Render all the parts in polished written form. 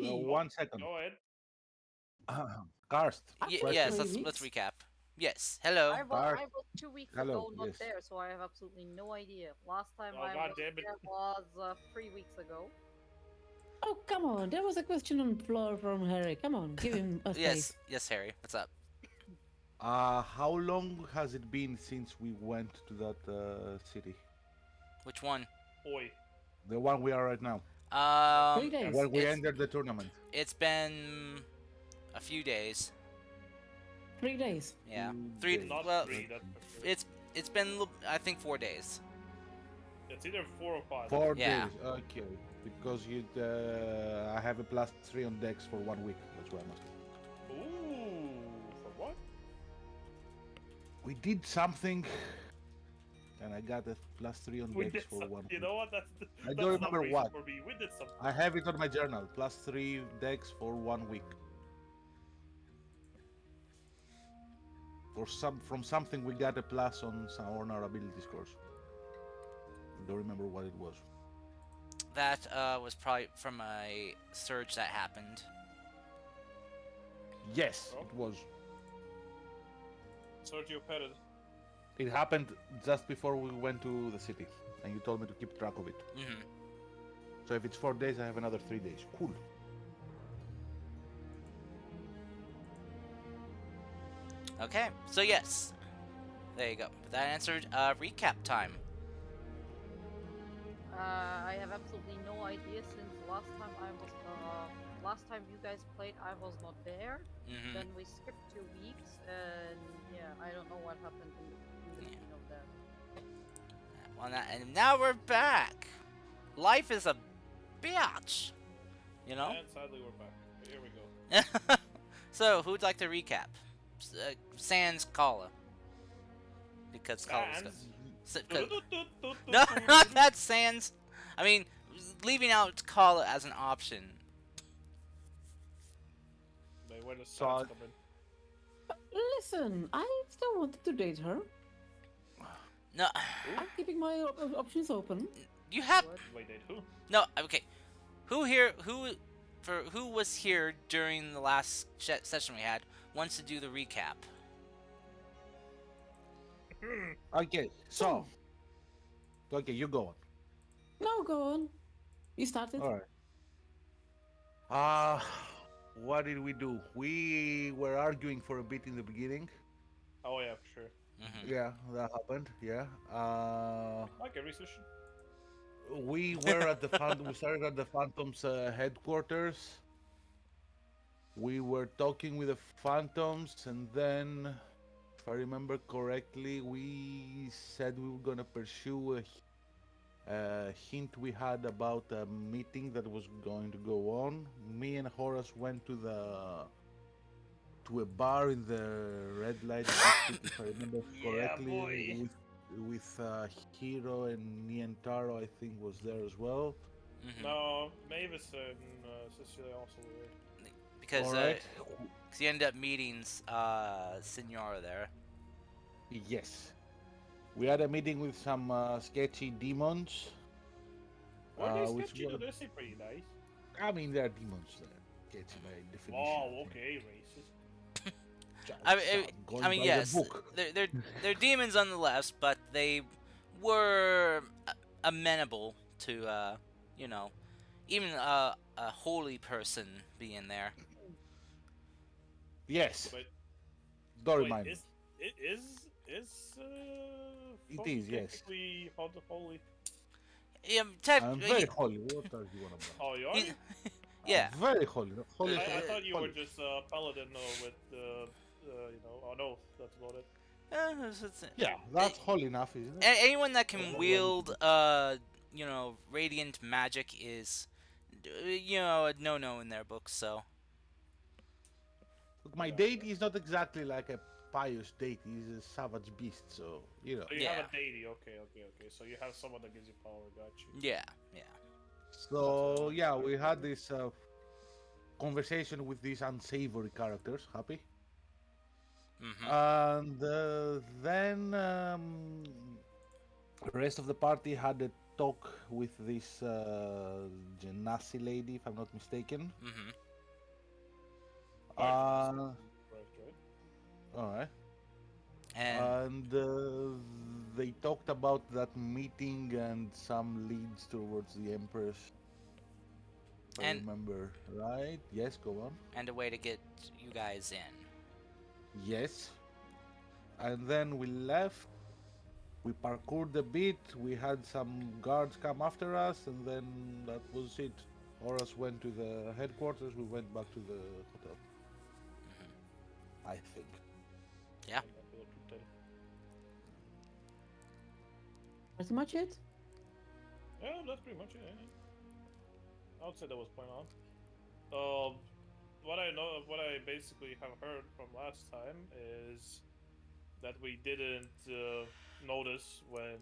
me. 1 second. Go ahead. Karst, After Yes, question. let's weeks. recap. Yes, hello. Karst, I was 2 weeks hello. ago not Yes. there, so I have absolutely no idea. Last time Oh I god was damn it. there was 3 weeks ago. Oh, come on. There was a question on the floor from Harry. Come on, give him a Yes, space. yes, Harry. What's up? How long has it been since we went to that city? Which one? Oi. The one we are right now. 3 days. When we entered the tournament. It's been a few days. 3 days. Yeah, 2 days. Not Well, 3, that's for sure. it's been I think 4 days. It's either 4 or 5. Yeah. Days. Okay. Because you, I have a +3 on Dex for 1 week. That's why I'm asking. Ooh, for what? We did something, and I got a +3 on We Dex did for some, 1 you week. know what? That's I that's don't not remember reason what. for me. We did something. I have it on my journal. +3 Dex for 1 week. From something we got a plus on our ability scores. Don't remember what it was. That was probably from a surge that happened. Yes, Oh. it was. Sergio Perez. It happened just before we went to the city, and you told me to keep track of it. Mm-hmm. So if it's 4 days, I have another 3 days. Cool. Okay, so yes, there you go. That answered recap time. I have absolutely no idea since last time you guys played, I was not there. Mm-hmm. Then we skipped 2 weeks, and yeah, I don't know what happened in between of that. Well, and now we're back. Life is a bitch, you know. And sadly, we're back. Here we go. So, who'd like to recap? Sans Kala. Because Kala's Sans. No, not that Sans. I mean, leaving out Kala as an option. They went to So- Sans come in. Listen, I still wanted to date her. No, I'm keeping my options open. you have What? Wait, date who? no. Okay, who was here during the last session we had wants to do the recap? Okay, so. Okay, you go on. No, go on. You started. All right. What did we do? We were arguing for a bit in the beginning. Oh yeah, for sure. Mm-hmm. Yeah, that happened. Yeah. Okay, research. We were at the we started at the Phantoms headquarters. We were talking with the Phantoms, and then, if I remember correctly, we said we were gonna pursue a hint we had about a meeting that was going to go on. Me and Horace went to a bar in the red light district, if I remember correctly, boy. with Hiro and Nientaro, I think, was there as well. Mm-hmm. No, Mavis and Cecilia also were there. Because All right. you ended up meeting Senora there. Yes. We had a meeting with some sketchy demons. Were they which sketchy? were- They seem pretty nice. I mean, they're demons. Sketchy by definition. Wow, okay, racist. Going I mean, by the yes, book. they're demons on the left, but they were amenable to you know, even a holy person being there. Yes. But Don't wait, remind me. is It Foggy is, yes. technically holy? Yeah, I'm very holy. What are you on about? Oh, you are? he- yeah. I'm very holy. Holy. I thought you were holy. just a paladin with on oath. That's about it. Yeah, that's holy enough, isn't it? Anyone that can wield you know, radiant magic is you know, a no in their books. So Look, my deity is not exactly like a pious deity. He's a savage beast, so you know. So you Yeah. have a deity. Okay. So you have someone that gives you power. Got you. yeah. So yeah, we had this conversation with these unsavory characters. Happy. Mm-hmm. And then the rest of the party had a talk with this Genasi lady, if I'm not mistaken. Mm-hmm. Correct, right? All right. And And they talked about that meeting and some leads towards the Empress. If I And- remember right. Yes, go on. and a way to get you guys in. Yes. And then we left. We parkoured a bit. We had some guards come after us, and then that was it. Horus went to the headquarters. We went back to the hotel. I think. Yeah. And then we'll keep that. Pretty much it. Yeah, that's pretty much it. Yeah. I would say that was point on. What I basically have heard from last time is that we didn't notice when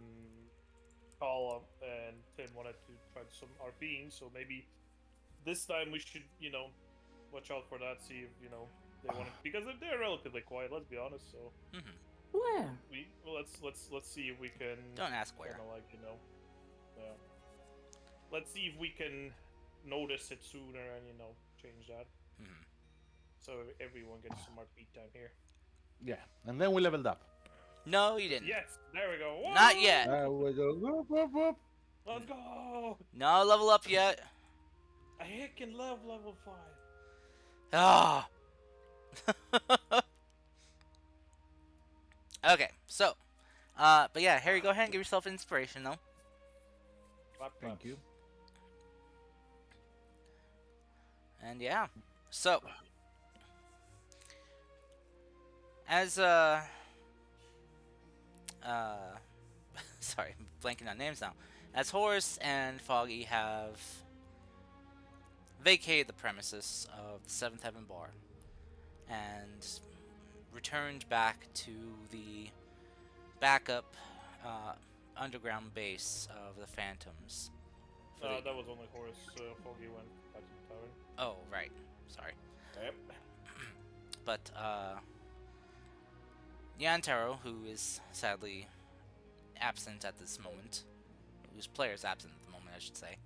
Kala and Tim wanted to try some RPing, so maybe this time we should, watch out for that. See if they want to, because they're relatively quiet. Let's be honest. So Mm-hmm. Where? let's see if we can. Don't ask where. Yeah. Let's see if we can notice it sooner and change that. Mm-hmm. So everyone gets some RP time here. Yeah. And then we leveled up. No, you didn't. Yes, there we go. Not Woo! yet. We go. Whoop, whoop, whoop. Let's go. No level up yet. I heckin' love level 5. Ah. Okay, so, but yeah, Harry, go ahead and give yourself inspiration though. Thank you. And yeah, so as sorry, I'm blanking on names now. As Horus and Foggy have vacated the premises of the Seventh Heaven Bar and returned back to the backup underground base of the Phantoms. for the- That was only Horus. Foggy went back to the tavern. Oh, right. Sorry. Yep. But Yantaro, who is sadly absent at this moment, whose player is absent at the moment, I should say,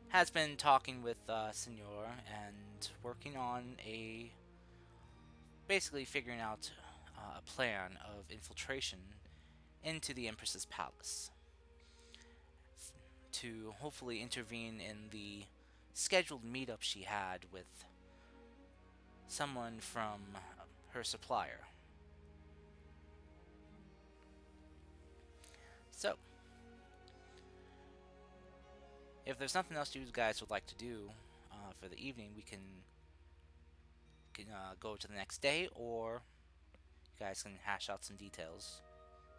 has been talking with Senor and working on basically figuring out a plan of infiltration into the Empress's palace to hopefully intervene in the scheduled meetup she had with someone from her supplier. So, if there's nothing else you guys would like to do for the evening, we can go to the next day, or you guys can hash out some details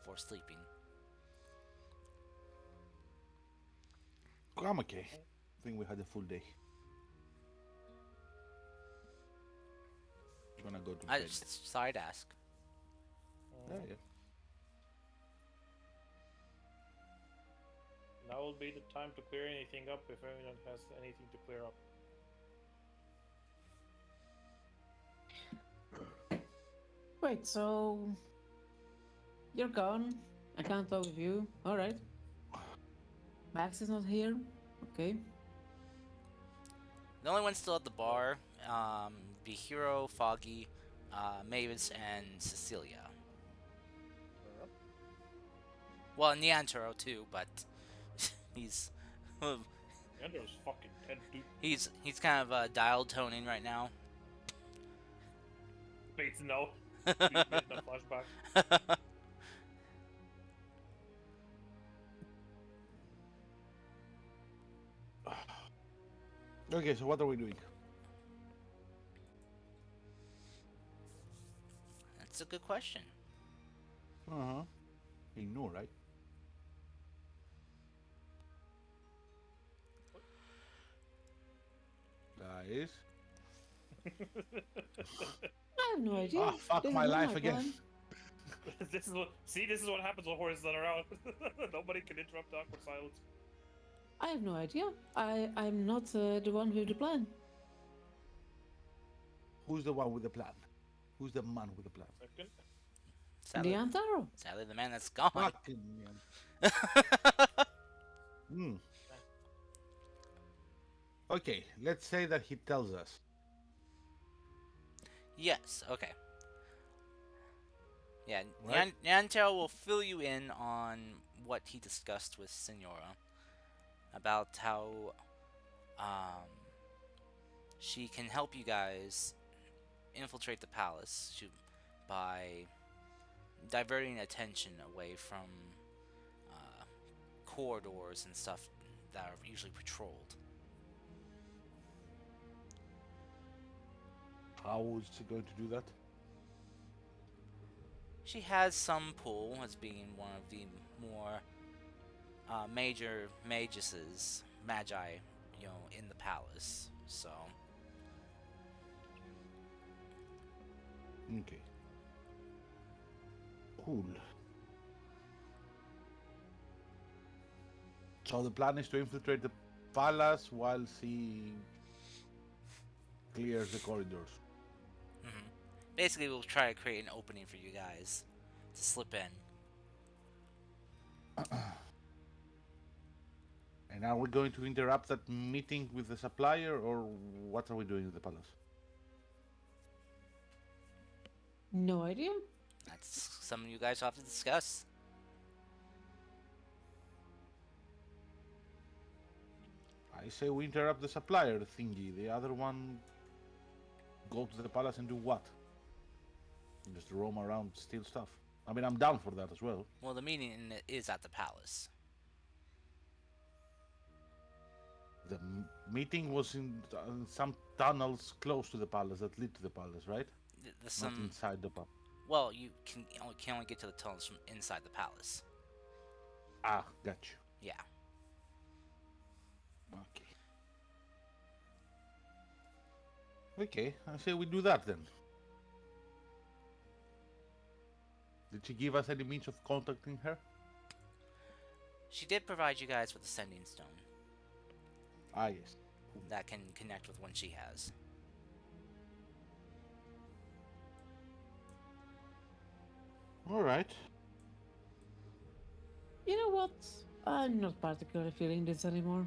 for sleeping. I'm okay. I think we had a full day. You wanna go to I bed? just sorry to ask. Yeah, yeah. Now will be the time to clear anything up if anyone has anything to clear up. Wait, so you're gone. I can't talk with you. All right. Max is not here. Okay. The only ones still at the bar be Hero, Foggy, Mavis, and Cecilia. Well, Neantaro too, but he's Andrew's fucking 10 dude. he's kind of dial toning right now. Bates no. He's getting a flashback. Okay, so what are we doing? That's a good question. Uh-huh. You know, right? Guys. I have no idea. Ah, fuck This is my not life again. plan. This is what happens when Horus is not around. Nobody can interrupt the awkward silence. I have no idea. I'm not the one with the plan. Who's the one with the plan? Who's the man with the plan? Second. Sadly, Leantaro. sadly, the man that's gone. Fucking man. Hmm. Okay, let's say that he tells us. Yes. Okay. Yeah, Right. Nyantaro will fill you in on what he discussed with Senora about how um, she can help you guys infiltrate the palace by diverting attention away from uh, corridors and stuff that are usually patrolled. How is he going to do that? She has some pull as being one of the more major magesses, magi, in the palace. So Okay. Cool. So the plan is to infiltrate the palace while he clears the corridors. mhm. Basically, we'll try to create an opening for you guys to slip in. And are we going to interrupt that meeting with the supplier, or what are we doing with the palace? No idea. That's something you guys have to discuss. I say we interrupt the supplier thingy. The other one go to the palace and do what? Just roam around, steal stuff. I mean, I'm down for that as well. Well, the meeting is at the palace. The meeting was in some tunnels close to the palace that lead to the palace, right? There's Not some. inside the palace. Well, you can only get to the tunnels from inside the palace. Ah, got you. Yeah. Okay. Okay, I say we do that then. Did she give us any means of contacting her? She did provide you guys with a sending stone Ah, yes. that can connect with one she has. All right. You know what? I'm not particularly feeling this anymore.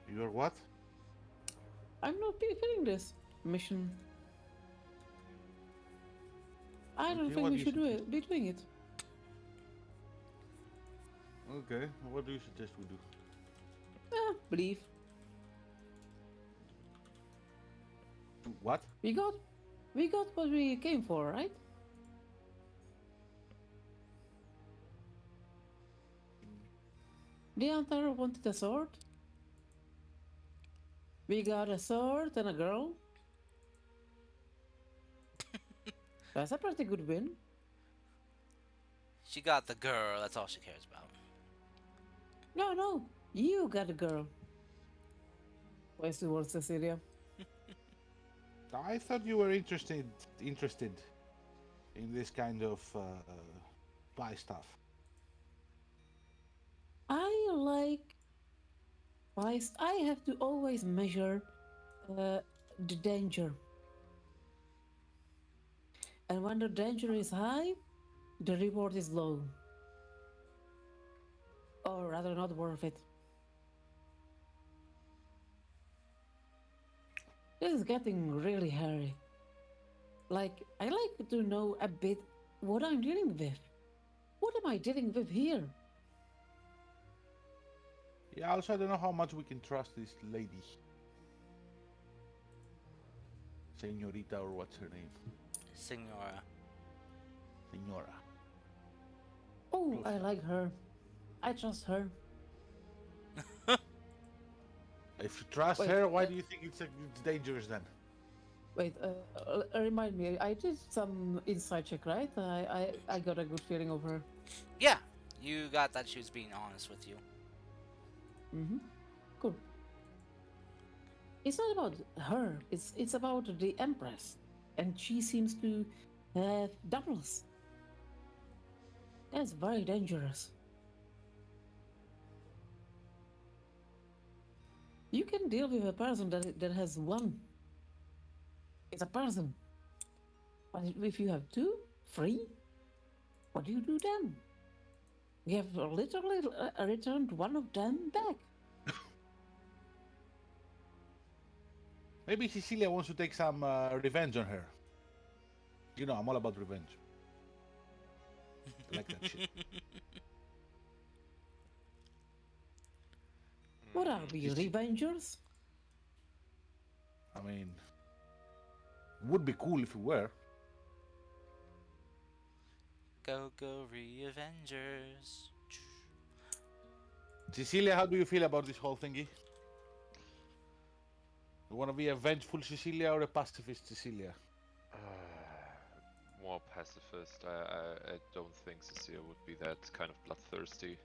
You're what? I'm not feeling this mission. I don't Okay, think what we do you should suggest? be doing it. Okay, what do you suggest we do? Believe. What? We got what we came for, right? The Antara wanted a sword. We got a sword and a girl. That's a pretty good win. She got the girl. That's all she cares about. No, you got a girl. Where's the word, Cecilia? I thought you were interested in this kind of spy stuff. I like. I have to always measure the danger. And when the danger is high, the reward is low. Or rather, not worth it. This is getting really hairy. Like, I like to know a bit what I'm dealing with. What am I dealing with here? Yeah, also I don't know how much we can trust this lady. Senorita, or what's her name? Signora. Senora. Oh, I like her. I trust her. If you trust Wait, her, why do you think it's dangerous then? Wait, remind me. I did some inside check, right? I got a good feeling of her. Yeah, you got that she was being honest with you. Mm-hmm. Cool. It's not about her. It's about the Empress, and she seems to have doubles. That's very dangerous. You can deal with a person that has one. It's a person. But if you have 2, 3, what do you do then? You have literally returned one of them back. Maybe Cecilia wants to take some revenge on her. You know, I'm all about revenge. I like that shit. What are we, Cici- revengers? I mean, would be cool if we were. Go go Re-Avengers. Cecilia, how do you feel about this whole thingy? You want to be a vengeful Cecilia or a pacifist Cecilia? More pacifist. I don't think Cecilia would be that kind of bloodthirsty.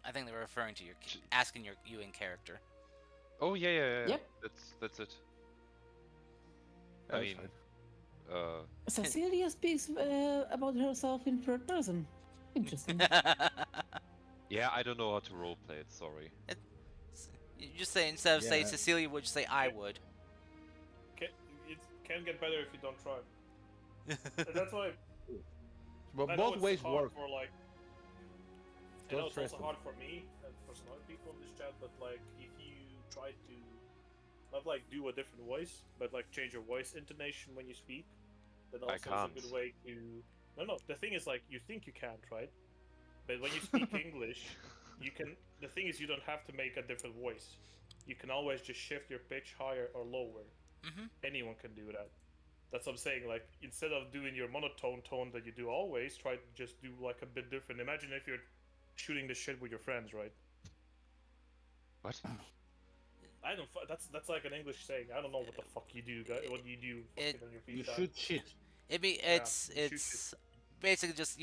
I think they were referring to asking you in character. Oh yeah. Yep. That's it. I That's mean, fine. Cecilia speaks about herself in third person. Interesting. yeah, I don't know how to roleplay it. Sorry. You just say, instead of saying Yeah. Cecilia would, just say I would. It can get better if you don't try. And that's why But I know both it's ways hard work. for like. I Don't know it's stress also them. hard for me and for some other people in this chat, but like if you try to not like do a different voice, but like change your voice intonation when you speak, then also is a can't. good way to. No. The thing is like you think you can't, right? But when you speak English, you can. The thing is you don't have to make a different voice. You can always just shift your pitch higher or lower. Mhm. Anyone can do that. That's what I'm saying. Like instead of doing your monotone tone that you do always, try to just do like a bit different. Imagine if you're shooting the shit with your friends, right? What? I don't. That's like an English saying. I don't know what the fuck you do. What do you do? It- Fucking on your You free time? shoot shit. It's you shoot it's basically just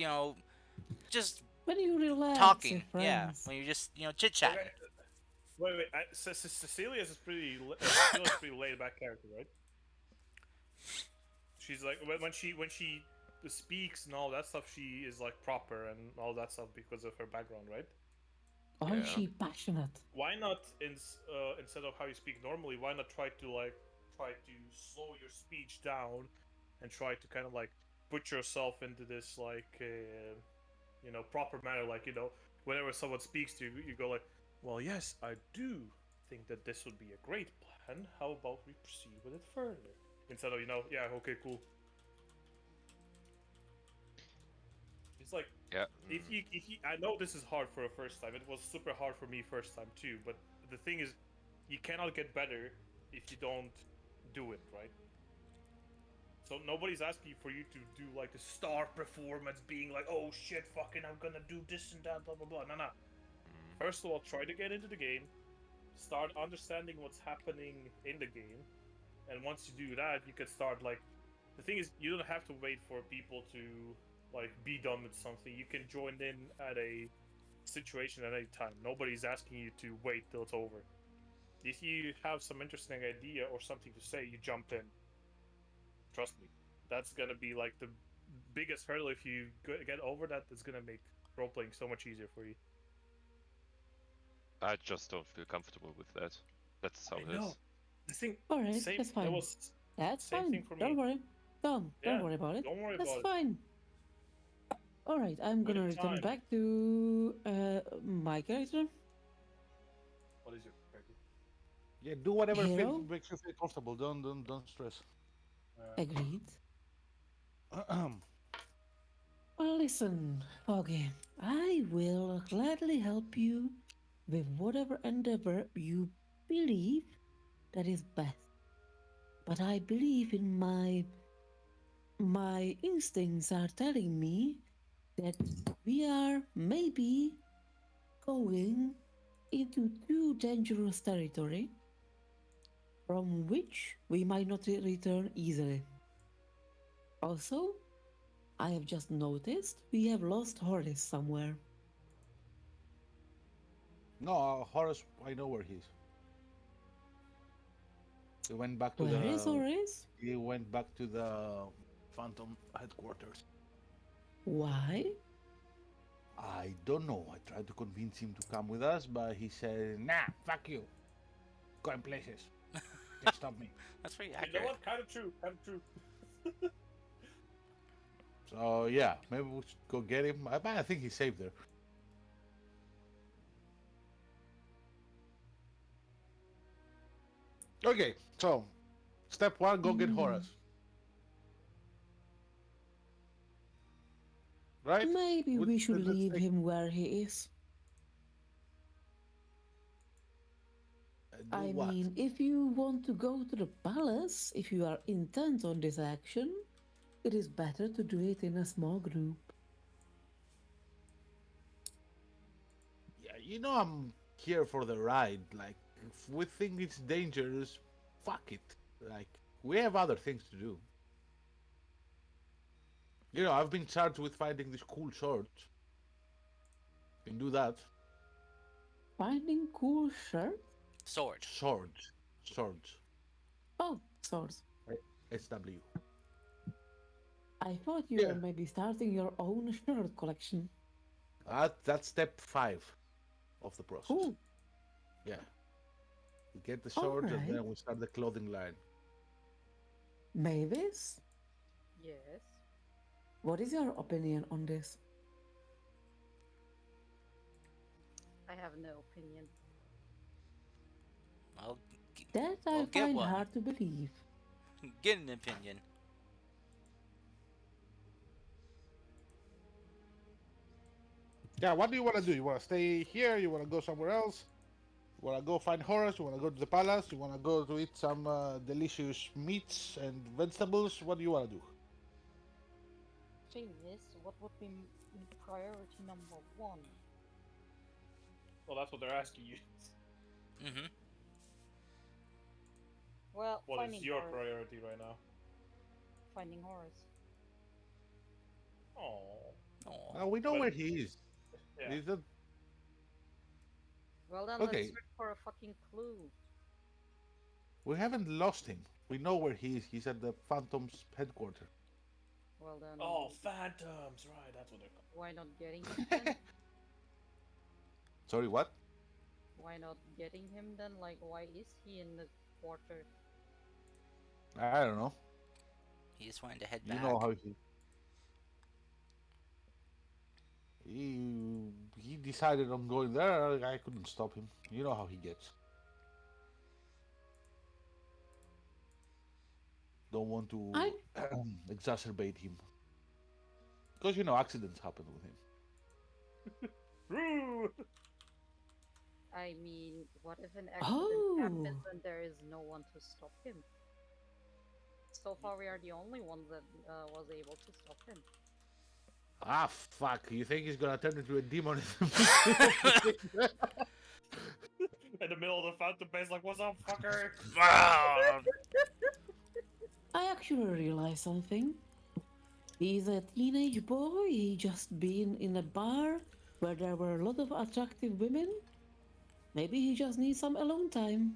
just When you relax, talking. with Yeah, friends. when you're just chit chatting. Okay. Wait. Cecilia's is Cecilia's a pretty laid back character, right? She's like when she speaks and all that stuff, she is like proper and all that stuff because of her background, right? Or is Yeah. she passionate? Why not instead of how you speak normally? Why not try to slow your speech down and try to kind of like put yourself into this like proper manner, like whenever someone speaks to you, you go like, well, yes, I do think that this would be a great plan. How about we proceed with it further? Instead of yeah, okay, cool. It's like Yeah. if you I know this is hard for a first time. It was super hard for me first time too. But the thing is, you cannot get better if you don't do it, right? So nobody's asking for you to do like the star performance, being like, oh shit, fucking, I'm gonna do this and that, blah blah blah. No. First of all, try to get into the game, start understanding what's happening in the game, and once you do that, you can start like. The thing is, you don't have to wait for people to like be done with something. You can join in at a situation at any time. Nobody's asking you to wait till it's over. If you have some interesting idea or something to say, you jump in. Trust me, that's gonna be like the biggest hurdle. If you get over that, it's gonna make role playing so much easier for you. I just don't feel comfortable with that. That's how I it know. is. The thing, Alright, same. that's fine. That was. That's same fine. thing for Don't me. worry. Don't Yeah, worry about it. Don't worry That's about it. fine. Alright, I'm With gonna return time. back to my character. What is your character? Yeah, do whatever Hero? makes you feel comfortable. Don't stress. Agreed. Well, listen, Foggy. I will gladly help you with whatever endeavor you believe that is best. But I believe in my instincts are telling me that we are maybe going into too dangerous territory from which we might not return easily. Also, I have just noticed we have lost Horace somewhere. No, Horace, I know where he is. He went back to Where is the. Horace? He went back to the Phantom headquarters. Why? I don't know. I tried to convince him to come with us, but he said, "Nah, fuck you. Going places. Can't stop me." That's pretty You know accurate. what? Kind of true. Kind of true. So yeah, maybe we should go get him. I think he's safe there. Okay, so step one, go get Horace. Right? Maybe we should Let's leave take- him where he is. do I what? mean, if you want to go to the palace, if you are intent on this action, it is better to do it in a small group. Yeah, you know I'm here for the ride. Like, if we think it's dangerous, fuck it. Like, we have other things to do. You know, I've been charged with finding this cool sword. Can do that. Finding cool shirt? Sword. Swords. Oh, swords. SW. I thought you Yeah. were maybe starting your own shirt collection. That's step 5 of the process. Cool. Yeah. We get the swords and Alright. then we start the clothing line. Mavis, Yes. what is your opinion on this? I have no opinion. Well, That I Well, get find one. hard to believe. get an opinion. Yeah, what do you want to do? You want to stay here? You want to go somewhere else? You want to go find Horace? You want to go to the palace? You want to go to eat some delicious meats and vegetables? What do you want to do? Thing is, what would be priority number 1? Well, that's what they're asking you. Mm-hmm. Well, What finding is your Horace. priority right now? Finding Horace. Oh. Oh. We know But- where he is. Yeah. He's a- Well then, Okay. let's search for a fucking clue. We haven't lost him. We know where he is. He's at the Phantom's headquarters. Well then, Oh, phantoms, right? That's what they're called. why not getting him then? Sorry, what? Why not getting him then? Like, why is he in the quarter? I don't know. He just wanted to head You back. know how he decided on going there. I couldn't stop him. You know how he gets. Don't want to I- exacerbate him. Because you know accidents happen with him. True. I mean, what if an accident happens Oh. and there is no one to stop him? So far, we are the only ones that was able to stop him. Ah, fuck. You think he's gonna turn into a demon? In the middle of the phantom base, like, what's up, fucker? Ah! I actually realized something. He's a teenage boy. He just been in a bar where there were a lot of attractive women. Maybe he just needs some alone time.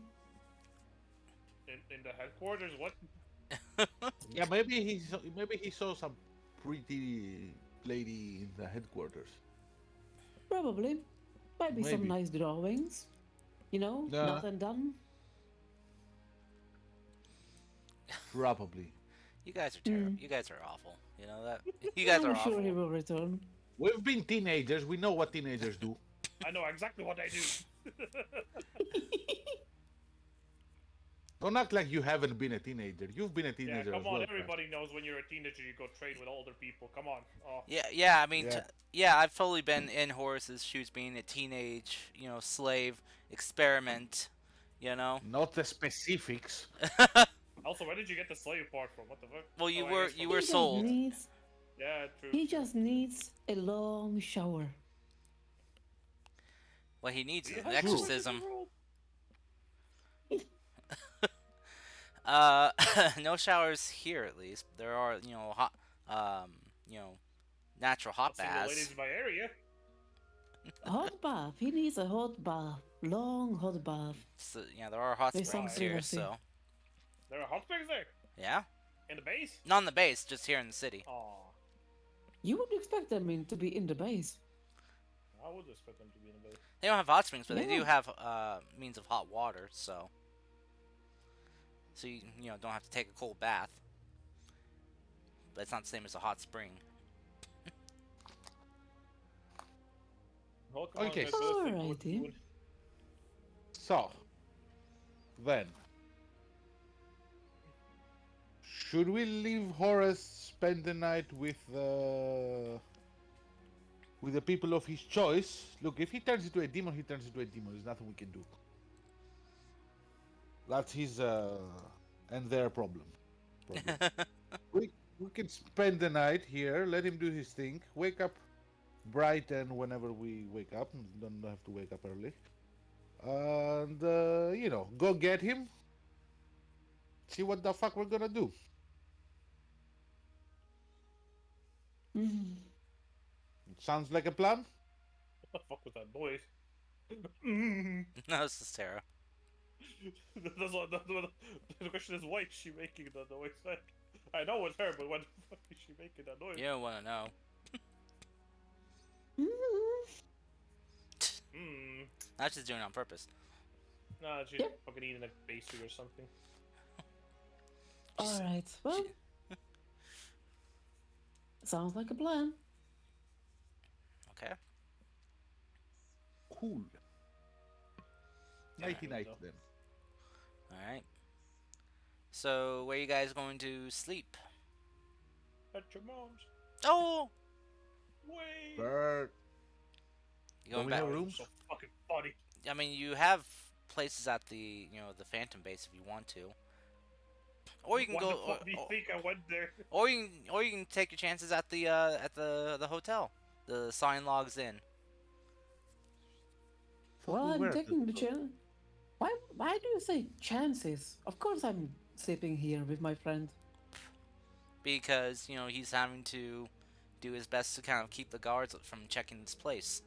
In the headquarters, what? Yeah, maybe he saw some pretty lady in the headquarters. Probably. Maybe some Maybe. nice drawings. You know, Yeah. nothing done. Probably. You guys are terrible. You guys are awful. You know that? You guys are I'm awful. sure he will return. We've been teenagers. We know what teenagers do. I know exactly what I do. Don't act like you haven't been a teenager. You've been a Yeah, teenager come as on, well. everybody knows when you're a teenager you go trade with older people. Come on. Oh, Yeah. I mean, Yeah. yeah. I've totally been in Horace's shoes, being a teenage, slave experiment. You know. Not the specifics. also, where did you get the slave part from? What the fuck? Well, you Oh, I were guess from- you were He just sold. needs- Yeah, true. He just needs a long shower. What he needs is Yeah, an true. exorcism. No showers here at least. There are, hot, natural hot Single ladies baths. in my area. Hot bath. He needs a hot bath. Long hot bath. So, there are hot There's springs some here. privacy. So, There are hot springs there yeah, in the base. not on the base, just here in the city. Aw, You would expect them to be in the base. I would expect them to be in the base. They don't have hot springs, but they do Yeah. have means of hot water. So you don't have to take a cold bath. But it's not the same as a hot spring. Well, come on, Okay. guys, better think of what Alrighty. you're doing. So, then, should we leave Horace spend the night with the people of his choice? Look, if he turns into a demon, he turns into a demon. There's nothing we can do. That's his and their problem. We can spend the night here, let him do his thing, wake up bright and whenever we wake up, don't have to wake up early. And go get him. See what the fuck we're gonna do. Mm. What Sounds like a plan? the fuck was that noise? Mm. No, this is Sarah. The question is, why is she making that noise? I know it's her, but why the fuck is she making that noise? You don't want to know. Mm. Hmm. Not just doing it on purpose. Nah, she's Yep. fucking eating a pastry or something. She's- Alright, well. Sounds like a plan. Okay. Cool. Yeah, Nighty night so. then. All right. So, where you guys going to sleep? At your mom's. Oh, Wait. Bert. you going we back? have Oh, rooms? So fucking funny. I mean, you have places at the the Phantom Base if you want to, or you can Why go, the fuck do you think I went there? or you can take your chances at the hotel. The sign logs in. Thought Well, we I'm were at taking the the- chance. Why do you say chances? Of course I'm sleeping here with my friend. Because he's having to do his best to kind of keep the guards from checking this place.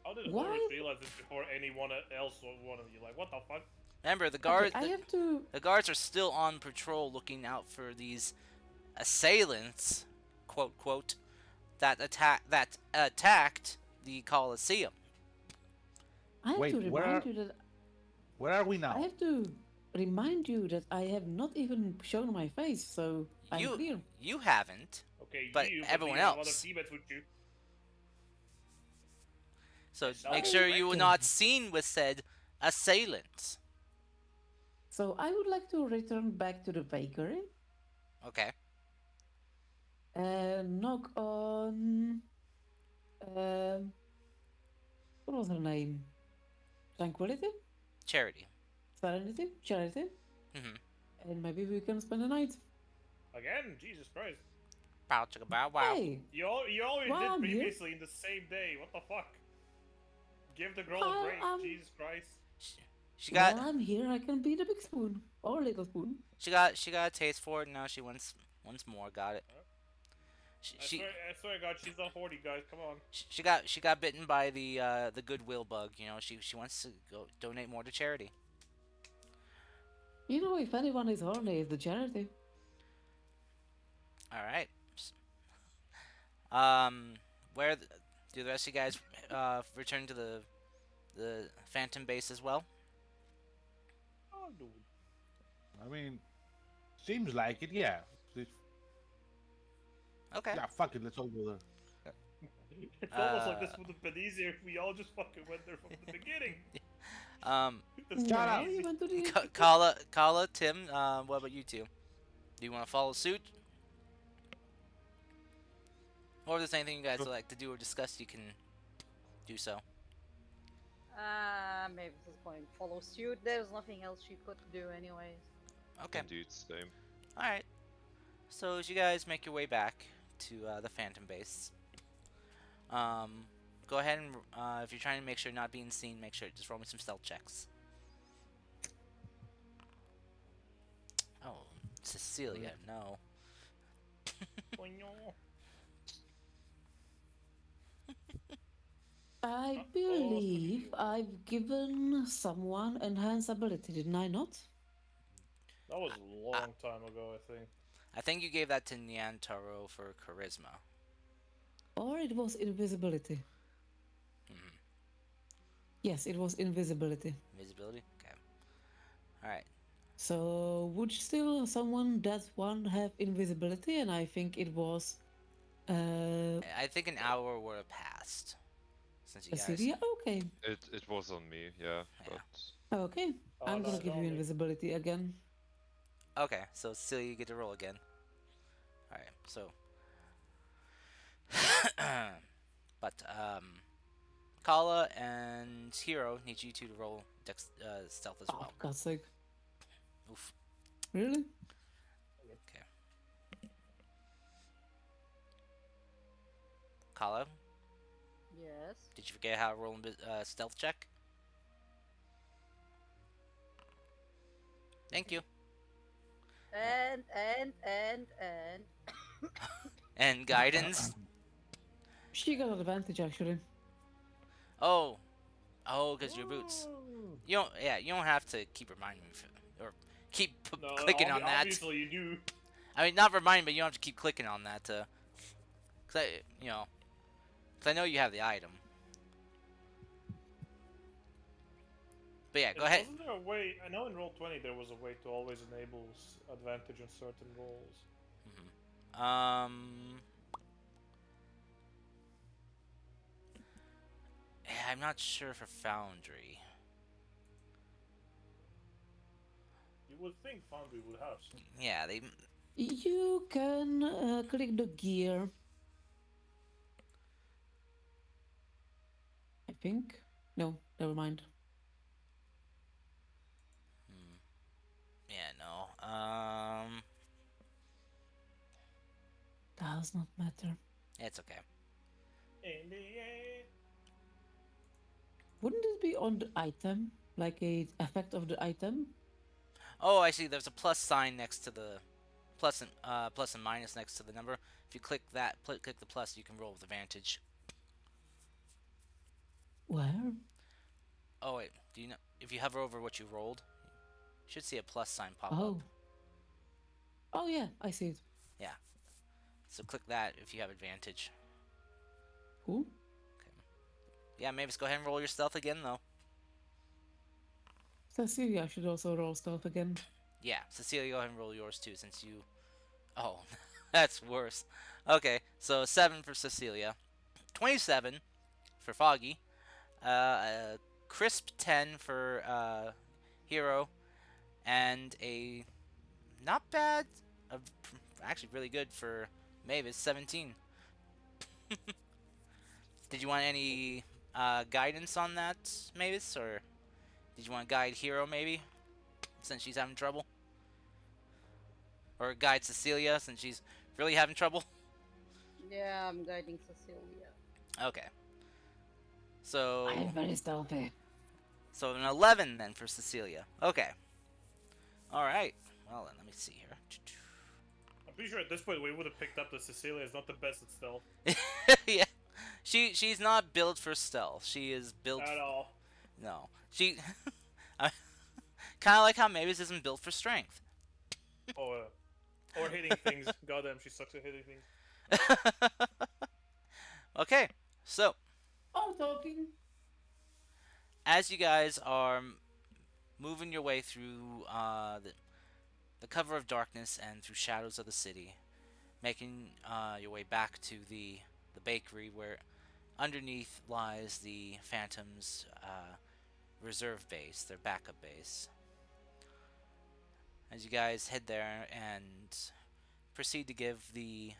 How did Why? Horace realize this before anyone else wanted you? Like, what the fuck? Remember, the Okay, guards I have to. the guards are still on patrol, looking out for these assailants, quote quote, that attacked the Colosseum. I have Wait, to where remind are- you that Where are we now? I have to remind you that I have not even shown my face, so I'm You clear. you haven't, Okay, But you, everyone you have else. Other teammates with you. so Yes, make I sure you were reckon. not seen with said assailants. So I would like to return back to the bakery Okay. and knock on. What was her name? Tranquility? Charity. Serenity? Charity? Mm-hmm. And maybe we can spend the night. Again? Jesus Christ. Bow chicka bow wow. Hey! You already Well, did I'm here. previously in the same day. What the fuck? Give the girl Well, a break. Jesus Christ. She got While I'm here, I can be the big spoon. Or little spoon. she got a taste for it. Now she wants more. Got it. She I swear to God, she's not horny, guys. Come on. she got bitten by the goodwill bug. She wants to go donate more to charity. You know, if anyone is horny, it's the charity. All right. Where do the rest of you guys return to the Phantom Base as well? Oh, dude. I mean, seems like it, yeah. Okay. Yeah, fuck it, let's all go there. It's almost like this would have been easier if we all just fucking went there from the beginning. That's Shut Now up. you went to the Kala, Tim. What about you two? Do you want to follow suit? Or if there's anything you guys would like to do or discuss, you can do so. Maybe this is going to follow suit. There's nothing else she could do anyways. Okay. Indeed, same. All right. So as you guys make your way back to the Phantom Base, go ahead and if you're trying to make sure you're not being seen, make sure just roll me some stealth checks. Oh, Cecilia, no. I believe I've given someone enhanced ability, didn't I not? That was a long time ago, I think. I think you gave that to Nyantaro for charisma. Or it was invisibility. Mhm. Yes, it was invisibility. Invisibility. Okay. All right. So would still someone that one have invisibility? And I think it was I think an hour would have passed since you guys. Assyria? Okay. It was on me, yeah, Yeah. but Okay. Oh, I'm no, gonna it's give you on me. invisibility again. Okay, so still you get to roll again. All right, so. But Kala and Hero need you two to roll stealth as Oh, well. for God's sake. Oof. Really? Okay. Kala, Yes. did you forget how to roll a stealth check? Thank you. And And guidance. She got an advantage actually. Oh, because your boots. You don't. Yeah, you don't have to keep reminding me or keep No, clicking on that. obviously you do. I mean, not remind me, but you don't have to keep clicking on that to. Cause I know you have the item. But yeah, go ahead. Wasn't there a way? I know in Roll20 there was a way to always enable advantage on certain rolls. Yeah, I'm not sure for Foundry. You would think Foundry would have some. Yeah, they. You can click the gear. I think. No, never mind. Yeah, no. Does not matter. It's okay. In the air. Wouldn't it be on the item? Like a effect of the item? Oh, I see. There's a plus sign next to the plus and minus next to the number. If you click that, click the plus, you can roll with advantage. Where? Oh wait, do you know if you hover over what you rolled, you should see a plus sign pop Oh. up. Oh yeah, I see it. Yeah. So click that if you have advantage. Cool. Yeah, Mavis, go ahead and roll your stealth again though. Cecilia should also roll stealth again. Yeah, Cecilia, go ahead and roll yours too since you. Oh, that's worse. Okay, so 7 for Cecilia, 27 for Foggy, a crisp 10 for Hero, and a not bad, actually really good for Mavis, 17. Did you want any guidance on that, Mavis, or did you want to guide Hero maybe, since she's having trouble? Or guide Cecilia since she's really having trouble? yeah, I'm guiding Cecilia. Okay. So I am very stealthy. So an 11 then for Cecilia. Okay. All right. Well, then let me see here. I'm pretty sure at this point we would have picked up that Cecilia is not the best at stealth Yeah. She's not built for stealth. She is built at all. No. She kind of like how Mavis isn't built for strength. Or hitting things. Goddamn, she sucks at hitting things. Okay. So, Oh, talking. as you guys are moving your way through the cover of darkness and through shadows of the city, making your way back to the bakery where underneath lies the Phantom's reserve base, their backup base. As you guys head there and proceed to give the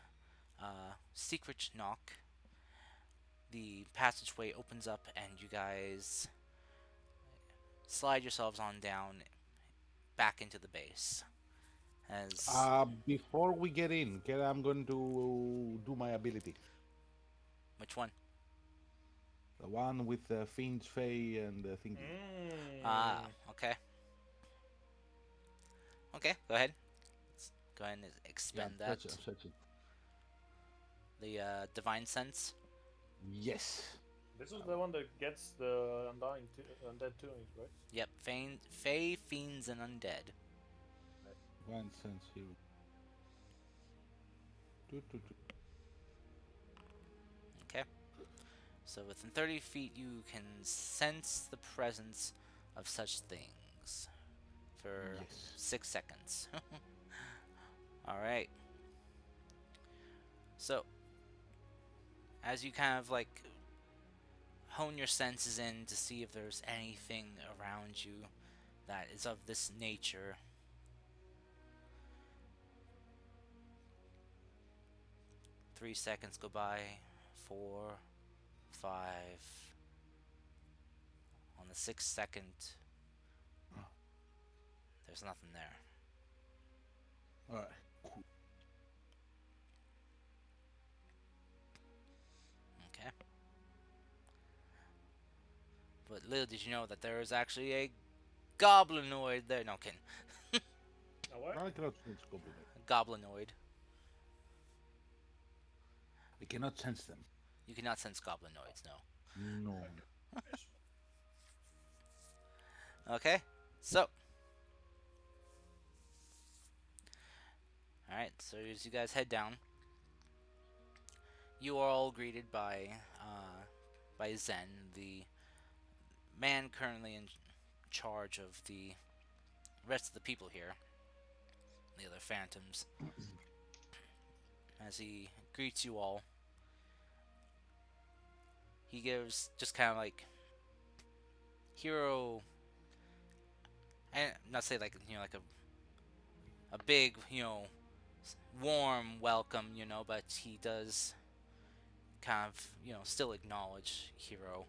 secret knock, the passageway opens up and you guys slide yourselves on down back into the base. As Before we get in, I'm going to do my ability. which one? The one with the Fiend's Fey and the thingy. Okay. Okay, go ahead. Let's go ahead and expend that. I'm searching. The divine sense. Yes. This is the one that gets the undead tunings, right? Yep, Fey, fiends, and undead. One sense here. Okay. So within 30 feet, you can sense the presence of such things for Yes. 6 seconds. All right. So as you kind of like hone your senses in to see if there's anything around you that is of this nature. 3 seconds go by. 4, 5. On the 6th second, there's nothing there. All right. Okay. But little did you know that there is actually a goblinoid there. No, kidding. Now what? I cannot sense goblin. Goblinoid. I cannot sense them. You cannot sense goblinoids, no. No. Okay, so. Alright, so as you guys head down, you are all greeted by Zen, the man currently in charge of the rest of the people here, the other phantoms. As he greets you all, he gives just kind of like hero, and not say like like a big warm welcome, but he does kind of still acknowledge hero,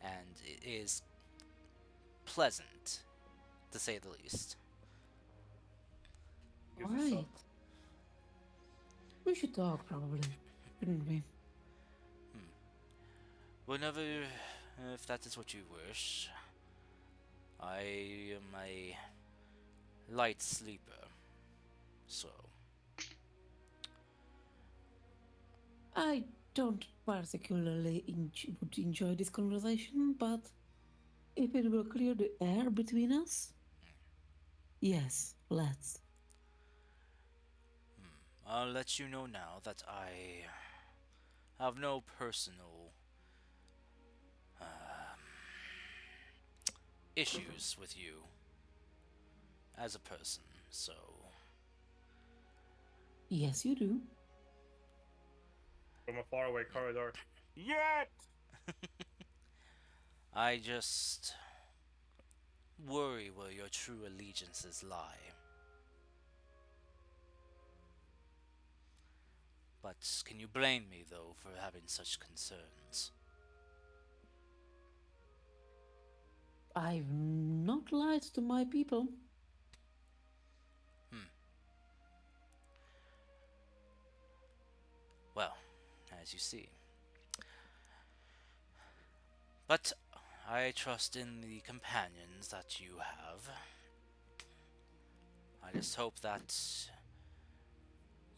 and it is pleasant to say the least. Gives us Alright. some- We should talk, probably. Shouldn't we? Whenever, if that is what you wish. I am a light sleeper, so I don't particularly would enjoy this conversation, but if it will clear the air between us, yes, let's. I'll let you know now that I have no personal issues with you as a person, so Yes, you do. from a faraway corridor. Yet! I just worry where your true allegiances lie. But can you blame me, though, for having such concerns? I've not lied to my people. Well, as you see. But I trust in the companions that you have. I just hope that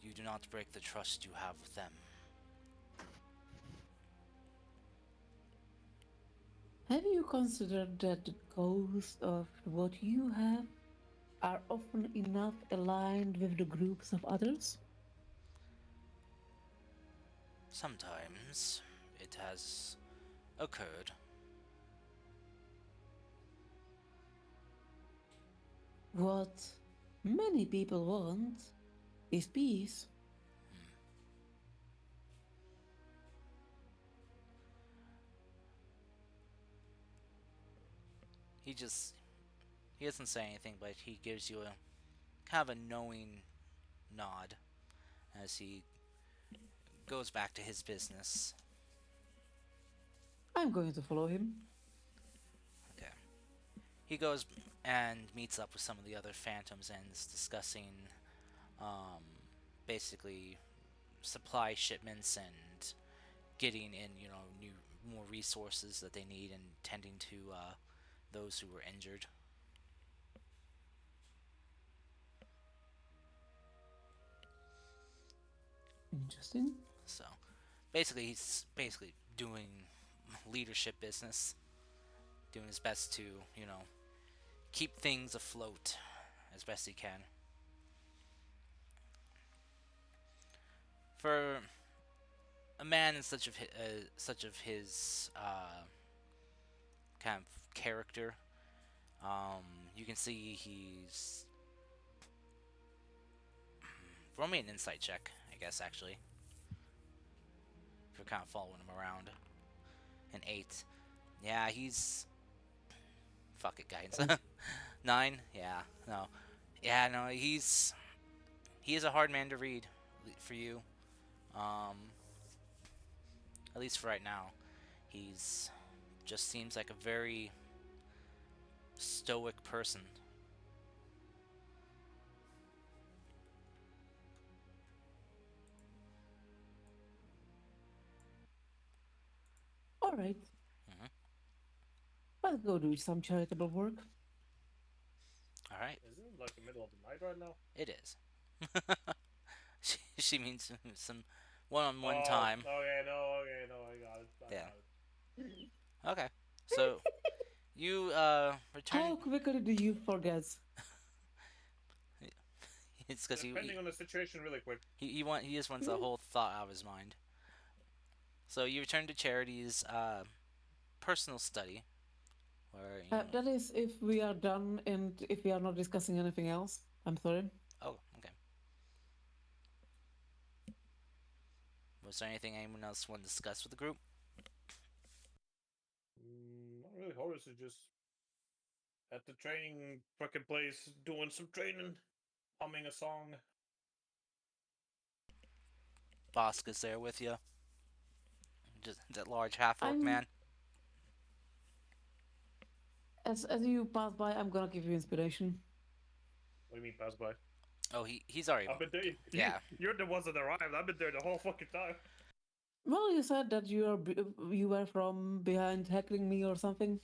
you do not break the trust you have with them. Have you considered that the goals of what you have are often enough aligned with the groups of others? Sometimes it has occurred. What many people want is peace. He doesn't say anything, but he gives you a kind of a knowing nod as he goes back to his business. I'm going to follow him. Okay. He goes and meets up with some of the other phantoms and is discussing basically supply shipments and getting in, more resources that they need and tending to those who were injured. Interesting. So basically he's basically doing leadership business, doing his best to, keep things afloat as best he can. For a man in such of his kind of character, you can see he's roll me an insight check, I guess actually. You're kind of following him around. An 8. Yeah, he's... Fuck it, guys. 9? Yeah, no. Yeah, no, he is a hard man to read for you. At least for right now. He's just seems like a very stoic person. All right. Mhm. Let's go do some charitable work. All right, Is it like the middle of the night right now? it is. she means some one-on-one Oh, time. Okay, no, I got it. I Yeah. got it. Okay, so you How return. quickly do you forget? It's because Depending on the situation, really quick. he just wants the whole thought out of his mind. So you return to Charity's personal study, where you know, That is, if we are done and if we are not discussing anything else. I'm sorry. oh, okay. Was there anything anyone else want to discuss with the group? Not really. Horace is just at the training fucking place doing some training, humming a song. Bosk is there with you. Just that large half-orc I'm- man. As you pass by, I'm gonna give you inspiration. What do you mean, pass by? Oh, he's already. I've been there. Yeah. You're the ones that arrived. I've been there the whole fucking time. Well, you said that you were from behind heckling me or something.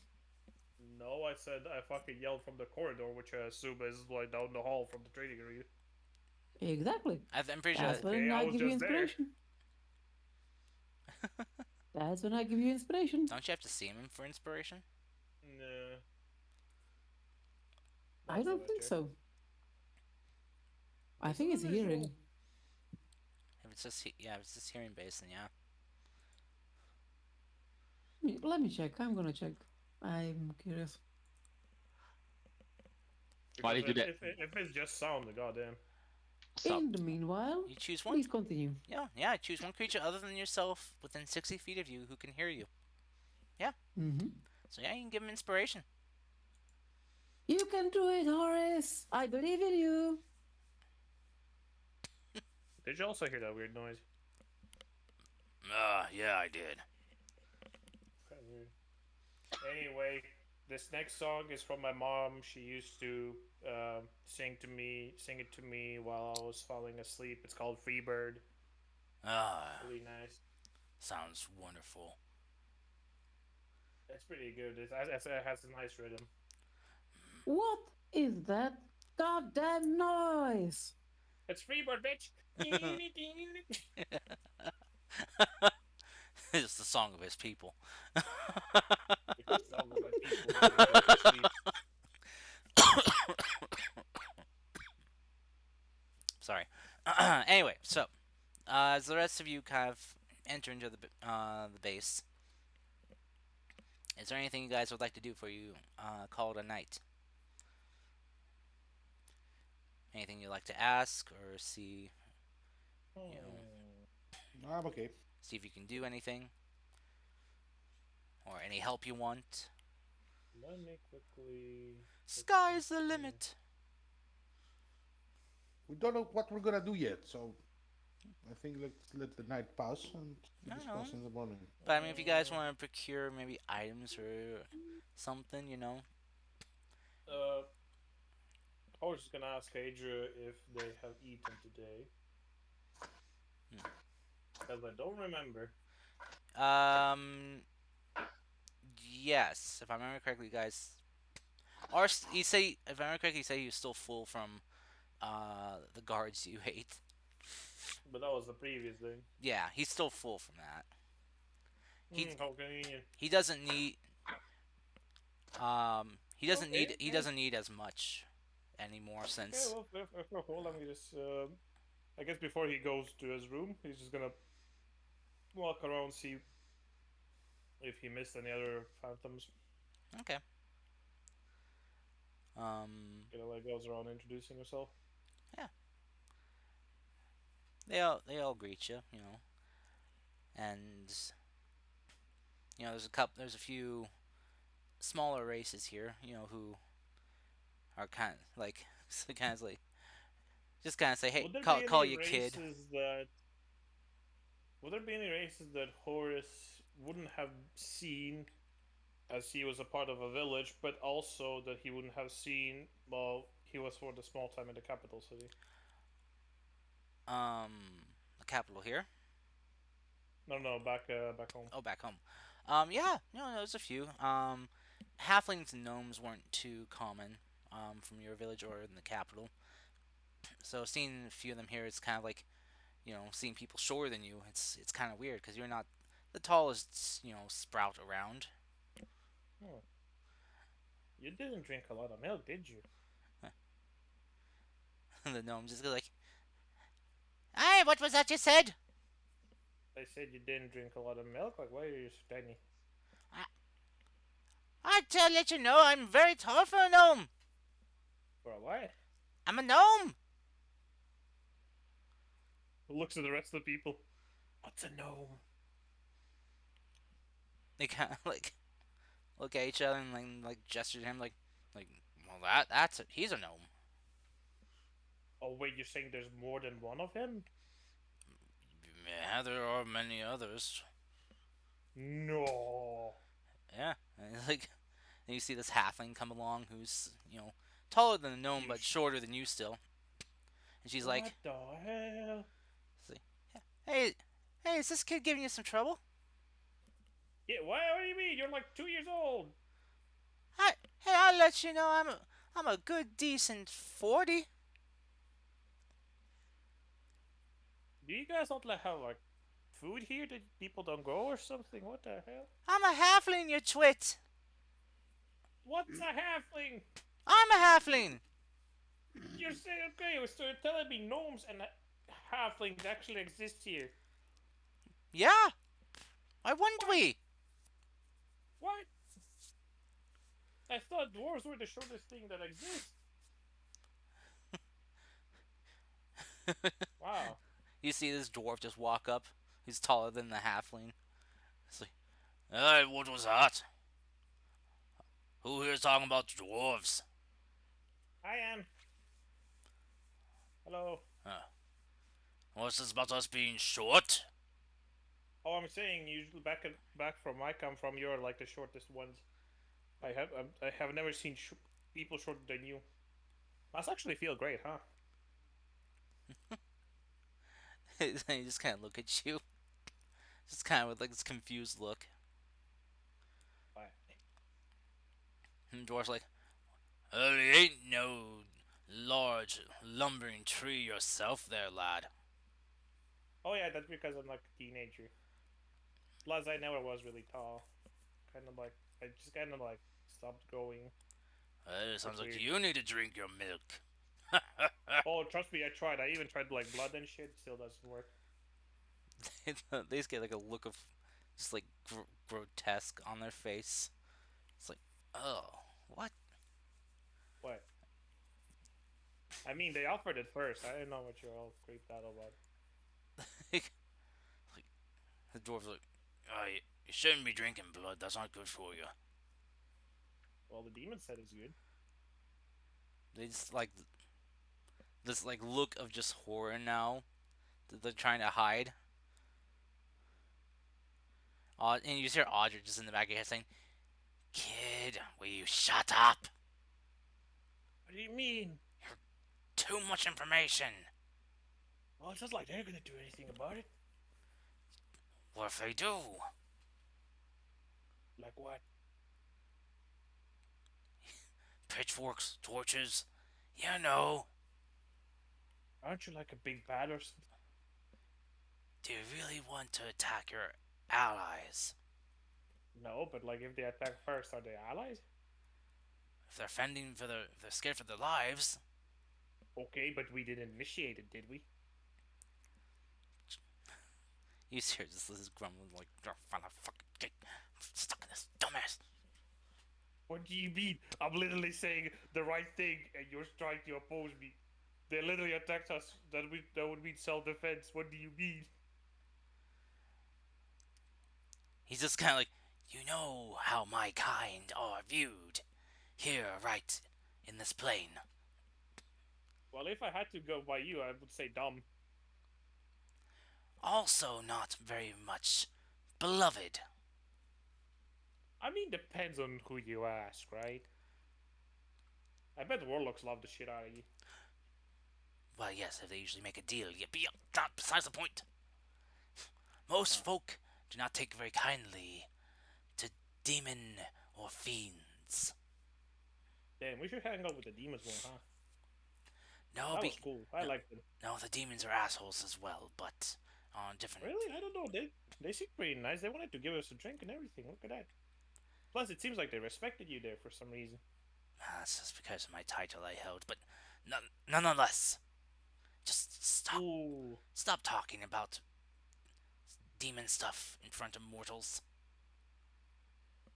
No, I said I fucking yelled from the corridor, which I assume is like down the hall from the training arena. Exactly. I'm pretty sure. That's when Okay, I I was give you just there. inspiration. That's when I give you inspiration. Don't you have to see him for inspiration? Nah. I Last don't time think checked. so. I It's think it's not visual. hearing. If it's just if it's just hearing based, then yeah. Let me check. I'm gonna check. I'm curious. Why Because did you do if it's just sound, goddamn. Stop. In the meanwhile, You choose one. please continue. Yeah. Choose one creature other than yourself within 60 feet of you who can hear you. Mm-hmm. So yeah, you can give him inspiration. You can do it, Horace. I believe in you. Did you also hear that weird noise? Yeah, I did. Kind of weird. Anyway, this next song is from my mom. She used to sing it to me while I was falling asleep. It's called Freebird. Really nice. Sounds wonderful. It's pretty good. It has a nice rhythm. What is that goddamn noise? It's Freebird, bitch. It's the song of his people. It's song of my people when they go to sleep. Sorry. Anyway, so as the rest of you kind of enter into the base, is there anything you guys would like to do before you call it a night? Anything you'd like to ask or see? You know, I'm okay. see if you can do anything, or any help you want. Let me quickly. Sky's the limit. We don't know what we're gonna do yet, so I think let's let the night pass and I discuss know. in the morning. But I mean, if you guys want to procure maybe items or something, you know. I was just gonna ask Adria if they have eaten today. Because I don't remember. Yes, if I remember correctly, guys. Or you say, if I remember correctly, you say he was still full from the guards you ate. But that was the previous thing. Yeah, he's still full from that. He How convenient. he doesn't need he doesn't Okay, need he yeah. doesn't need as much anymore Okay, since well, if we're full, let me just. I guess before he goes to his room, he's just gonna walk around, see if he missed any other phantoms. okay. Like goes around introducing himself. They all greet you, you know. and there's a few smaller races here, who are kind of like kind of like just kind of say, hey, Would there be call any you kid. races that? Would there be any races that Horus wouldn't have seen, as he was a part of a village, but also that he wouldn't have seen while he was for the small time in the capital city? The capital here. No, back home. Oh, back home. Yeah, there's a few. Halflings and gnomes weren't too common, from your village or in the capital. So seeing a few of them here, it's kind of like, seeing people shorter than you. It's kind of weird because you're not the tallest, sprout around. Hmm. You didn't drink a lot of milk, did you? The gnome just goes like, "Hey, what was that you said?" I said you didn't drink a lot of milk. Like, why are you so tiny? I tell let you know, I'm very tall for a gnome. For what? I'm a gnome. Looks at the rest of the people. What's a gnome? They kind of like look at each other and like gesture to him like, well, he's a gnome. Oh wait, you're saying there's more than one of him? Yeah, there are many others. No. Yeah, and and you see this halfling come along who's taller than a gnome You but sh- shorter than you still, and she's What like, the hell? "Hey, hey, is this kid giving you some trouble?" Yeah, what do you mean? You're like 2 years old. Hey, I'll let you know I'm a good decent 40. Do you guys not have like food here that people don't grow or something? What the hell? I'm a halfling, you twit. What's a halfling? I'm a halfling. You're saying okay, so you're telling me gnomes and halflings actually exist here? Yeah. Why wouldn't we? What? I thought dwarves were the shortest thing that exists. Wow. You see this dwarf just walk up. He's taller than the halfling. It's like, hey, what was that? Who here's talking about dwarves? I am. Hello. What's this about us being short? Oh, I'm saying usually back from where I come from, you're like the shortest ones. I have never seen people shorter than you. Must actually feel great, huh? He just kind of look at you. Just kind of with like this confused look. What? And the dwarf's like, well, you ain't no large lumbering tree yourself there, lad. Oh yeah, that's because I'm like a teenager. Plus, I never was really tall. Kind of like I just kind of like stopped growing. Well, it sounds like weird. you need to drink your milk. Oh, trust me, I tried. I even tried like blood and shit. Still doesn't work. They just get like a look of just like grotesque on their face. It's like, oh, what? What? I mean, they offered it first. I don't know what you're all creeped out about. Like, the dwarf's like, oh, you shouldn't be drinking blood. That's not good for you. Well, the demon said it's good. They just like this like look of just horror now that they're trying to hide. And you just hear Audrey just in the back of your head saying, "Kid, will you shut up? What do you mean? Too much information. Well, it's not like they're gonna do anything about it. What if they do? Like what? Pitchforks, torches, you know. Aren't you like a big bad or something? Do you really want to attack your allies? No, but like if they attack first, are they allies? If they're fending for if they're scared for their lives, Okay, but we didn't initiate it, did we? you hear this grumbling like, "You're fucking get stuck in this dumbass." What do you mean? I'm literally saying the right thing, and you're trying to oppose me. They literally attacked us. That would mean self-defense. What do you mean? He's just kind of like, you know how my kind are viewed here, right in this plane. Well, if I had to go by you, I would say dumb. Also, not very much beloved. I mean, depends on who you ask, right? I bet warlocks love the shit out of you. Well, yes, if they usually make a deal, yet be not besides the point. Most folk do not take very kindly to demon or fiends. Damn, we should hang out with the demons more, huh? No, That was cool. I no, liked them. no, the demons are assholes as well, but on different. Really? I don't know. They seem pretty nice. They wanted to give us a drink and everything. Look at that. Plus, it seems like they respected you there for some reason. That's just because of my title I held, but nonetheless, just Ooh. stop talking about demon stuff in front of mortals.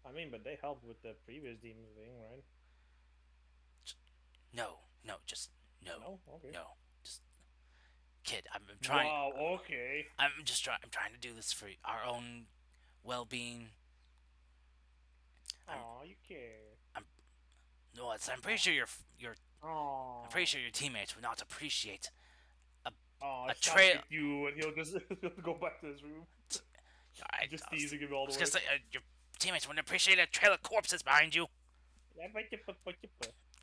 I mean, but they helped with the previous demon thing, right? No, just no, No? Okay. no, just kid. I'm trying. Wow, okay. I'm just trying. I'm trying to do this for our own well-being. Aw, you care. No, I'm pretty sure Aw. I'm pretty sure your teammates would not appreciate. Aw, a stop trail- with you, and he'll just he'll go back to his room. Just teasing him all the I was way. gonna say your teammates wouldn't appreciate a trail of corpses behind you.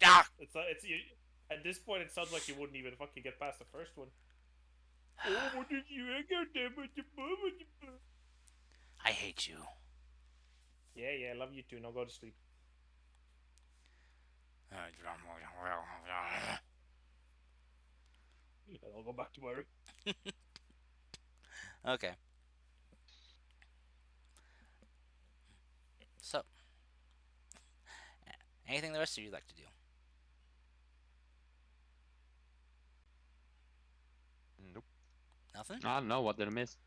Ah! It's at this point, it sounds like you wouldn't even fucking get past the first one. Oh, what did you I hate you. Yeah, I love you too. Now go to sleep. I'll go back to my room. Okay. So, anything the rest of you like to do? Nope. Nothing? I don't know what did I miss.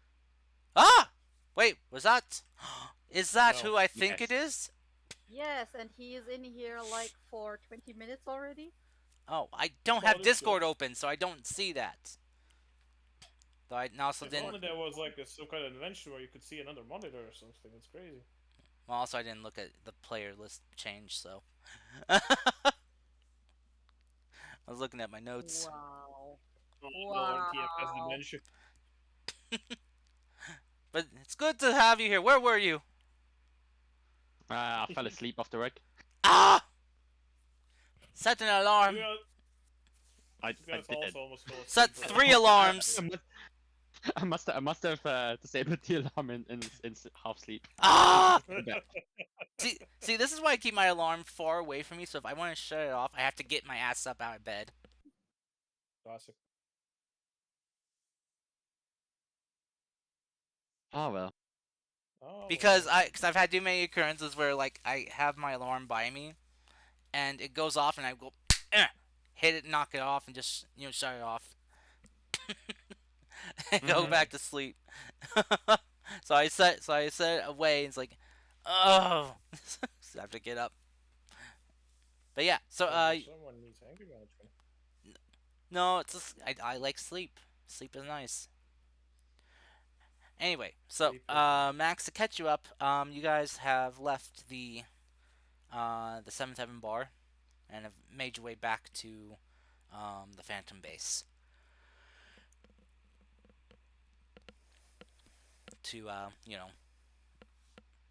Ah! Wait, was that? Is that No. who I think Yes. it is? Yes, and he is in here like for 20 minutes already. Oh, I don't Oh, have that's Discord open, so I don't see that. Though I also If didn't. only there was like some kind of invention where you could see another monitor or something. It's crazy. Well, also I didn't look at the player list change, so. I was looking at my notes. Wow. Lord, TFS Wow. dimension. But it's good to have you here. Where were you? I fell asleep off the wreck. Ah! Set an alarm. I You guys did. also almost fell Set asleep. 3 alarms. I must have disabled the alarm in half sleep. Ah! Yeah. See, this is why I keep my alarm far away from me. So if I want to shut it off, I have to get my ass up out of bed. Classic. Oh well. Oh, Because I've had too many occurrences where like I have my alarm by me, and it goes off, and I go, hit it, knock it off, and just shut it off, and go back to sleep. so I set it away, and it's like, oh, so I have to get up. But yeah, so someone needs anger management. no, it's just I like sleep. Sleep is nice. Anyway, so Sleep is nice. Max, to catch you up, you guys have left the 7th Heaven bar and have made your way back to the Phantom base to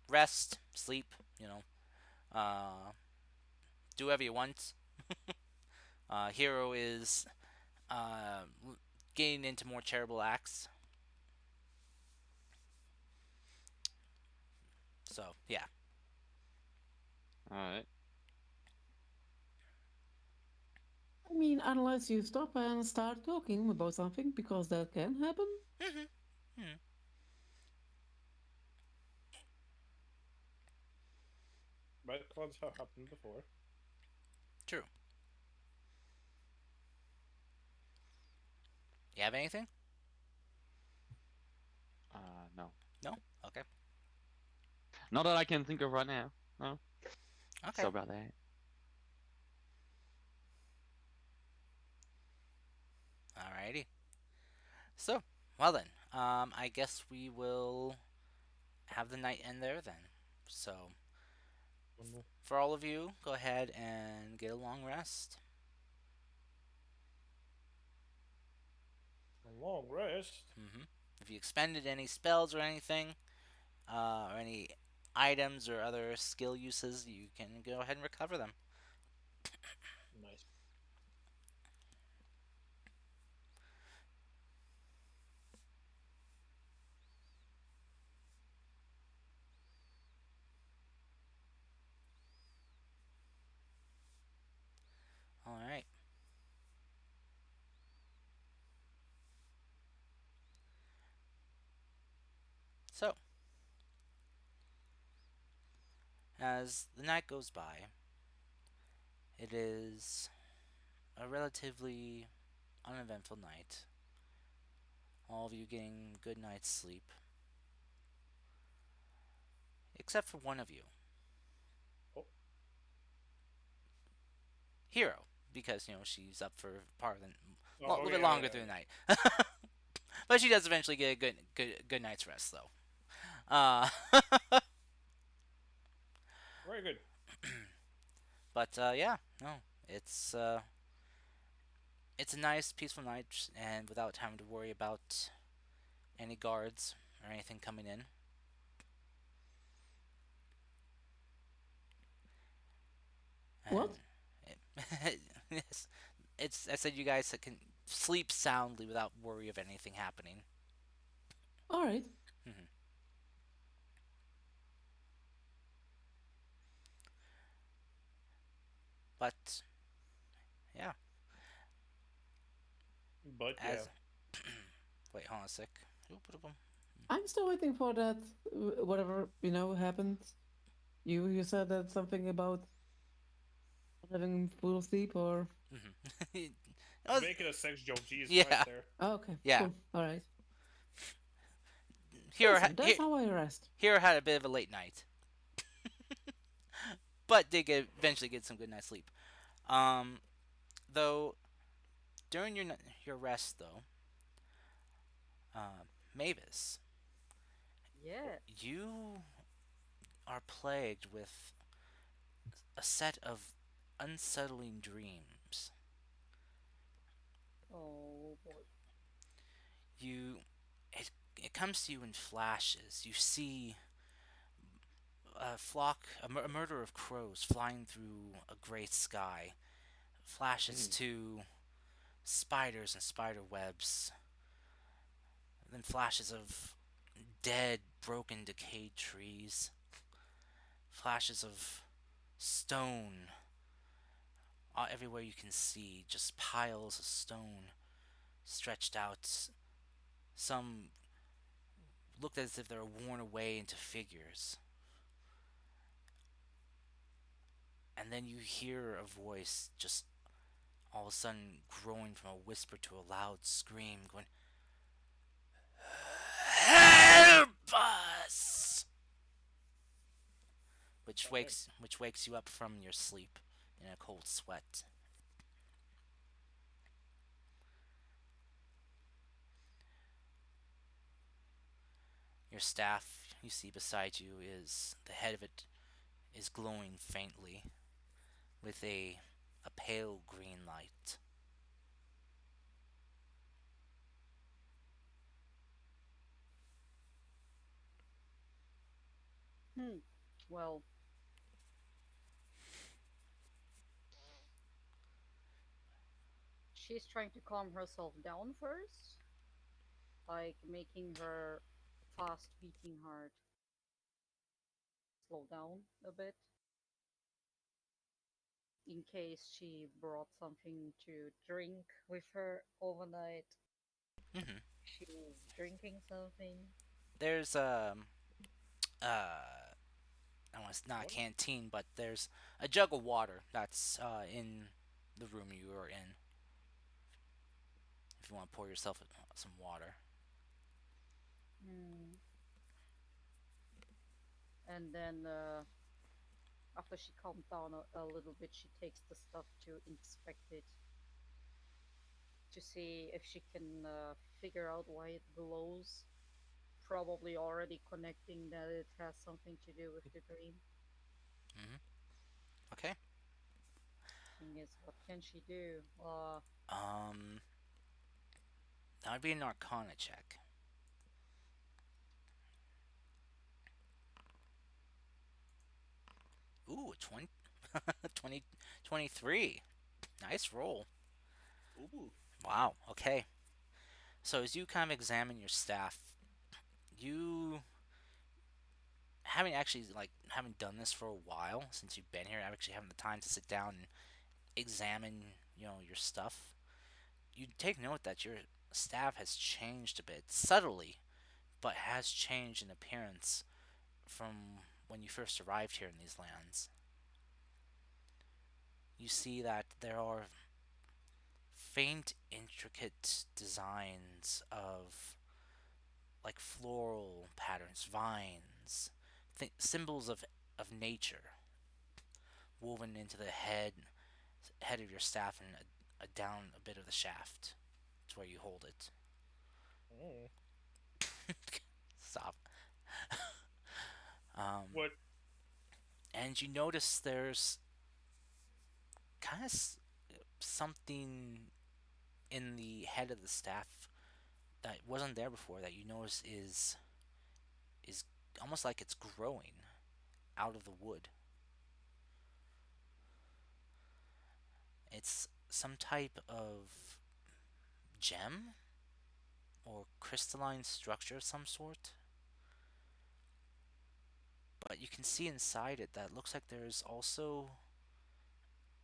rest, sleep, do whatever you want. Hero is getting into more charitable acts. So yeah. All right. I mean, unless you stop and start talking about something, because that can happen. Retcons have happened before. True. You have anything? No. No? Okay. Not that I can think of right now. No. Okay. So about that. Alrighty. So, well then, I guess we will have the night end there then. So, Mhm. for all of you, go ahead and get a long rest. A long rest. If you expended any spells or anything, or any items or other skill uses, you can go ahead and recover them. Nice. All right. So, as the night goes by, it is a relatively uneventful night. All of you getting good night's sleep, except for one of you, Oh, Hero, because she's up for part of the a oh little okay, bit yeah, longer yeah, through the yeah. night, but she does eventually get a good night's rest though. Uh, Very good. but yeah, no, it's it's a nice peaceful night and without having to worry about any guards or anything coming in. And What? yes, it's I said you guys can sleep soundly without worry of anything happening. All right. Mhm. But yeah, But yeah. as wait, hold on a sec. I'm still waiting for that. Whatever happened. You said that something about not having full sleep or. It was- Making a sex joke, geez, right yeah, there. Oh, okay. yeah. Cool. All right. Hero, Listen, that's how I rest. Hero had a bit of a late night, but did eventually get some good night's sleep. Um, though during your rest though, Mavis, Yeah. you are plagued with a set of unsettling dreams. Oh boy. You, it comes to you in flashes. You see a murder of crows flying through a gray sky. Flashes to spiders and spider webs. Then flashes of dead, broken, decayed trees. Flashes of stone everywhere you can see, just piles of stone stretched out. Some looked as if they were worn away into figures. And then you hear a voice just all of a sudden growing from a whisper to a loud scream, going, "Help us!" Okay. Which wakes you up from your sleep in a cold sweat. Your staff you see beside you is the head of it is glowing faintly with a pale green light. Hmm. Well, she's trying to calm herself down first, like making her fast beating heart slow down a bit in case she brought something to drink with her overnight. hmm She's drinking something. There's uh I want it's not a What? canteen, but there's a jug of water that's in the room you are in. If you want to pour yourself some water. Hmm. And then after she calmed down a little bit, she takes the stuff to inspect it to see if she can figure out why it glows probably already connecting that it has something to do with the dream. Okay. Thing is, what can she do? Um, that would be an Arcana check. Ooh, 20, 20, 23. Nice roll. Ooh. Wow. Okay. So as you kind of examine your staff, you haven't done this for a while since you've been here, actually having the time to sit down and examine, your stuff. You take note that your staff has changed a bit, subtly, but has changed in appearance from when you first arrived here in these lands. You see that there are faint, intricate designs of like floral patterns, vines, symbols of nature woven into the head of your staff and down a bit of the shaft to where you hold it. Oh. Stop. Um, What? and you notice there's kind of something in the head of the staff that wasn't there before that you notice is almost like it's growing out of the wood. It's some type of gem or crystalline structure of some sort. But you can see inside it that looks like there's also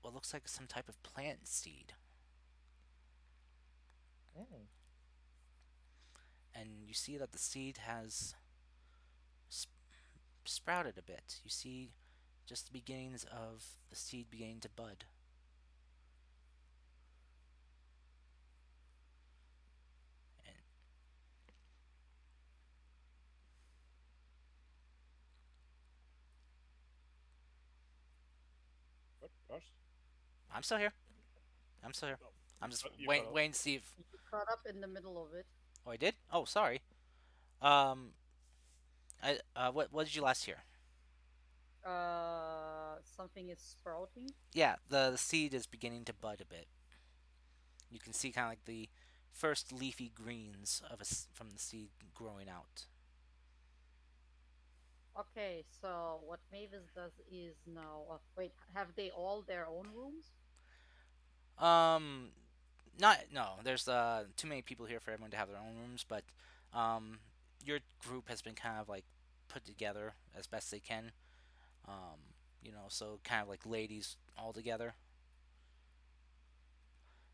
what looks like some type of plant seed. Oh. And you see that the seed has sprouted a bit. You see just the beginnings of the seed beginning to bud. And What? Gosh. I'm still here. I'm still here. Oh. I'm just You waiting, cut off. waiting to see if. You caught up in the middle of it. Oh, I did. Oh, sorry. Um, what did you last hear? Something is sprouting. Yeah, the seed is beginning to bud a bit. You can see kind of like the first leafy greens from the seed growing out. Okay, so what Mavis does is now. Wait, have they all their own rooms? Um, not no. There's too many people here for everyone to have their own rooms, but um, your group has been kind of like put together as best they can. So kind of like ladies all together.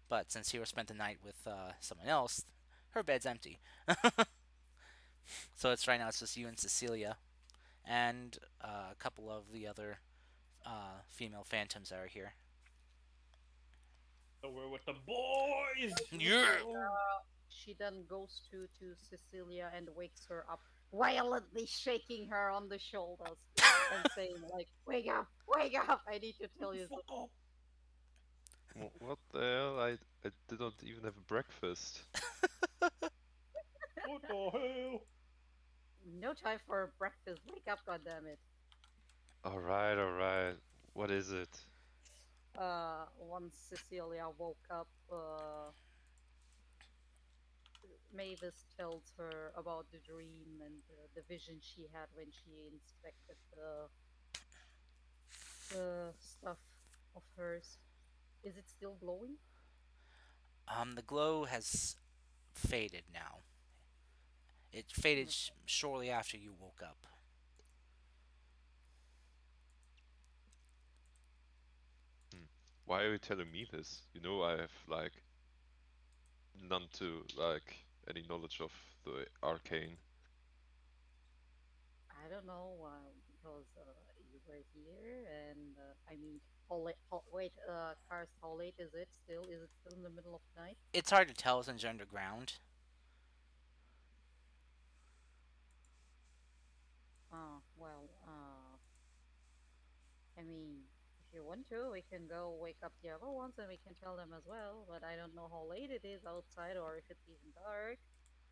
But since Hero spent the night with someone else, her bed's empty. So it's right now it's just you and Cecilia, and a couple of the other female phantoms that are here. So we're with the boys. Yeah. She then goes to Cecilia and wakes her up, violently shaking her on the shoulders and saying like, "Wake up! Wake up! I need to tell you Fuck something." up. What the hell? I did not even have a breakfast. What the hell? No time for breakfast. Wake up, goddammit. Alright. What is it? Once Cecilia woke up, Mavis tells her about the dream and the vision she had when she inspected the stuff of hers. Is it still glowing? The glow has faded now. It faded shortly after you woke up. Why are you telling me this? You know I have like none to like any knowledge of the arcane. I don't know, because you were here, and I mean, how late? Wait, Karst, how late is it still? Is it still in the middle of the night? It's hard to tell since you're underground. Well, I mean, if you want to, we can go wake up the other ones and we can tell them as well, but I don't know how late it is outside or if it's even dark.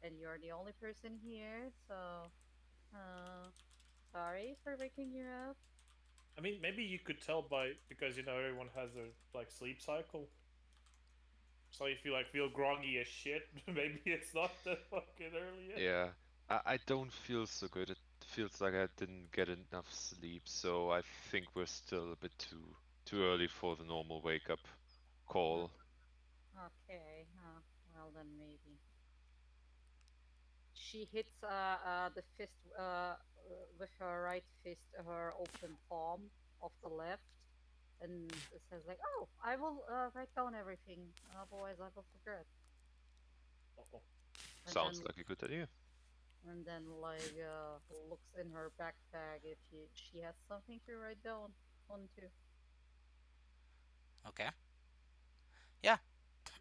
and you're the only person here, so sorry for waking you up. I mean, maybe you could tell by because everyone has their like sleep cycle. So if you like feel groggy as shit, maybe it's not that fucking early yet. Yeah, I don't feel so good. It feels like I didn't get enough sleep, so I think we're still a bit too early for the normal wake up call. Okay, well then maybe. She hits the fist with her right fist, her open palm of the left, and says like, "Oh, I will write down everything. Otherwise, I will forget." Uh-oh. And Sounds then like a good idea. like looks in her backpack if she has something to write down onto. Okay. Yeah,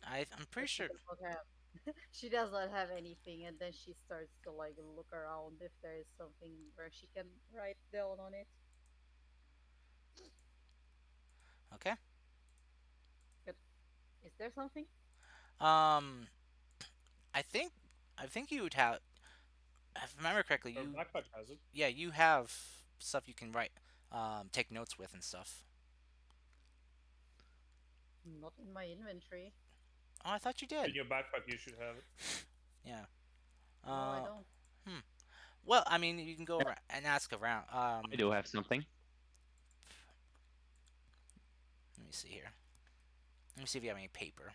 I'm pretty But she sure. does not have she does not have anything, and then she starts to like look around if there is something where she can write down on it. Okay. But is there something? Um, I think you would have. If I remember correctly, Her backpack has it. you have stuff you can write, take notes with and stuff. Not in my inventory. Oh, I thought you In did. your backpack, you should have it. Yeah. No, I Uh, don't. well, I mean, you can go around and ask around. I do have something. Let me see here. Let me see if you have any paper.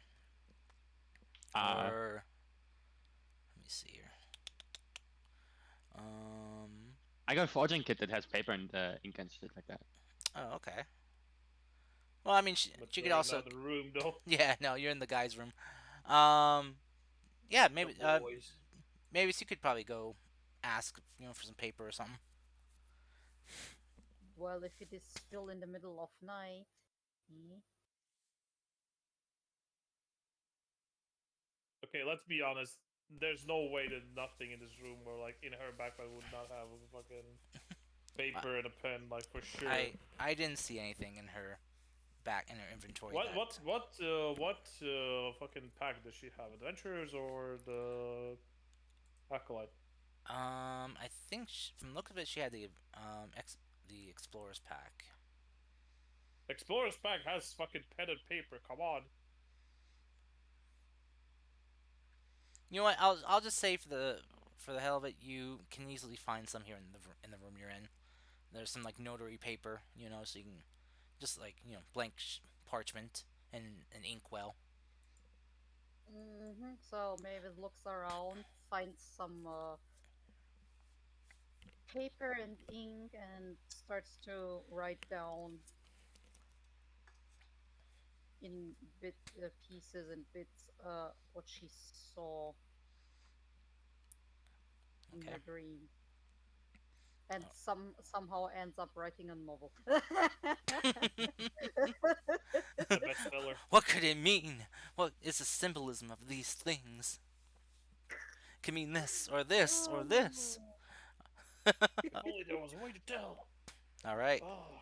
Uh, Or let me see here. Um. I got a forging kit that has paper and ink and shit like that. Oh, okay. Well, I mean, But she could you're in also. another room though. Yeah, no, you're in the guy's room. Um. Yeah, The maybe. boys. Maybe you could probably go ask, for some paper or something. Well, if it is still in the middle of night. Okay, let's be honest. There's no way that nothing in this room or like in her backpack would not have a fucking paper and a pen, like for sure. I didn't see anything in her inventory. What fucking pack does she have? Adventures or the Acolyte? I think from the look of it, she had the explorer's pack. Explorer's pack has fucking pen and paper. Come on. You know what? I'll just say for the hell of it, you can easily find some here in the room you're in. There's some like notary paper, so you can just like blank parchment and an inkwell. So Mavis looks around, finds some paper and ink, and starts to write down in pieces and bits what she saw in Okay. her dream, and somehow ends up writing a novel. A bestseller. What could it mean? What is the symbolism of these things? It can mean this or this or this. If only there was a way to tell. All right. Oh,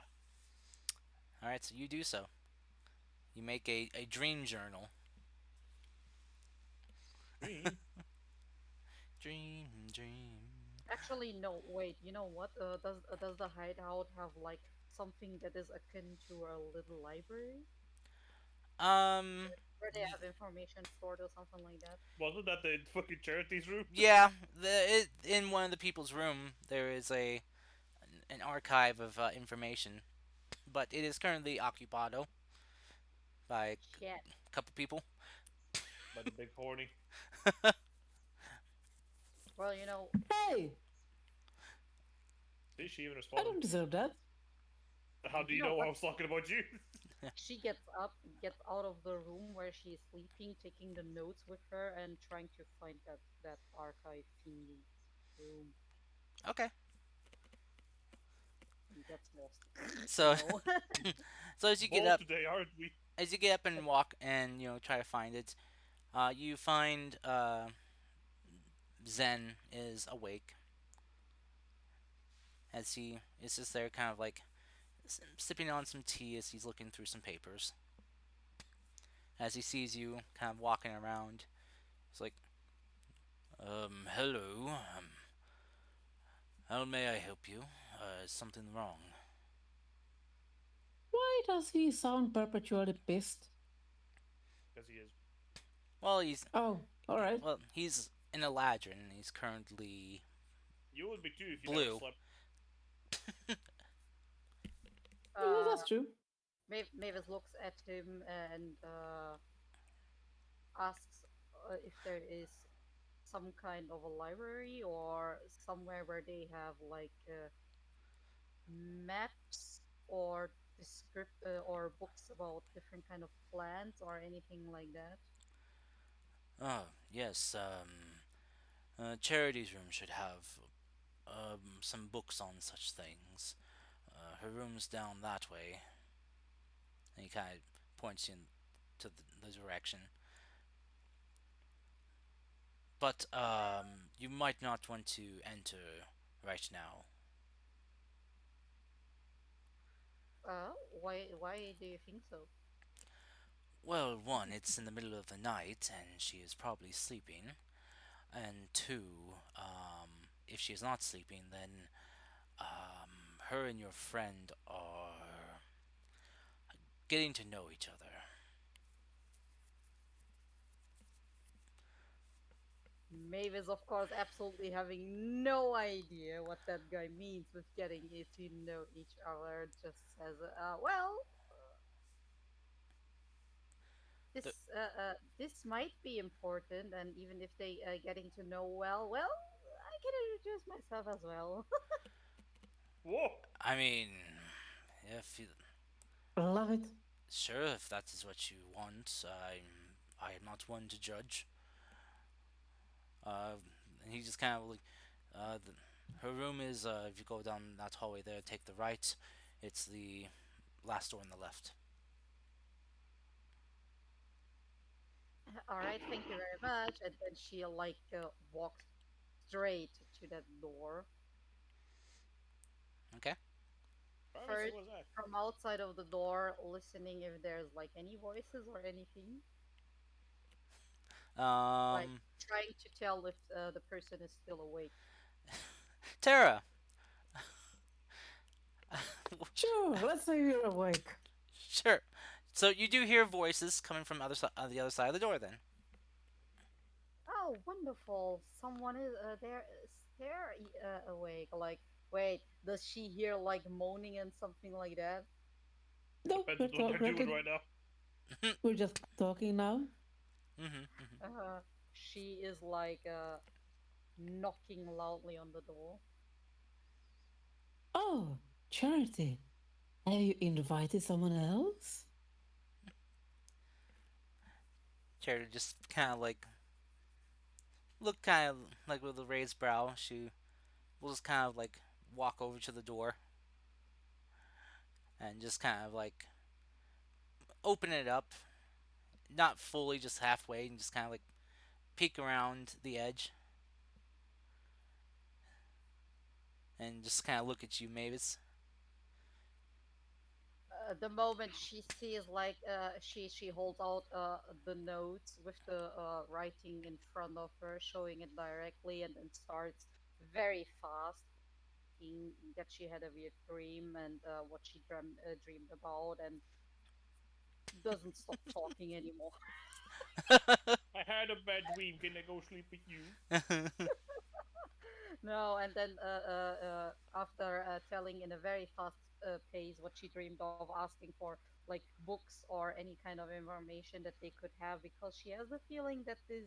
All right. So you do so. You make a dream journal. dream. Dream. Actually, no. Wait. You know what? Does the hideout have like something that is akin to a little library Um. where they have information stored or something like that? Wasn't that the fucking charities room? Yeah. In one of the people's room there is an archive of information, but it is currently occupied by a Shit. couple people. By the big horny. Well, you know, Hey, See, she even I responded. don't deserve that. How do you You know know I what? was talking about you? she gets up, gets out of the room where she's sleeping, taking the notes with her, and trying to find that archive thingy room. Okay. And gets lost. So No. so as you get Bold up today, aren't we? and walk and try to find it, you find Zen is awake as he is just there, kind of like sipping on some tea as he's looking through some papers. As he sees you kind of walking around, he's like, Hello. How may I help you? Is something wrong? Why does he sound perpetually pissed? Because he is. Well, he's Oh, alright. well, he's in Eladrin. He's currently You would be too if you never blue. slept. Yeah, that's true. Mavis looks at him and asks if there is some kind of a library or somewhere where they have like maps or or books about different kind of plants or anything like that. Oh, yes. Charity's room should have some books on such things. Her room's down that way. And he kind of points you in to the direction. But you might not want to enter right now. Why do you think so? Well, one, it's in the middle of the night and she is probably sleeping. And two, if she is not sleeping, then her and your friend are getting to know each other. Mavis, of course, absolutely having no idea what that guy means with getting it to know each other, just says, "Well, The, this might be important, and even if they getting to know well, I can introduce myself as well." Whoa! I mean, if you, Love it. sure, if that is what you want, I am not one to judge. Uh, and he just kind of like, the, her room is if you go down that hallway there, take the right. It's the last door on the left. All right, thank you very much. And then she like walks straight to that door. Okay. Promise it First, was that. from outside of the door, listening if there's like any voices or anything, like Um, trying to tell if the person is still awake. Tara. Sure, let's say you're awake. Sure. So you do hear voices coming from the other side of the door. Then. Oh, wonderful! Someone is there awake. Like, wait, does she hear like moaning and something like that? No, Depends on what you're doing right now. we're just talking now. Mm-hmm. She is like knocking loudly on the door. Oh, Charity, have you invited someone else? Charity just kind of like look kind of like with a raised brow. She will just kind of like walk over to the door and just kind of like open it up, not fully, just halfway, and just kind of like peek around the edge and just kind of look at you, Mavis. The moment she sees like she holds out the notes with the writing in front of her, showing it directly, and then starts very fast thinking that she had a weird dream and what she dreamed about, and doesn't stop talking anymore. I had a bad dream. Can I go sleep with you? No, and then after telling in a very fast pace what she dreamed of, asking for like books or any kind of information that they could have, because she has the feeling that this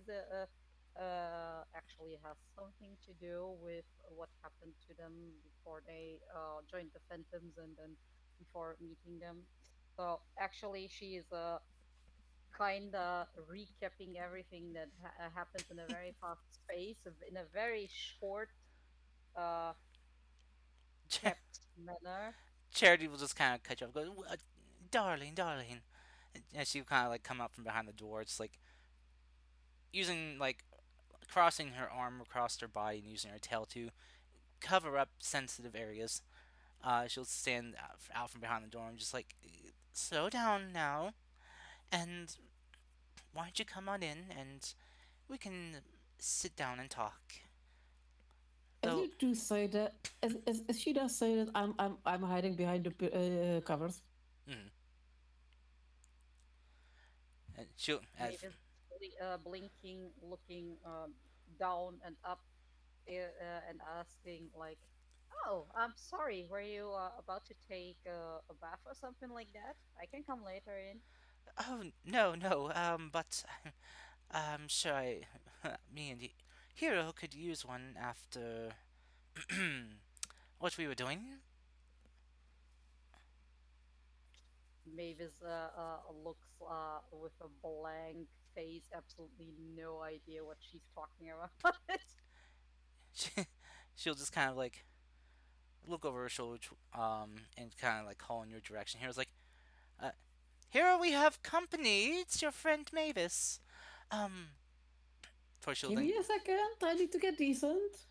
actually has something to do with what happened to them before they joined the Phantoms and then before meeting them. So actually, she is kind of recapping everything that happens in a very fast space, in a very short uh, kept manner. Charity will just kind of cut you off, go, darling, darling, and she will kind of like come out from behind the door, just like using like crossing her arm across her body and using her tail to cover up sensitive areas. She'll stand out from behind the door and just like, slow down now, and why don't you come on in and we can sit down and talk. As Though you do say that, as she does say that, I'm hiding behind the covers. and she'll as Mavis blinking, looking down and up, and asking like, "Oh, I'm sorry. Were you about to take a bath or something like that? I can come later in." oh no, but I'm sure me and Hero could use one after what we were doing. Mavis looks with a blank face, absolutely no idea what she's talking about. She, she'll just kind of like look over her shoulder, and kind of like call in your direction. Hero's like, uh, Hero, we have company. It's your friend Mavis. Um, for she'll Give then, me a second. I need to get decent.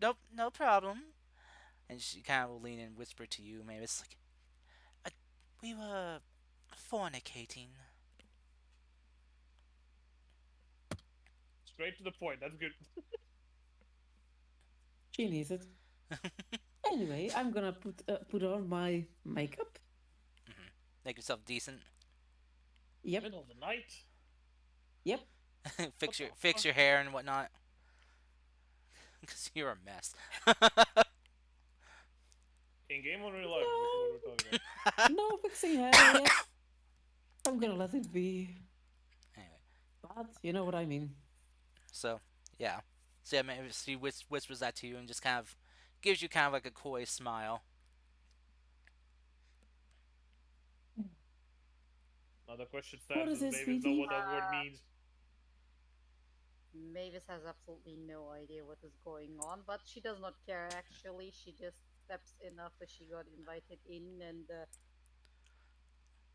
nope, no problem. And she kind of will lean and whisper to you, Mavis, like, uh, we were fornicating. Straight to the point. That's good. She needs it. Anyway, I'm gonna put on my makeup. Make yourself decent. Yep. Middle of the night. Yep. fix your hair and whatnot. Because you're a mess. In game or real life, this is what we're talking about. No fixing hair yet. I'm gonna let it be. Anyway, But you know what I mean. so yeah, so yeah, Mavis, she whispers that to you and just kind of gives you kind of like a coy smile. Now the question What stands: is does it, Mavis know what sweetie? that word means? Mavis has absolutely no idea what is going on, but she does not care actually. She just steps in after she got invited in and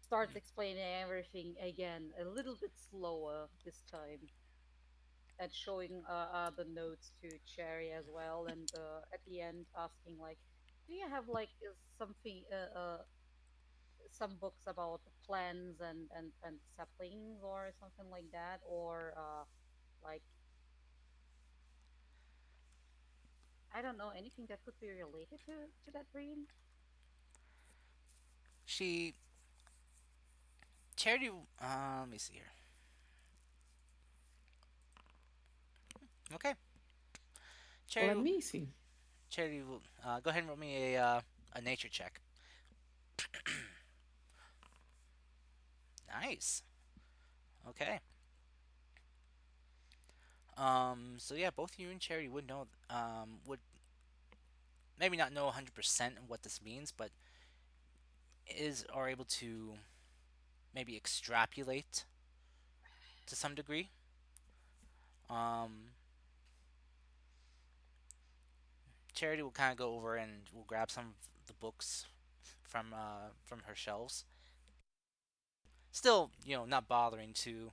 starts explaining everything again, a little bit slower this time, and showing the notes to Cherry as well. And at the end, asking like, "Do you have like something, some books about plants and saplings or something like that, or like I don't know anything that could be related to that dream?" She Charity. Let me see here. Okay, Let Charity. me see. Charity will go ahead and roll me a nature check. Nice. Okay. So yeah, both you and Charity would know, would maybe not know 100% what this means, but are able to maybe extrapolate to some degree. Um, Charity will kind of go over and will grab some of the books from her shelves. Still, not bothering to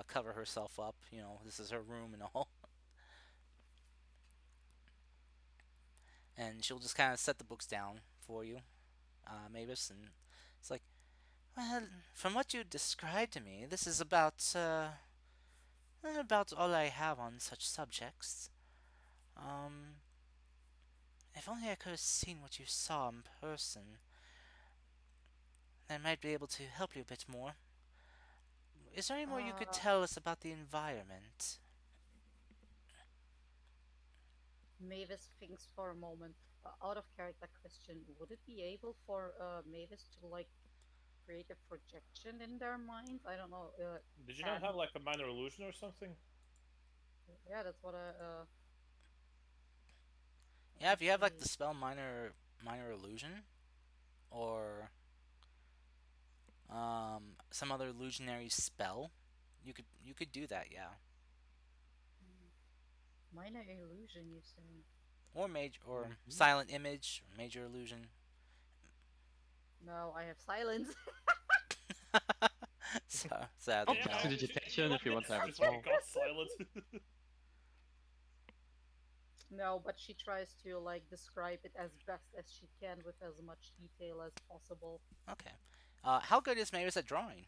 cover herself up. This is her room and all. And she'll just kind of set the books down for you, Mavis, and it's like, well, from what you described to me, this is about all I have on such subjects. Um, if only I could have seen what you saw in person, then I might be able to help you a bit more. Is there any more you could Uh, tell us about the environment? Mavis thinks for a moment. Out of character question, would it be able for Mavis to like create a projection in their minds? I don't know. Did you not Can have like a minor illusion or something? yeah, that's what I. Let Yeah, me if you have like see. the spell minor illusion, or some other illusionary spell, you could do that, yeah. Minor illusion, you say? Or major or Mhm. silent image, or major illusion. No, I have silence. So sadly, Optics no. prestidigitation if you want to have it Just fucking small. got silent. No, but she tries to like describe it as best as she can with as much detail as possible. Okay. How good is Mavis at drawing?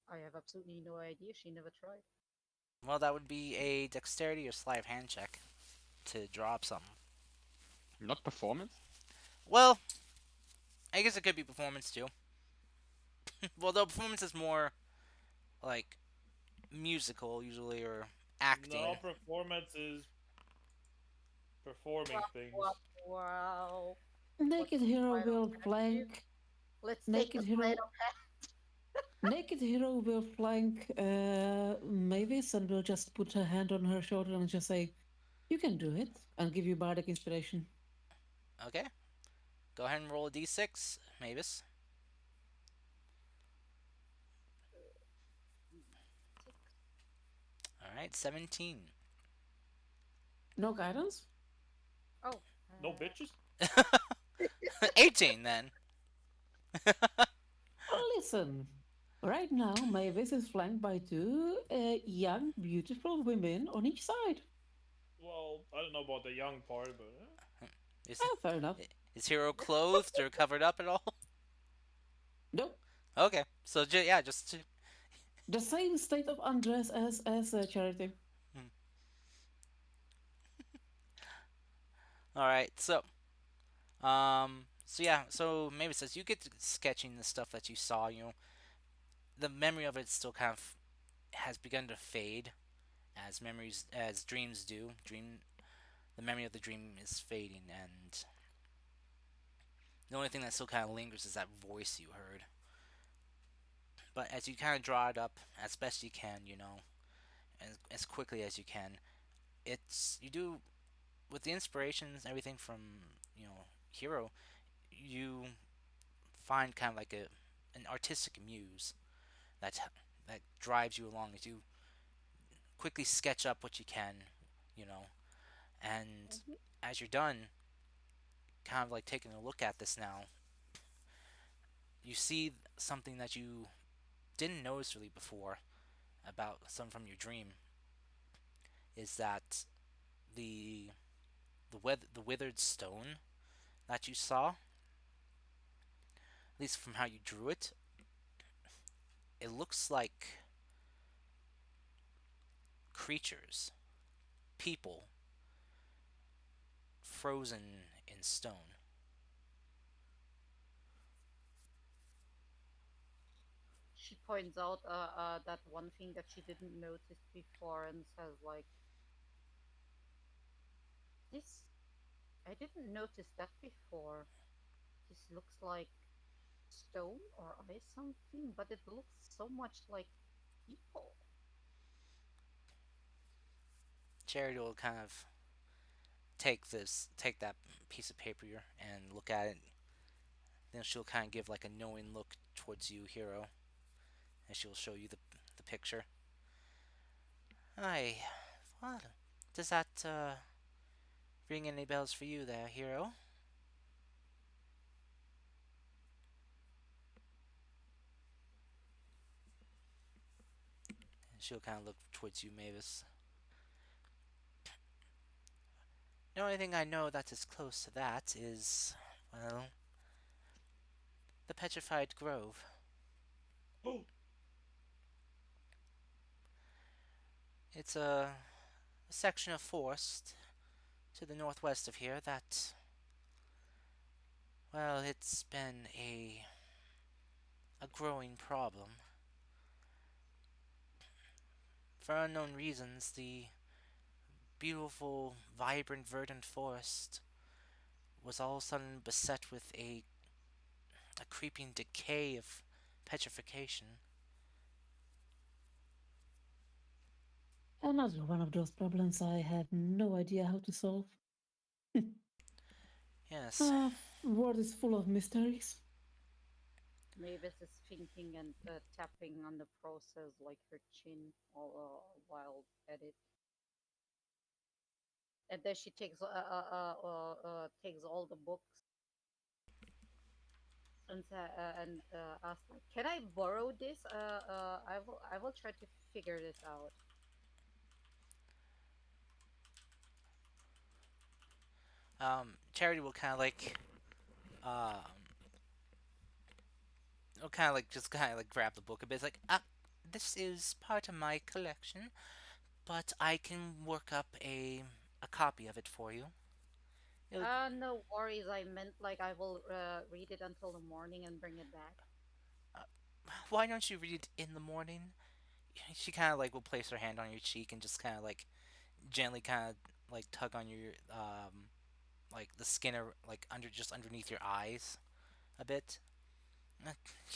I have absolutely no idea. She never tried. Well, that would be a dexterity or sleight of hand check to drop something. Not performance. Well, I guess it could be performance too. Well, though performance is more like musical usually or acting. No, performance is performing things. Wow. Naked What's hero final will objective? flank. Let's take Naked the sleight hero. of hand. Naked hero will flank Mavis and will just put her hand on her shoulder and just say, "You can do it," and give you bardic inspiration. Okay. Go ahead and roll a d6, Mavis. All right, 17. No guidance. Oh. No bitches? 18 then. Listen. Right now, Mavis is flanked by two young, beautiful women on each side. Well, I don't know about the young part, but Is, Fair enough. is Hero clothed or covered up at all? Nope. Okay, so yeah, just The same state of undress as Charity. all right. So yeah, so maybe it says you get to sketching the stuff that you saw. You know, the memory of it still kind of has begun to fade, as dreams do. The memory of the dream is fading, and the only thing that still kind of lingers is that voice you heard. But as you kind of draw it up as best you can, you know, as quickly as you can, you do with the inspirations and everything from Hero, you find kind of like an artistic muse that that drives you along as you quickly sketch up what you can, you know, and Mhm. as you're done, kind of like taking a look at this now, you see something that you didn't notice really before about some from your dream is that the the withered stone that you saw, at least from how you drew it, it looks like creatures, people, frozen in stone. She points out that one thing that she didn't notice before and says like, "This I didn't notice that before. This looks like stone or ice something, but it looks so much like people." Charity will kind of take that piece of paper and look at it. Then she'll kind of give like a knowing look towards you, Hero, and she'll show you the picture. Aye, well, does that ring any bells for you there, Hero? And she'll kind of look towards you, Mavis. The only thing I know that is close to that is, well, the Petrified Grove. It's a section of forest to the northwest of here that, well, it's been a growing problem. For unknown reasons, the beautiful, vibrant, verdant forest was all of a sudden beset with a creeping decay of petrification. Another one of those problems I have no idea how to solve. Yes, World is full of mysteries. Mavis is thinking and tapping on the process like her chin all while at it. And then she takes all the books and asks like, "Can I borrow this? I will try to figure this out." Charity will kind of like, um, will kind of like just kind of like grab the book a bit. It's like, this is part of my collection. but I can work up a copy of it for you. It'll, No worries. I meant like I will read it until the morning and bring it back. why don't you read it in the morning? She kind of like will place her hand on your cheek and just kind of like gently kind of like tug on your like the skin or like under just underneath your eyes a bit. Uh,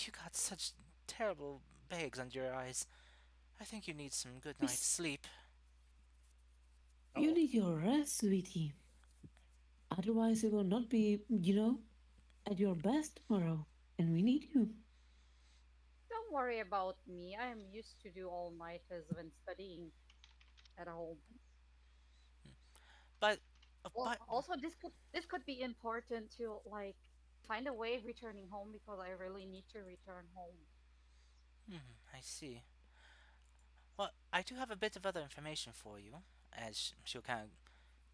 You got such terrible bags under your eyes. I think you need some good night's Yes, sleep. you Oh, need your rest, sweetie. Otherwise, you will not be, at your best tomorrow. And we need you. Don't worry about me. I am used to do all-nighters when studying at home. But Well, but also this could be important to like find a way of returning home because I really need to return home. I see. Well, I do have a bit of other information for you. As she'll kind of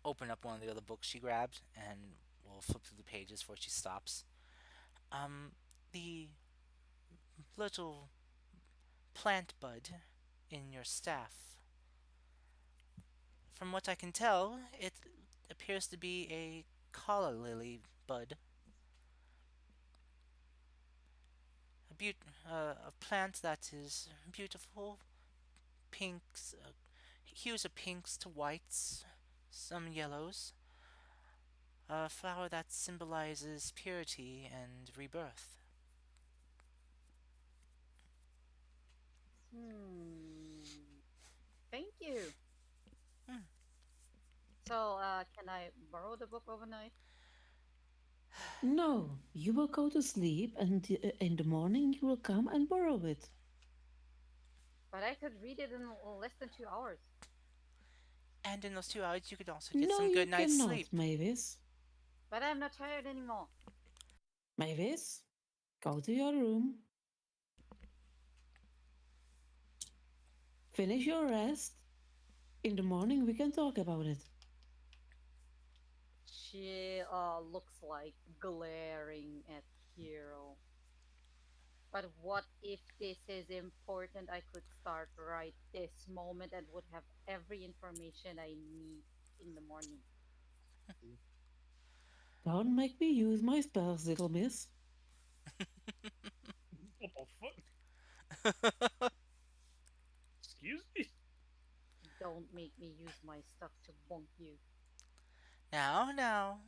open up one of the other books she grabbed and will flip through the pages before she stops. Um, the little plant bud in your staff. From what I can tell, it appears to be a calla lily bud, a plant that is beautiful, pinks, hues of pinks to whites, some yellows, a flower that symbolizes purity and rebirth. Hmm. Thank you. Hmm. So, can I borrow the book overnight? No, you will go to sleep, and in the morning you will come and borrow it. But I could read it in less than 2 hours. And in those 2 hours, you could also get No, some you good night's cannot, sleep. Mavis. But I'm not tired anymore. Mavis, go to your room, finish your rest. In the morning we can talk about it. She looks like glaring at Hero. But what if this is important? I could start right this moment and would have every information I need in the morning. Don't make me use my spells, little miss. what the fuck? Excuse me? Don't make me use my stuff to bonk you. Now,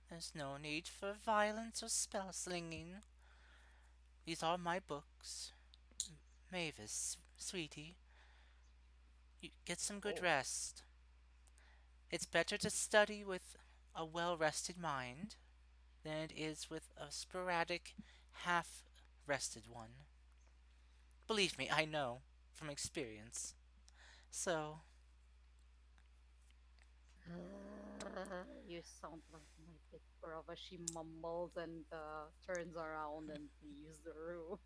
there's no need for violence or spell slinging. These are my books. Mavis, sweetie, you get some good Oh, rest. It's better to study with a well rested mind than it is with a sporadic, half rested one. Believe me, I know from experience. So, You sound like my big brother. She mumbles and turns around and leaves the room,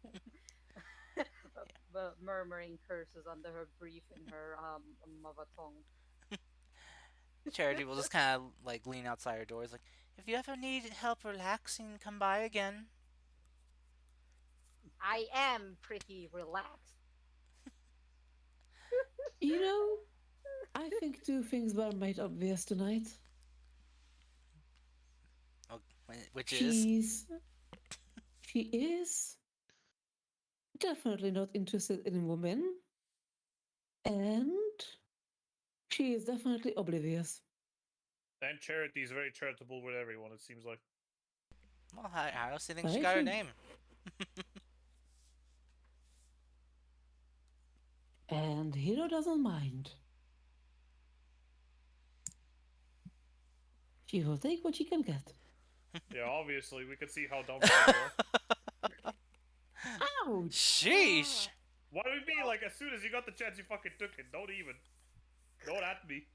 murmuring curses under her breath in her mother tongue. Charity will just kind of like lean outside her doors, like, if you ever need help relaxing, come by again. I am pretty relaxed. You know, I think two things were made obvious tonight. Oh, which is, She's she is definitely not interested in women, and she is definitely oblivious. and Charity is very charitable with everyone, it seems like. well, I honestly think she Very got her true. name. And Hero doesn't mind. She will take what she can get. Yeah, obviously, we can see how dumbfounded you are. Ouch! Sheesh! What do you mean? Like, as soon as you got the chance, you fucking took it. Don't even. Don't at me.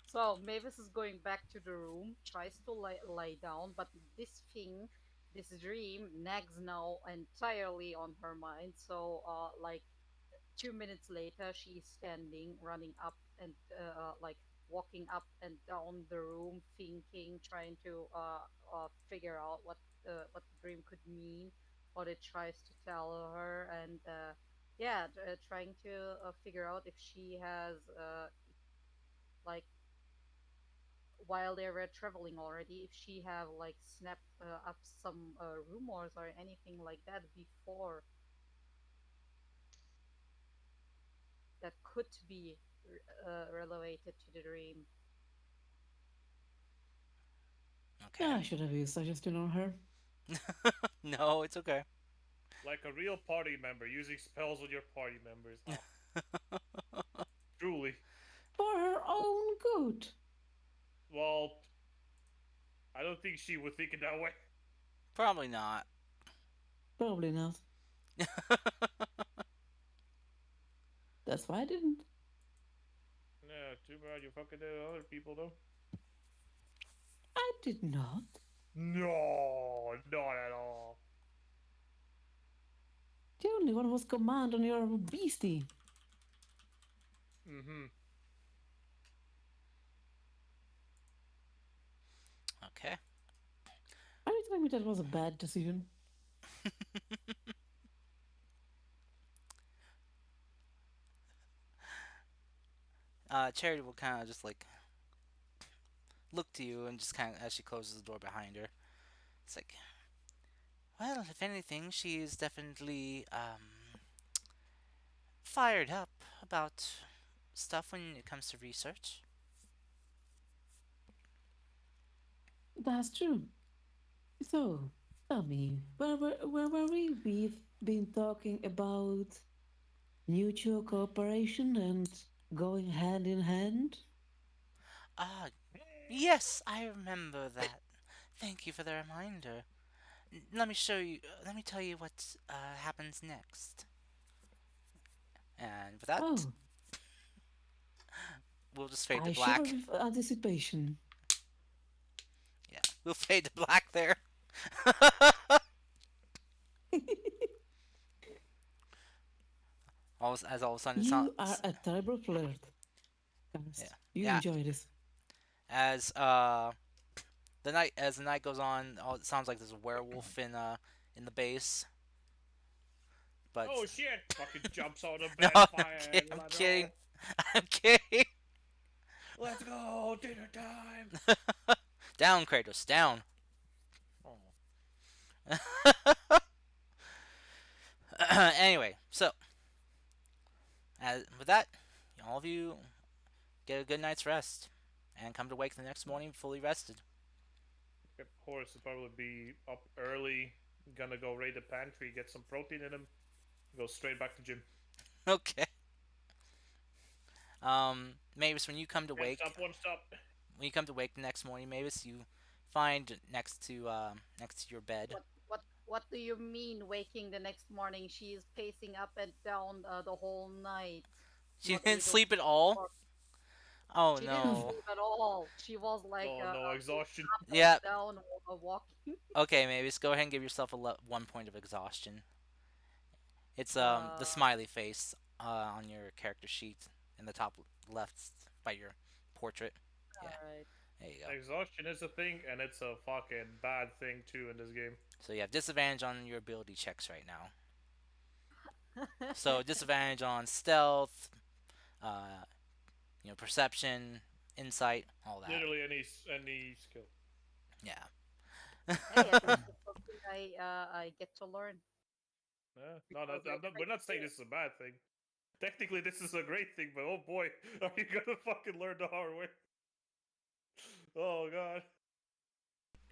So Mavis is going back to the room, tries to lie down, but this thing, this dream, nags now entirely on her mind. So, like 2 minutes later, she's standing, running up and like walking up and down the room, thinking, trying to figure out what the dream could mean, what it tries to tell her, and yeah, trying to figure out if she has like while they were traveling already, if she have like snapped up some rumors or anything like that before that could be related to the dream. Okay. I should have used suggestion on her. No, it's okay. Like a real party member using spells on your party members. Truly. For her own good. Well, I don't think she would think it that way. Probably not. Probably not. That's why I didn't. Yeah, too bad you fucking did other people though. I did not. No, not at all. The only one was command on your beastie. Mm-hmm. Okay. Are you telling me that was a bad decision? Charity will kind of just like look to you and just kind of as she closes the door behind her. It's like, well, if anything, she's definitely fired up about stuff when it comes to research. That's true. So, tell me, where were we? We've been talking about mutual cooperation and going hand in hand. Ah, yes, I remember that. Thank you for the reminder. Let me show you. Let me tell you what happens next. And with that, Oh, we'll just fade to I shiver black. with anticipation. Yeah, we'll fade to black there. As all of a sudden, You are a terrible flirt. Cast. Yeah. You Yeah. enjoy this. as the night goes on, it sounds like there's a werewolf in the base. But Oh shit! Fucking jumps on the no, bed. I'm kidding. I'm kidding. Let's go, dinner time. Down, Kratos, down. Oh. Anyway, so with that, all of you get a good night's rest and come to wake the next morning fully rested. Yep, Horace will probably be up early. Gonna go raid the pantry, get some protein in him. Go straight back to gym. Okay. Mavis, when you come to wake, One stop. when you come to wake the next morning, Mavis, you find next to your bed. What do you mean waking the next morning? She is pacing up and down the whole night. She Not didn't able sleep to at all. work. Oh She didn't no. sleep at all. She was like Oh no, exhaustion. up and Yeah. down walking. Okay, Mavis, go ahead and give yourself 1 point of exhaustion. It's the Uh, smiley face on your character sheet in the top left by your portrait. Yeah, Alright. there you go. Exhaustion is a thing, and it's a fucking bad thing too in this game. So you have disadvantage on your ability checks right now. So disadvantage on stealth, uh, perception, insight, all that. Literally any skill. Yeah. Hey, at least it's something I get to learn. No, Because we're not saying this is a bad thing. Technically, this is a great thing, but oh boy, are you gonna fucking learn the hard way? Oh god.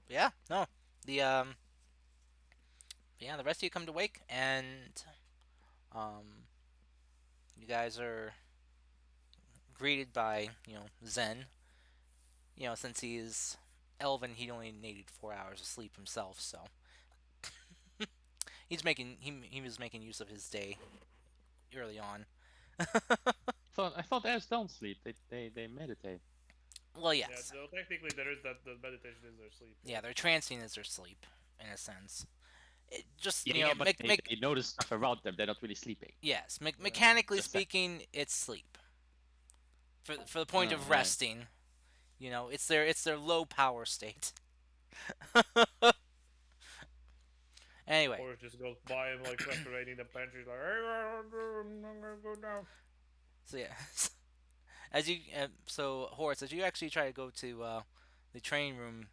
Yeah, no. The the rest of you come to wake and you guys are greeted by, Zen. Since he is elven, he only needed 4 hours of sleep himself, so he was making use of his day early on. I thought elves don't sleep. They meditate. Well, Yeah, yes. so technically there is that the meditation is their sleep. Yeah, their transient is their sleep, in a sense. It just, Yeah, but they notice stuff around them. They're not really sleeping. yes, mechanically Just that. speaking, it's sleep. For the point of Right. resting, it's their low power state. Anyway, Or it just goes by him like decorating the pantry, like, hey, I'm gonna go down. so yeah. as you so Horace, as you actually try to go to the training room,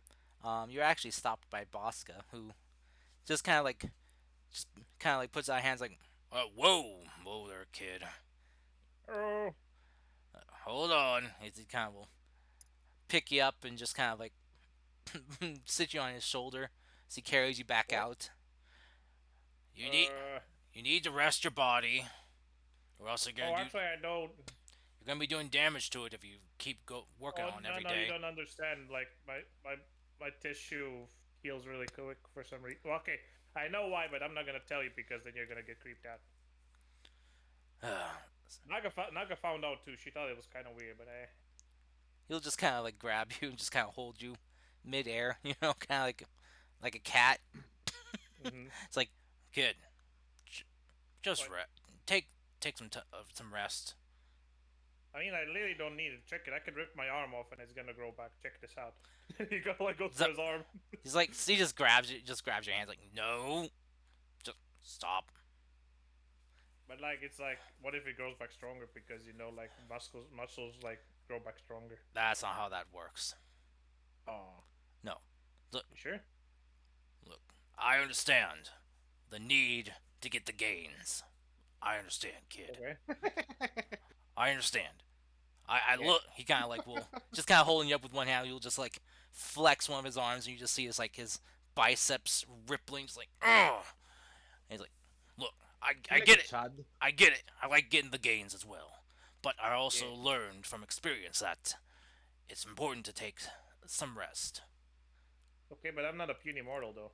you're actually stopped by Bosca, who just kind of like puts out hands like, whoa there, kid. Oh, Hold on. He kind of will pick you up and just kind of like sit you on his shoulder as he carries you back what? out. You need Uh, you need to rest your body, or else oh, actually, I don't. you're gonna be doing damage to it if you keep working Oh, on it no, every no, you day. don't understand. Like, my tissue heals really quick for some reason. Well, okay, I know why, but I'm not gonna tell you because then you're gonna get creeped out. Naga found out too. She thought it was kind of weird, but He'll just kind of like grab you and just kind of hold you midair, kind of like a cat. mm-hmm. It's like, kid, just What? take some rest. I mean, I literally don't need to check it. I could rip my arm off and it's gonna grow back. Check this out. He got like goes So- through his arm. He's like, he just grabs your hands like, no, just stop. But like, it's like, what if it grows back stronger because like muscles like grow back stronger. That's not how that works. Oh, No, you sure? look, I understand the need to get the gains. I understand, kid. Okay. I understand. I Yeah. look. He kind of like will just kind of holding you up with one hand. You'll just like flex one of his arms, and you just see his biceps rippling. Just like, ugh. He's like, look, I Like get a it. Chad. I get it. I like getting the gains as well. But I also Yeah. learned from experience that it's important to take some rest. Okay, but I'm not a puny mortal though.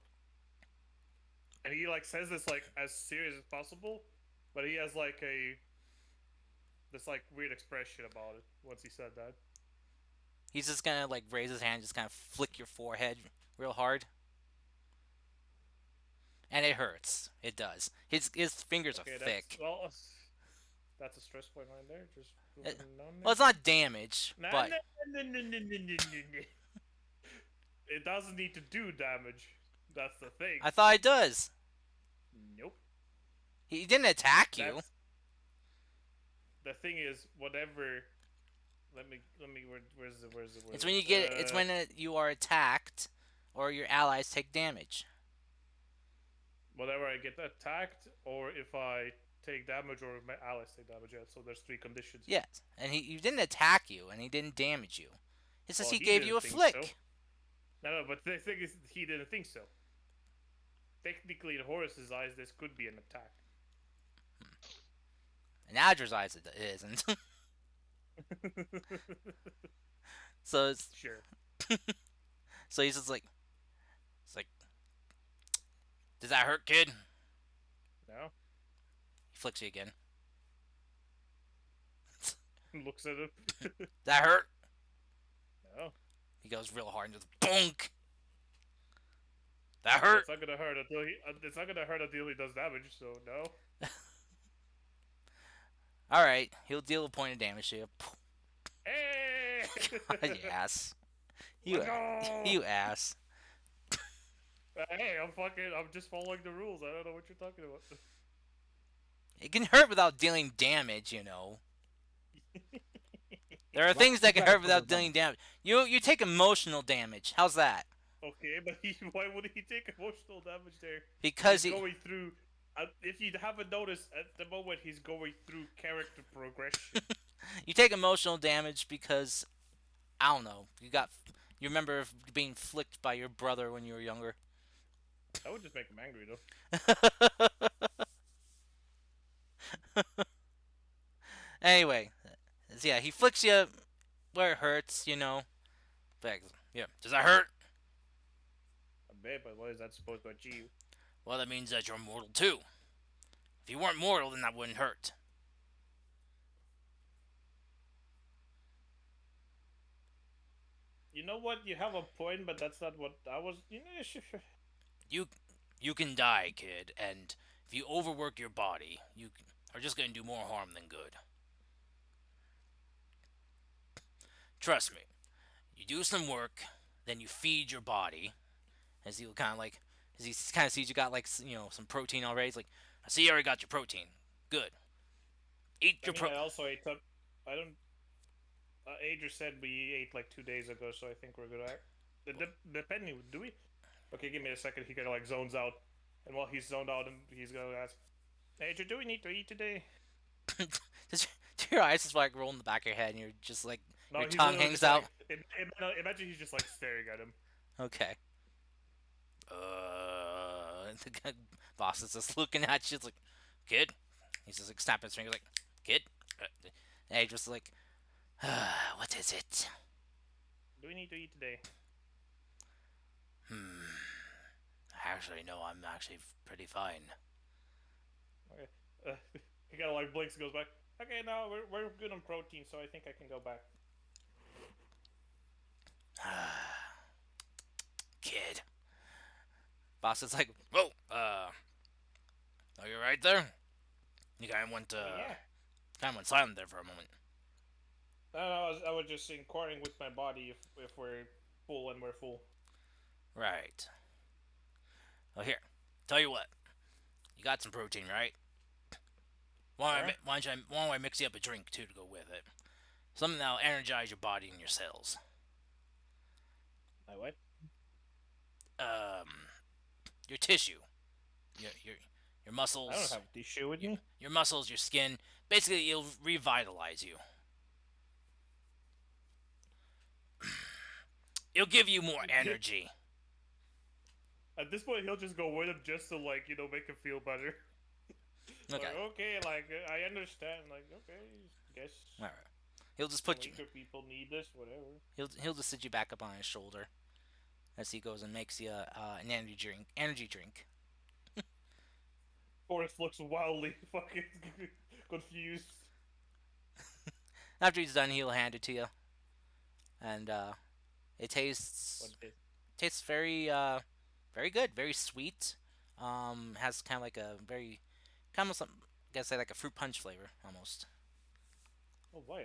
And he like says this like as serious as possible, but he has like this like weird expression about it once he said that. He's just gonna like raise his hand, just kind of flick your forehead real hard, and it hurts. It does. His fingers Okay, are that's thick. well, that's a stress point right there. Just It- putting it on there. Well, it's not damage, Nah, but nah, nah, nah, nah, nah, nah, nah, nah. It doesn't need to do damage. That's the thing. I thought it does. Nope. He didn't attack you. That's, the thing is, whatever. Let me. Where's the? It's when you get. It's when you are attacked, or your allies take damage. Whenever I get attacked, or if I take damage, or if my allies take damage. Yeah, so there's 3 conditions. Yes, and he didn't attack you, and he didn't damage you. It says Well, he he gave you a didn't think flick. so. No, but the thing is, he didn't think so. Technically, in Horus's eyes, this could be an attack. In Adra's eyes, it isn't. So it's Sure. so he's just like, it's like, does that hurt, kid? No. He flicks you again. Looks at him. Does that hurt? No. He goes real hard and just bonk. That hurt. It's not gonna hurt until he. It's not gonna hurt until he does damage. So no. All right, he'll deal a point of damage to you. Hey! God, you ass. You, Let's go! you ass. Hey, I'm just following the rules. I don't know what you're talking about. It can hurt without dealing damage, you know. There are things that can hurt without dealing damage. You take emotional damage. How's that? Okay, but why would he take emotional damage there? Because He's he, going through. If you haven't noticed, at the moment he's going through character progression. you take emotional damage because I don't know. You remember being flicked by your brother when you were younger. That would just make him angry, though. Anyway, so yeah, he flicks you where it hurts, you know. But, yeah, does that hurt? I bet, but what is that supposed to achieve? Well, that means that you're mortal too. If you weren't mortal, then that wouldn't hurt. You know what? You have a point, but that's not what I was. You can die, kid, and if you overwork your body, you are just gonna do more harm than good. Trust me. You do some work, then you feed your body, as he kind of like, as he kind of sees you got like some protein already. He's like, I see you already got your protein. Good. Eat your I protein. also ate up. I don't. Adrian said we ate like 2 days ago, so I think we're good. Depending, do we? Okay, give me a second. He kind of like zones out, and while he's zoned out, and he's gonna ask, Adrian, do we need to eat today? Does your eyes just like roll in the back of your head and you're just like No, your he's tongue literally hangs just out? like. Imagine he's just like staring at him. Okay. The boss is just looking at you. It's like, kid. He's just like snapping his finger, like, kid. And he's just like, what is it? Do we need to eat today? Actually, no. I'm actually pretty fine. Okay. He kind of like blinks and goes back. Okay, no, we're good on protein, so I think I can go back. Kid. Boss is like, whoa. Are you right there? You kind of went silent there for a moment. No, I was just inquiring with my body if we're full and we're full. Right. Well, here. Tell you what. You got some protein, right? Why don't I mix you up a drink too to go with it? Something that'll energize your body and your cells. My what? Your tissue, your muscles. I don't have tissue with me. Your muscles, your skin. Basically, it'll revitalize you. It'll give you more energy. At this point, he'll just go with him just to like make him feel better. Okay. Like, okay, like I understand. Like, okay, guess. All right. He'll just put you. Weaker people need this, whatever. He'll just sit you back up on his shoulder as he goes and makes you an energy drink. Forrest looks wildly fucking confused. After he's done, he'll hand it to you, and it tastes very very good, very sweet. Has kind of like a very kind of some, I guess say like a fruit punch flavor almost. Oh boy,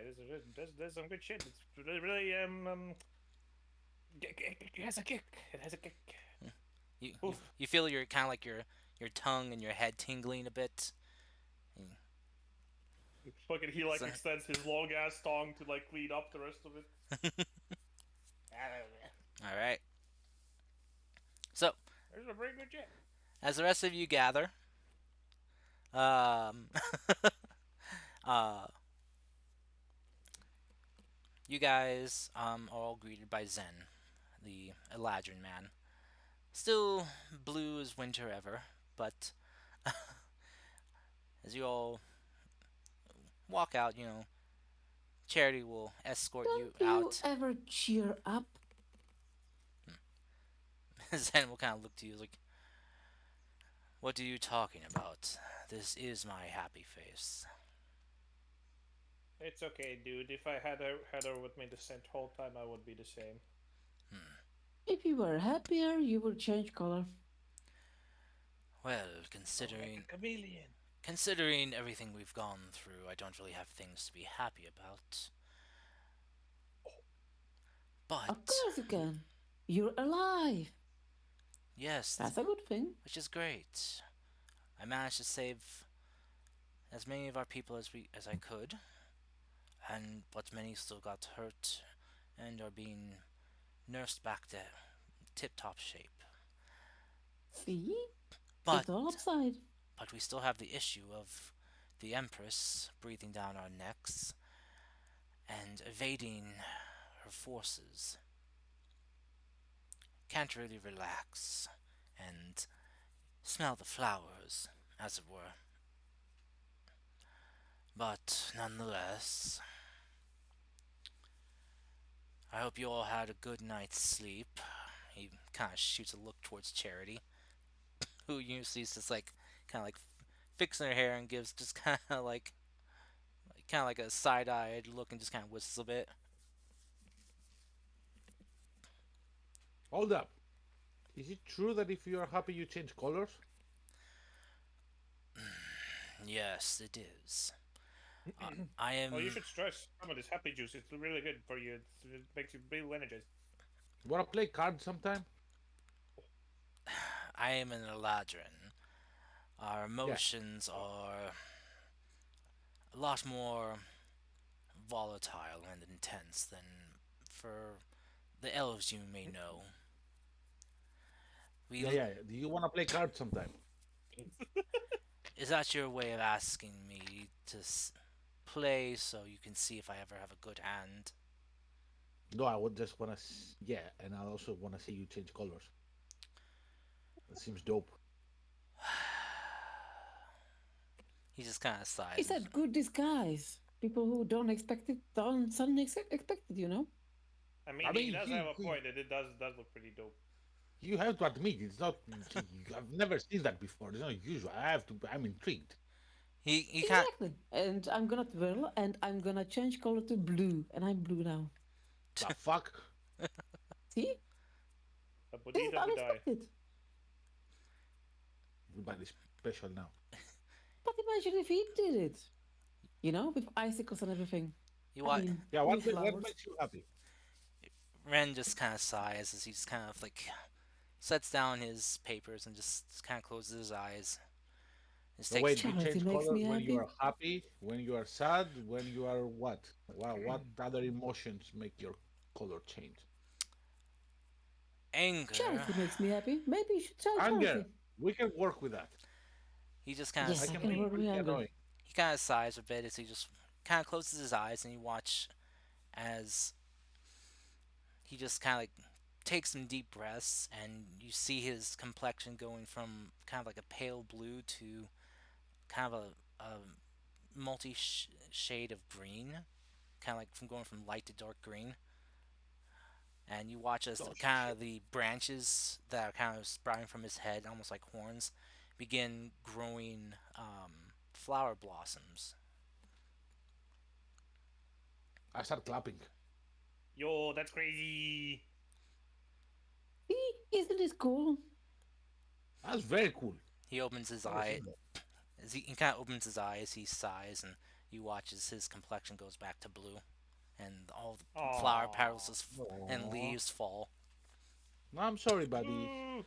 there's some good shit. It's really it has a kick. It has a kick. You feel your kind of like your tongue and your head tingling a bit. Fucking he like extends his long ass tongue to like clean up the rest of it. All right. So, There's a very good shit. as the rest of you gather, you guys are all greeted by Zen, the Eladrin man. Still blue as winter ever, but as you all walk out, Charity will escort Don't you you out. ever cheer up? Zen will kind of look to you like, what are you talking about? This is my happy face. It's okay, dude. If I had her with me the whole time, I would be the same. If you were happier, you would change color. Well, Like considering a chameleon. considering everything we've gone through, I don't really have things to be happy about. Of But course you can. You're alive. yes, That's a good thing. which is great. I managed to save as many of our people as I could, but many still got hurt and are being nursed back to tip-top shape. See? But It's all upside. but we still have the issue of the Empress breathing down our necks and evading her forces. Can't really relax and smell the flowers, as it were. But nonetheless, I hope you all had a good night's sleep. He kind of shoots a look towards Charity, who usually is just like kind of like fixing her hair and gives just kind of like a side-eyed look and just kind of whistles a bit. Hold up. Is it true that if you are happy, you change colors? Yes, it is. I am. Oh, you should stress some of this happy juice. It's really good for you. It makes you feel energized. Wanna play cards sometime? I am an Eladrin. Our emotions are a lot more volatile volatile and intense than for the elves you may know. We Yeah. Do you want to play cards sometime? Is that your way of asking me to play so you can see if I ever have a good hand? No, I would just want to. Yeah, and I also want to see you change colors. That seems dope. He just kind of sighs. It's a good disguise. People who don't expect it don't suddenly expect it, you know? I mean, I he mean, does he- have a he- point that it does look pretty dope. You have to admit it's not. I've never seen that before. It's not usual. I'm intrigued. He kind Exactly. And I'm gonna twirl and I'm gonna change color to blue. And I'm blue now. The fuck? See? A This is Bodita would die. unexpected. Everybody's special now. But imagine if he did it. You know, with icicles and everything. you I watch. mean, Yeah, with what flowers. makes you happy? Ren just kind of sighs as he just kind of like sets down his papers and just kind of closes his eyes. Just So takes wait, you Charity change makes color me when you happy. are happy, when you are sad, when you are what? What other emotions make your color change? anger. Charity makes me happy. Maybe you should try Anger. charity. We can work with that. He just kind Yes, of I I can can be work with pretty anger. annoying. he kind of sighs a bit as he just kind of closes his eyes and you watch as he just kind of like takes some deep breaths and you see his complexion going from kind of like a pale blue to kind of a multi shade of green, kind of like from going from light to dark green. And you watch as Oh, kind of the branches that are kind of sprouting from his head, almost like horns, begin growing flower blossoms. I start clapping. Yo, that's crazy. See? Isn't this cool? That's very cool. He opens his Never eye. seen that. As he kind of opens his eyes, he sighs, and you watch as his complexion goes back to blue, and all the flower petals and Aw. leaves fall. No, I'm sorry, buddy. Ooh.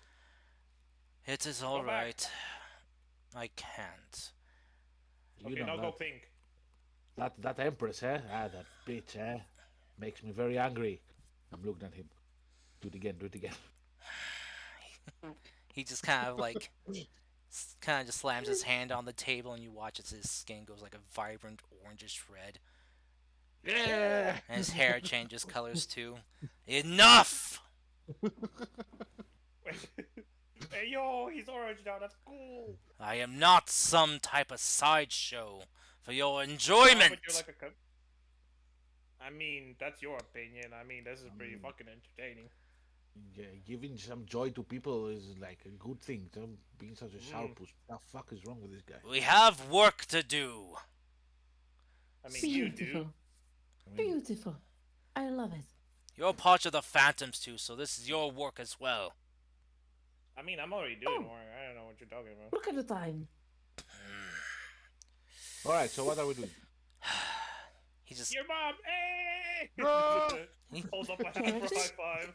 It is Go all back. right. I can't. You Okay, know now go that, pink. that Empress, eh? Ah, that bitch, eh? Makes me very angry. I'm looking at him. Do it again. Do it again. He just kind of like kind of just slams his hand on the table, and you watch as his skin goes like a vibrant orangish red, Yeah. and his hair changes colors too. Enough! Wait. Hey, yo, he's orange now. That's cool. I am not some type of sideshow for your Yeah, enjoyment. but you're like I mean, that's your opinion. I mean, this is pretty Mm. fucking entertaining. Yeah, giving some joy to people is like a good thing. Don't being such a Mm. sourpuss. What the fuck is wrong with this guy? We have work to do. I mean, you do. Beautiful. I mean, Beautiful. I love it. You're part of the Phantoms too, so this is your work as well. I mean, I'm already doing Oh. more. I don't know what you're talking about. Look at the time. all right. So what are we doing? He just Your mom, hey! No! Holds up my hand for high five.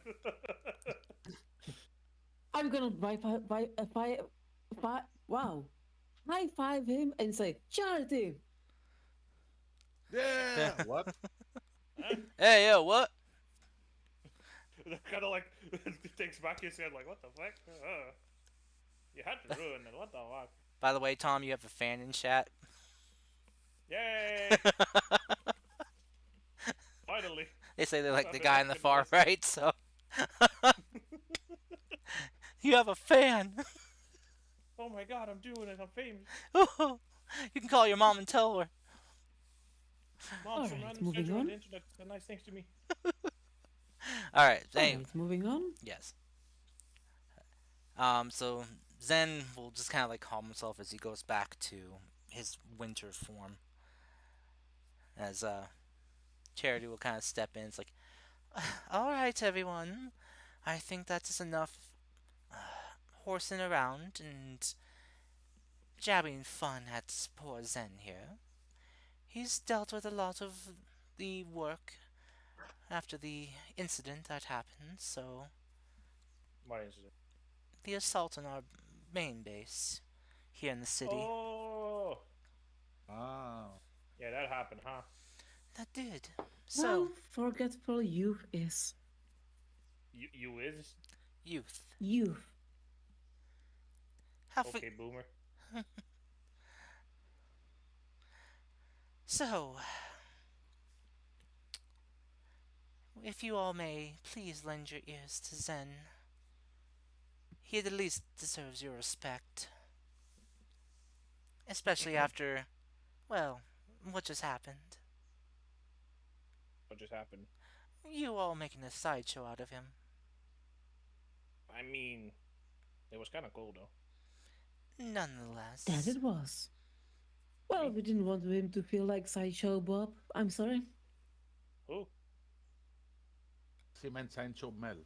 I'm gonna wow. High five him and say, Charity! Yeah. What? hey yo, what? Kind of like takes back his head, like, what the fuck? You had to ruin it. What the fuck? By the way, Tom, you have a fan in chat. Yay! Finally. They say they're like the I've guy been in the asking far this. right, so you have a fan. Oh my god, I'm doing it. I'm famous. You can call your mom and tell her. Mom, some Alright, random moving stranger on on. the internet said nice things to me. All right. Anyway, Alright, moving on. yes. So Zen will just kind of like calm himself as he goes back to his winter form. As Charity will kind of step in. It's like, all right, everyone. I think that is enough horsing around and jabbing fun at poor Zen here. He's dealt with a lot of the work after the incident that happened, so What incident? the assault on our main base here in the city. Oh! Ah. Yeah, that happened, huh? That did. How So, forgetful youth is. You is youth. Youth. How okay, boomer. So, if you all may, please lend your ears to Zen. He at least deserves your respect. Especially after, well, what just happened. What just happened? You all making a sideshow out of him. I mean, it was kind of cool though. That Nonetheless. it was. Well, we didn't want him to feel like Sideshow Bob. I'm sorry. Who? Cement Sancho Mel.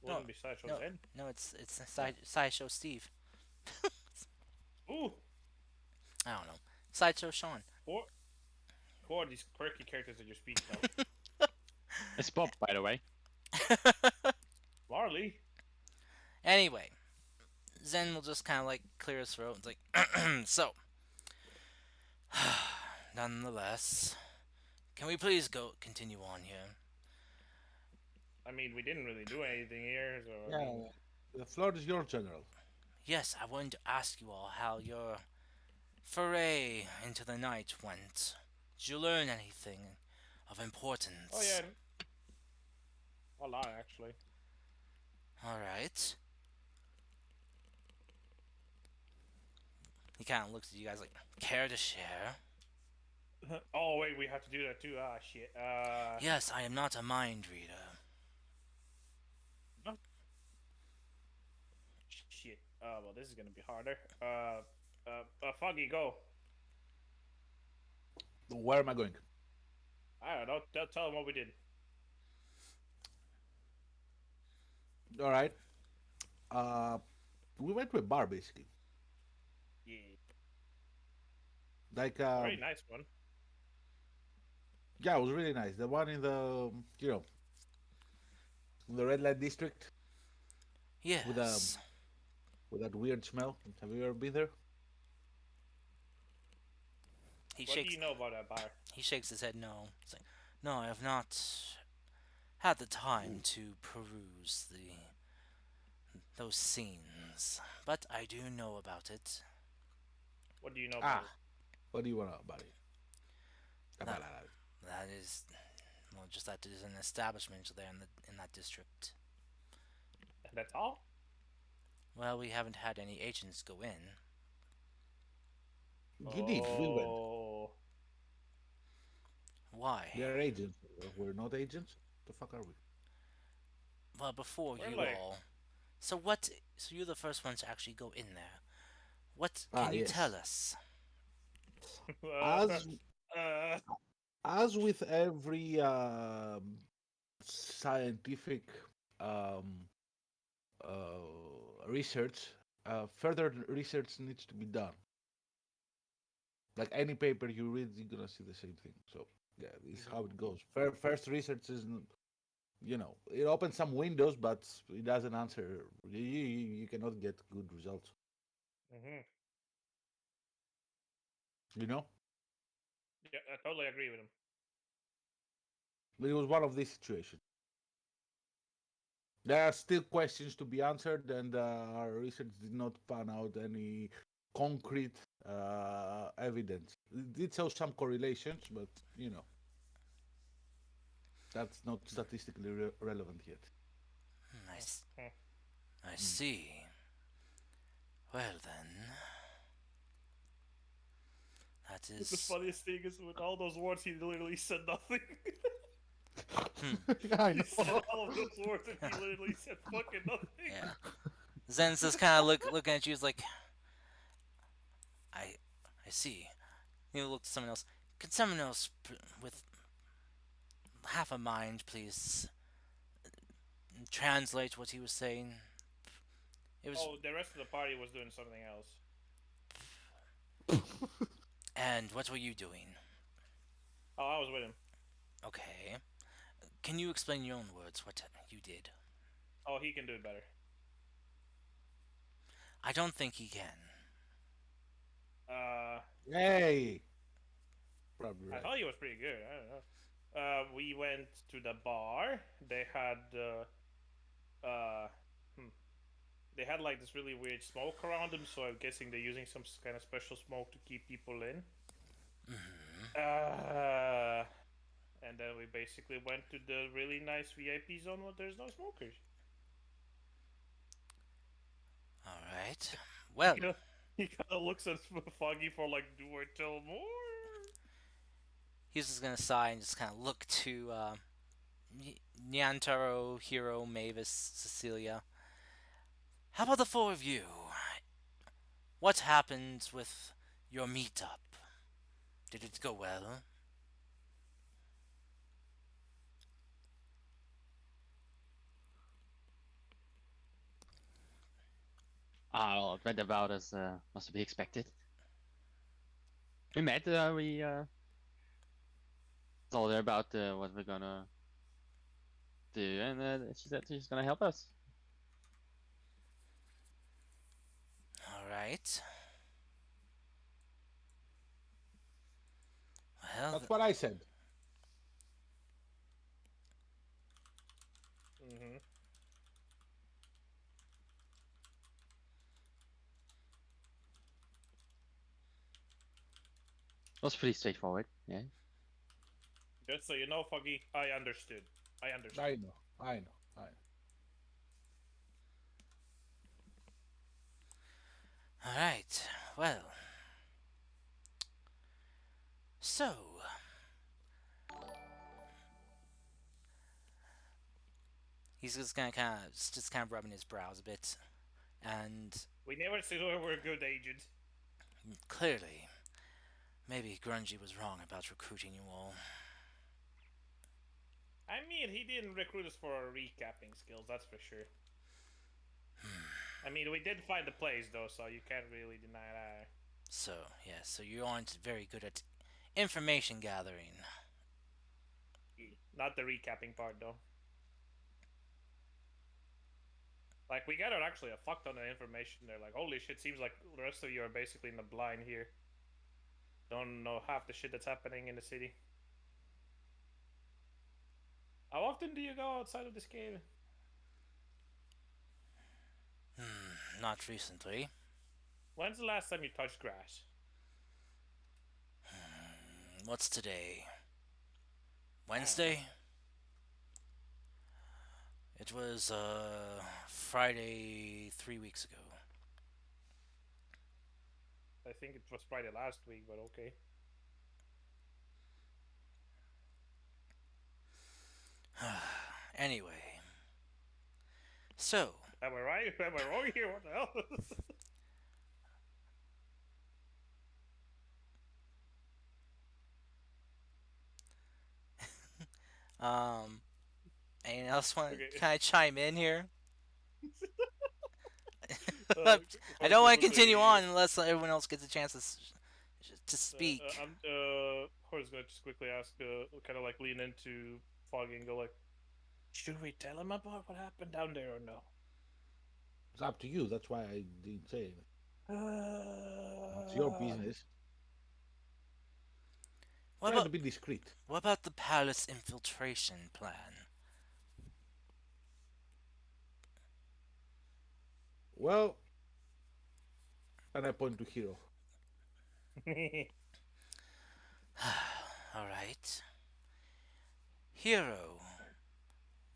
Wouldn't be Sideshow no, Zen. no, it's a sideshow Steve. Ooh, I don't know. Sideshow Sean. who are these quirky characters that you're speaking of? It's Bob, by the way. Marley. Anyway, Zen will just kind of like clear his throat. It's like, so, nonetheless, can we please continue on here? I mean, we didn't really do anything here, so. I Yeah. mean, The floor is yours, General. Yes, I wanted to ask you all how your foray into the night went. Did you learn anything of importance? oh yeah. A lot actually. All right. He kind of looks at you guys like, care to share? Oh wait, we have to do that too. Ah shit. Yes, I am not a mind reader. Shit. Well, this is gonna be harder. Foggy, go. Where am I going? I don't know. Tell him what we did. All right. We went to a bar basically. Yeah. Like Very nice one. yeah, it was really nice. The one in the in the red light district Yes. with that weird smell. Have you ever been there? He What shakes. do you know about that bar? He shakes his head. No. It's like, no, I have not had the time to peruse those scenes, but I do know about it. What do you know about What do you want to know about it? No. That is, well, just that there's an establishment there in that district. it? That's all? Well, we haven't had any agents go in. You did. We went. Oh. Why? They're agents. We're not agents. The fuck are we? Well, before We're you like- all. So what? So you're the first ones to actually go in there. What can you yes. tell us? As uh, as with every scientific research, further research needs to be done. Like any paper you read, you're gonna see the same thing. So yeah, this is how it goes. First research is, it opens some windows, but it doesn't answer. You cannot get good results. mhm. You know, Yeah, I totally agree with him. but it was one of these situations. There are still questions to be answered, and our research did not pan out any concrete evidence. It did show some correlations, but that's not statistically relevant yet. I see. Well then, that The is. funniest thing is with all those words, he literally said nothing. I He said all of those words and he literally said fucking nothing. Yeah. Zen's just kind of looking at you, is like, I see. You look to someone else. Can someone else with half a mind, please, translate what he was saying? It was. Oh, the rest of the party was doing something else. And what were you doing? Oh, I was with him. Okay. Can you explain in your own words what you did? Oh, he can do it better. I don't think he can. Uh, Hey, Probably I right. thought he was pretty good. I don't know. We went to the bar. They had uh, they had like this really weird smoke around them. So I'm guessing they're using some kind of special smoke to keep people in. And then we basically went to the really nice VIP zone where there's no smokers. All right. Well, He kind of looks at Foggy for like, do I tell more? he's just gonna sigh and just kind of look to Nyantaro, Hero, Mavis, Cecilia. How about the four of you? What happened with your meetup? Did it go well? Well, it went about as was to be expected. We met. We told her about what we're gonna do, and she said she's gonna help us. All right. Well, That's what I said. Mm-hmm. It was pretty straightforward. Yeah. Just so you know, Foggy, I understood. I understood. I know. I know. I know. all right. Well. So. He's just gonna just kind of rubbing his brows a bit, and We never said we were a good agent. clearly, maybe Grungy was wrong about recruiting you all. I mean, he didn't recruit us for our recapping skills, that's for sure. I mean, we did find the place, though, so you can't really deny that. So, yeah, so you aren't very good at information gathering. Not the recapping part, though. Like, we gathered actually a fuck ton of information there. Like, holy shit, seems like the rest of you are basically in the blind here. Don't know half the shit that's happening in the city. How often do you go outside of this cave? Not recently. When's the last time you touched grass? What's today? Wednesday? It was, Friday 3 weeks ago. I think it was Friday last week, but okay. Anyway. So, Am I right? Am I wrong here? What the hell? anyone else want Okay. to kind of chime in here? Uh, I don't want to quickly, continue on unless everyone else gets a chance to speak. Hor's gonna just quickly ask, kind of like lean into Foggy and go like, should we tell him about what happened down there or no? It's up to you. That's why I didn't say anything. It's your business. What Try to about be discreet. what about the palace infiltration plan? Well, and I point to Hero. All right. Hero,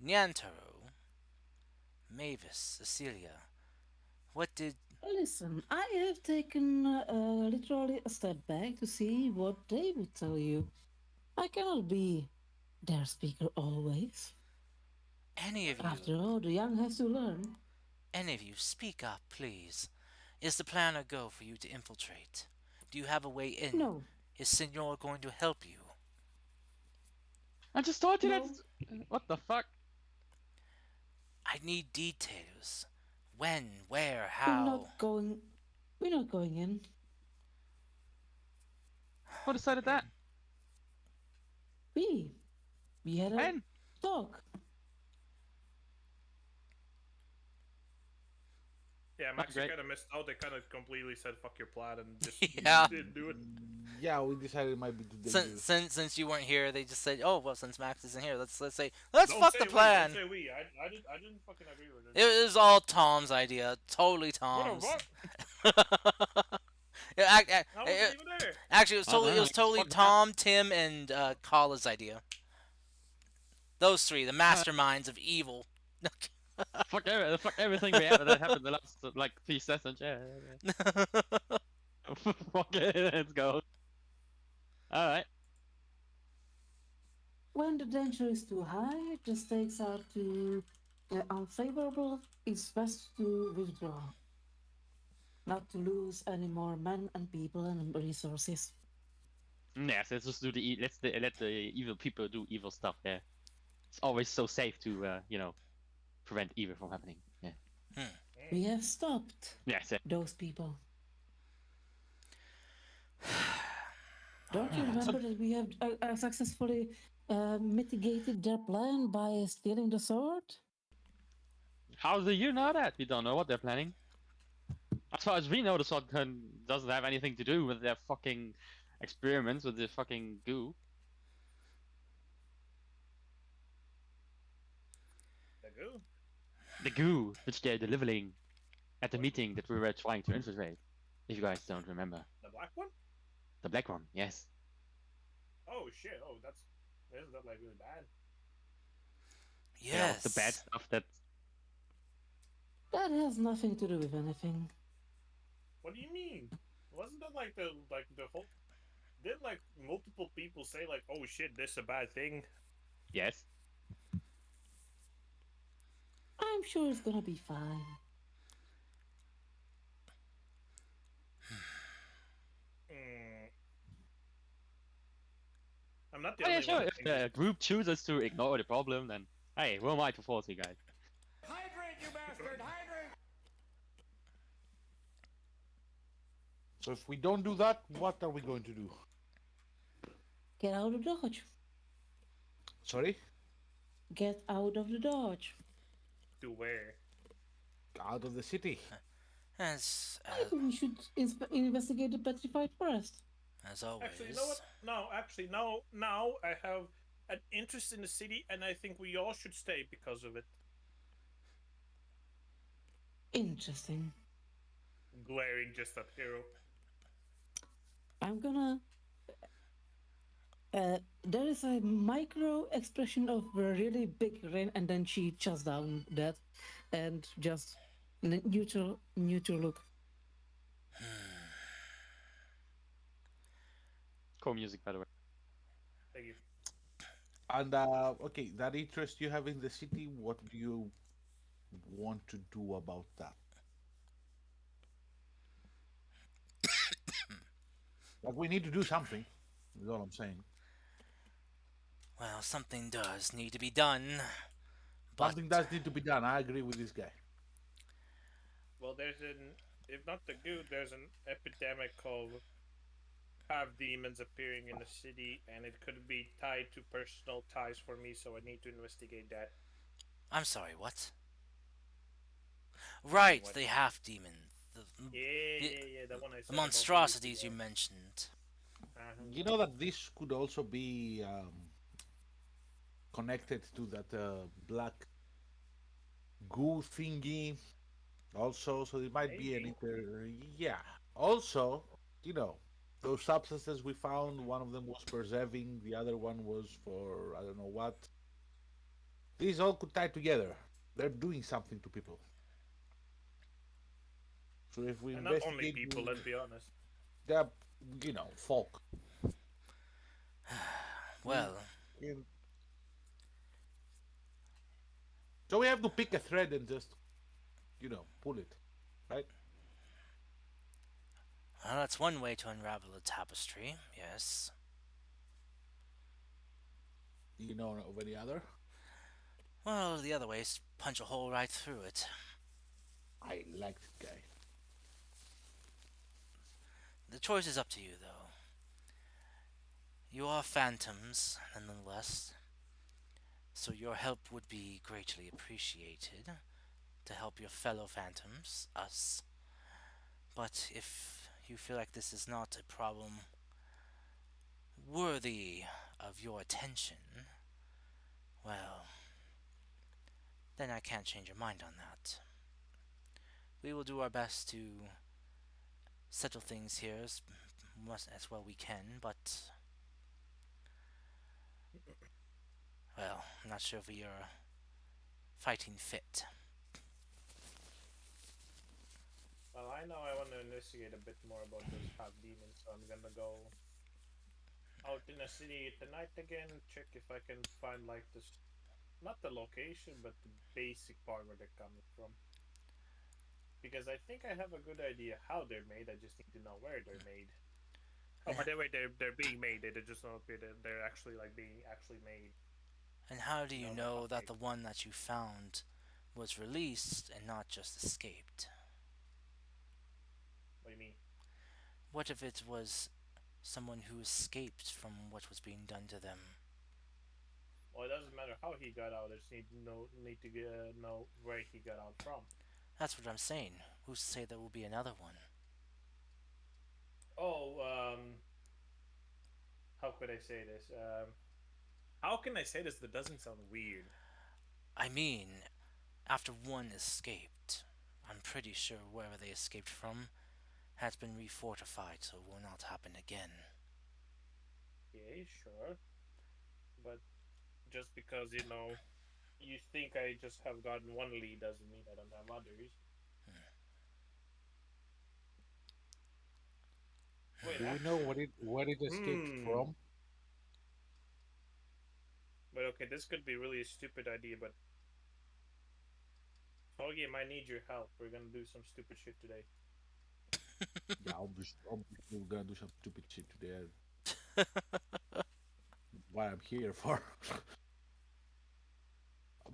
Nyantaro, Mavis, Cecilia. What did Listen, I have taken literally a step back to see what they would tell you. I cannot be their speaker always. any of After you all, the young have to learn. speak up, please? Is the plan a go for you to infiltrate? Do you have a way in? No, Is Senor going to help you? I just told you No. that's. What the fuck? I need details. When, where, we're how? not going. We're not going in. Who decided that? We had a When? talk. Yeah, Max, you great. kind of missed out. They kind of completely said "fuck your plan" and just Yeah. didn't do it. Yeah, we decided it might be too dangerous. Since you weren't here, they just said, "Oh well, since Max isn't here, let's say let's Don't fuck say the we. plan." Don't say we. I didn't fucking agree with it. It was all Tom's idea, totally What the Tom's. fuck? Yeah, I wasn't even there. actually, I don't it know, was totally fuck that. Tom, Tim, and Kala's idea. Those three, the masterminds of evil. Fuck everything we ever that happened the last like 3 sessions. Yeah. Fuck it, let's go. Alright. When the danger is too high, the stakes are too unfavorable, it's best to withdraw. Not to lose any more men and people and resources. Yes, let's just do let the evil people do evil stuff there. It's always so safe to prevent evil from happening. Yeah. We have stopped Yes. those people. Don't you remember that we have successfully mitigated their plan by stealing the sword? How do you know that? We don't know what they're planning. As far as we know, the sword doesn't have anything to do with their fucking experiments with the fucking goo. The goo. The goo, which they're delivering at the meeting that we were trying to infiltrate. If you guys don't remember. The black one. The black one, yes. Oh shit. Oh, isn't that like really bad? Yeah, Yes. the bad stuff that. That has nothing to do with anything. What do you mean? Wasn't that like the whole? Didn't like multiple people say like, "Oh shit, this is a bad thing"? Yes. I'm sure it's gonna be fine. Hmm. I'm not the Oh, only yeah, sure. one. If the group chooses to ignore the problem, then hey, who am I to force you guys? Hydrate, you bastard! Hydrate! So if we don't do that, what are we going to do? Get out of Dodge. Sorry? Get out of the Dodge. To where? Out of the city. As I think we should investigate the petrified forest. as always. Actually, you know what? No, actually, no. Now I have an interest in the city, and I think we all should stay because of it. Interesting. Glaring just at Hero. I'm gonna. There is a micro expression of a really big grin, and then she shuts down that, and just neutral look. Cool music, by the way. Thank you. And okay, that interest you have in the city, what do you want to do about that? Like we need to do something. Is all I'm saying. Well, something does need to be done. But Something does need to be done. I agree with this guy. Well, if not the goo, there's an epidemic of half demons appearing in the city, and it could be tied to personal ties for me, so I need to investigate that. I'm sorry, what? Right, What? the half demon. Yeah, the one I said. The about monstrosities you before. mentioned. You know that this could also be connected to that black goo thingy. Also, so it might be an Maybe. Yeah. Also, you know, those substances we found. One of them was preserving. The other one was for I don't know what. These all could tie together. They're doing something to people. So if we And not investigate, only people, let's be honest. they're folk. Well, In- So we have to pick a thread and just, pull it, right? well, that's one way to unravel a tapestry, yes. Do you know of any other? Well, the other way is punch a hole right through it. I like this guy. The choice is up to you, though. You are phantoms, nonetheless, so your help would be greatly appreciated to help your fellow phantoms, us. But if you feel like this is not a problem worthy of your attention, well, then I can't change your mind on that. We will do our best to settle things here as well we can, but well, I'm not sure if we are fighting fit. Well, I know I want to investigate a bit more about this half demon, so I'm gonna go out in the city tonight again, check if I can find like this, not the location, but the basic part where they're coming from. Because I think I have a good idea how they're made. I just need to know where they're made. Oh, by the way, they're being made. They're just not. They're actually like being actually made. And how do you No, they're know not that made. the one that you found was released and not just escaped? What do you mean? What if it was someone who escaped from what was being done to them? Well, it doesn't matter how he got out. I just need to know where he got out from. That's what I'm saying. Who's to say there will be another one? Oh, how could I say this? How can I say this that doesn't sound weird? I mean, after one escaped, I'm pretty sure wherever they escaped from has been refortified so it will not happen again. Okay, sure. But just because, you think I just have gotten one lead doesn't mean I don't have others. Wait, Do we know where it escaped from? But okay, this could be really a stupid idea, but Foggy might need your help. We're gonna do some stupid shit today. Yeah, obviously we're gonna do some stupid shit today. What I'm here for.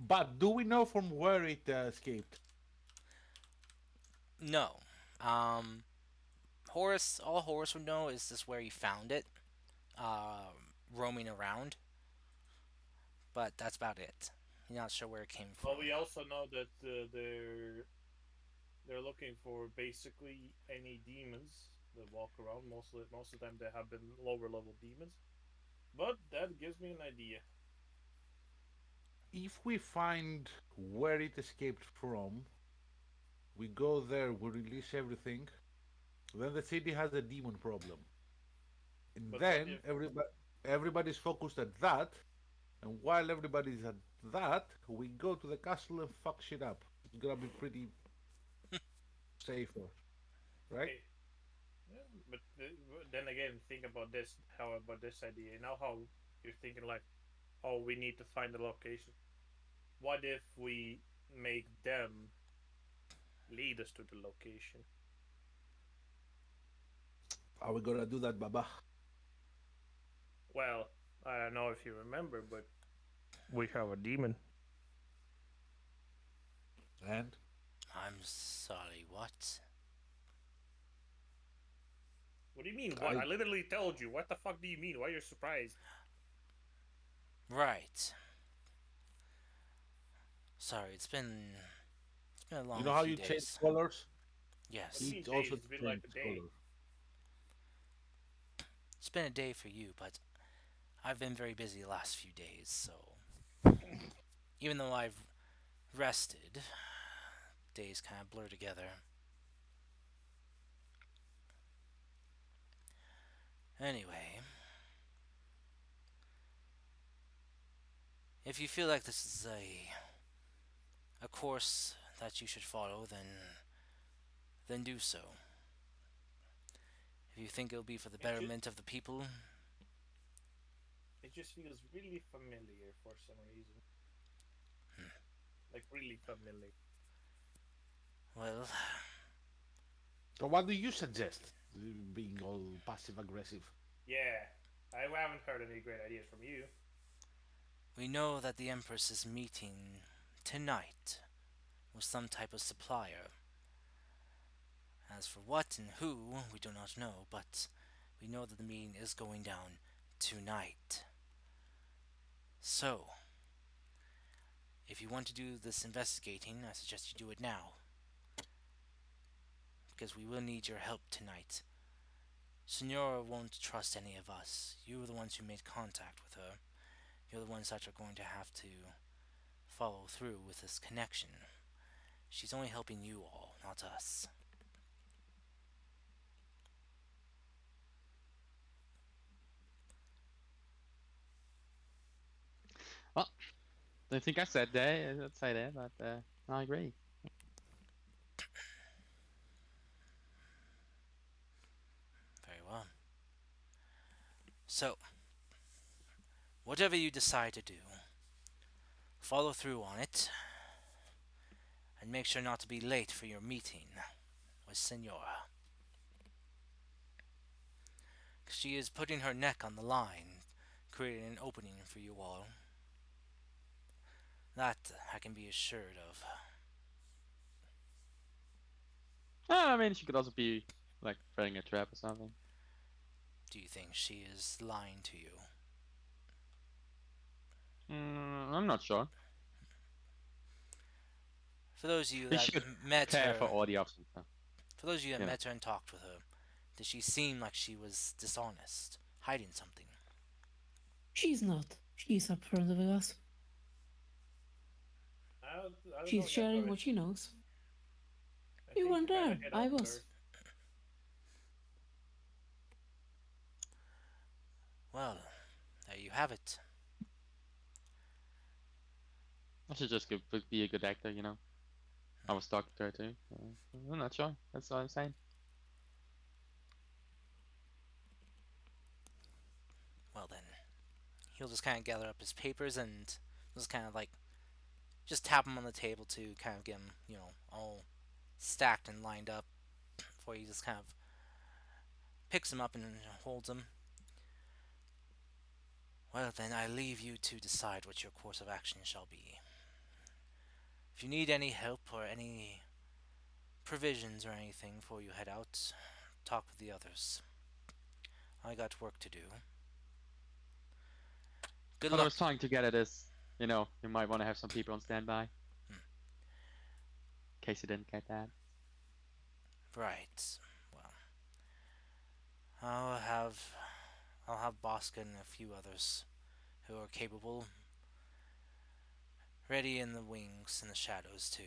But do we know from where it escaped? No. All Horace would know is just where he found it, roaming around. But that's about it. You're not sure where it came from. Well, we also know that they're looking for basically any demons that walk around. Most of the time, they have been lower level demons. But that gives me an idea. If we find where it escaped from, we go there, we release everything, then the city has a demon problem. And But then everybody's focused at that, and while everybody's at that, we go to the castle and fuck shit up. It's gonna be pretty safer, right? Okay. Yeah, but then again, think about this. How about this idea? Now, how you're thinking like, oh, we need to find the location. What if we make them lead us to the location? Are we gonna do that, Baba? Well, I don't know if you remember, but we have a demon. And I'm sorry, what? What do you mean? What? I literally told you. What the fuck do you mean? Why are you surprised? Right. Sorry, it's been a long you know how few you days. change colors? Yes. What do you mean It also days? It's been like a day. colors. It's been a day for you, but I've been very busy the last few days, so even though I've rested, days kind of blur together. Anyway, if you feel like this is a course that you should follow, then do so. If you think it'll be for the betterment of the people, It just feels really familiar for some reason. Like really familiar. well, So what do you suggest? Being all passive aggressive. Yeah, I haven't heard any great ideas from you. we know that the Empress is meeting tonight with some type of supplier. As for what and who, we do not know, but we know that the meeting is going down tonight. So, if you want to do this investigating, I suggest you do it now. Because we will need your help tonight Senora won't trust any of us. You were the ones who made contact with her. You're the ones that are going to have to follow through with this connection. She's only helping you all, not us. Well, don't think I said that. I'd say that, but I agree. Very well. So, whatever you decide to do, follow through on it, and make sure not to be late for your meeting with Senora. She is putting her neck on the line, creating an opening for you all. That I can be assured of. I mean, she could also be like throwing a trap or something. Do you think she is lying to you? I'm not sure. For those of you We that should met care for her, all the options. for those of you that Yeah. met her and talked with her, did she seem like she was dishonest, hiding something? She's not. She's upfront with us. I don't know She's yet, sharing but what she knows. I You think weren't kinda there. hit I on was. her. Well, there you have it. I should just be a good actor, you know. I was talking to her too. I'm not sure. That's what I'm saying. Well then, he'll just kind of gather up his papers and just kind of like just tap him on the table to kind of get him, all stacked and lined up before he just kind of picks him up and holds him. Well then, I leave you to decide what your course of action shall be. If you need any help or any provisions or anything before you head out, talk with the others. I got work to do. Good What I luck. was trying to get at is, you know, you might want to have some people on standby. In case you didn't get that. Right. Well, I'll have Bosca and a few others who are capable ready in the wings and the shadows to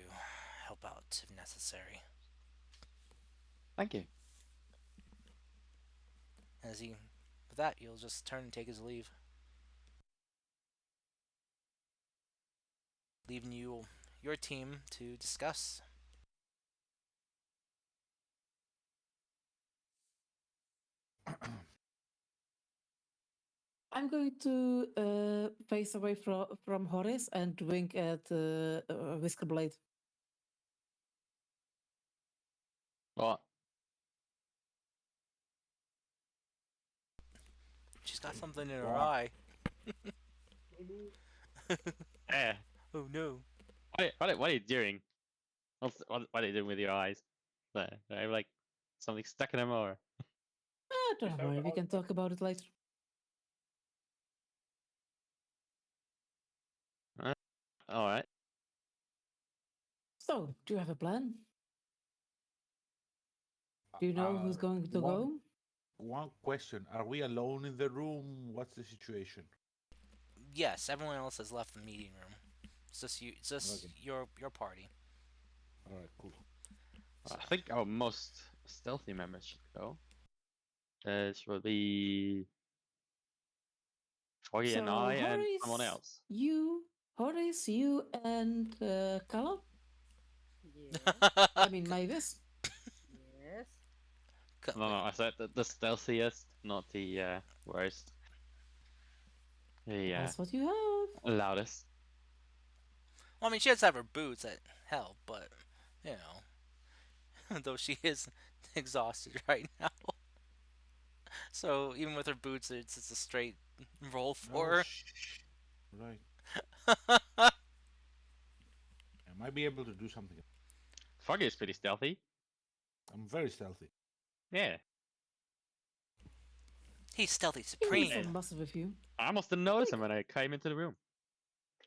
help out if necessary. Thank you. With that, you'll just turn and take his leave, leaving your team to discuss. I'm going to face away from Horace and wink at Whiskerblade. What? She's got something in her Wow. eye. Eh. Oh no. What are you doing? What are you doing with your eyes? Are you like something stuck in them or? Don't Just worry, we have- can talk about it later. Alright. So, do you have a plan? Do you know who's going to go? One question: are we alone in the room? What's the situation? Yes, everyone else has left the meeting room. It's just you. It's just Okay. your party. All right, cool. I think our most stealthy members should go. It will be Foggy and So, I and someone Horace, else. Horace, you and Callum? Yes. I mean, Mavis? Yes. No, I said the stealthiest, not the worst. The That's what you have. loudest. Well, I mean, she has to have her boots that help, but though she is exhausted right now. So even with her boots, it's a straight roll for her. Right. I might be able to do something. Foggy is pretty stealthy. I'm very stealthy. Yeah. He's stealthy He supreme. needs some muscle with you. I almost didn't notice him when I came into the room.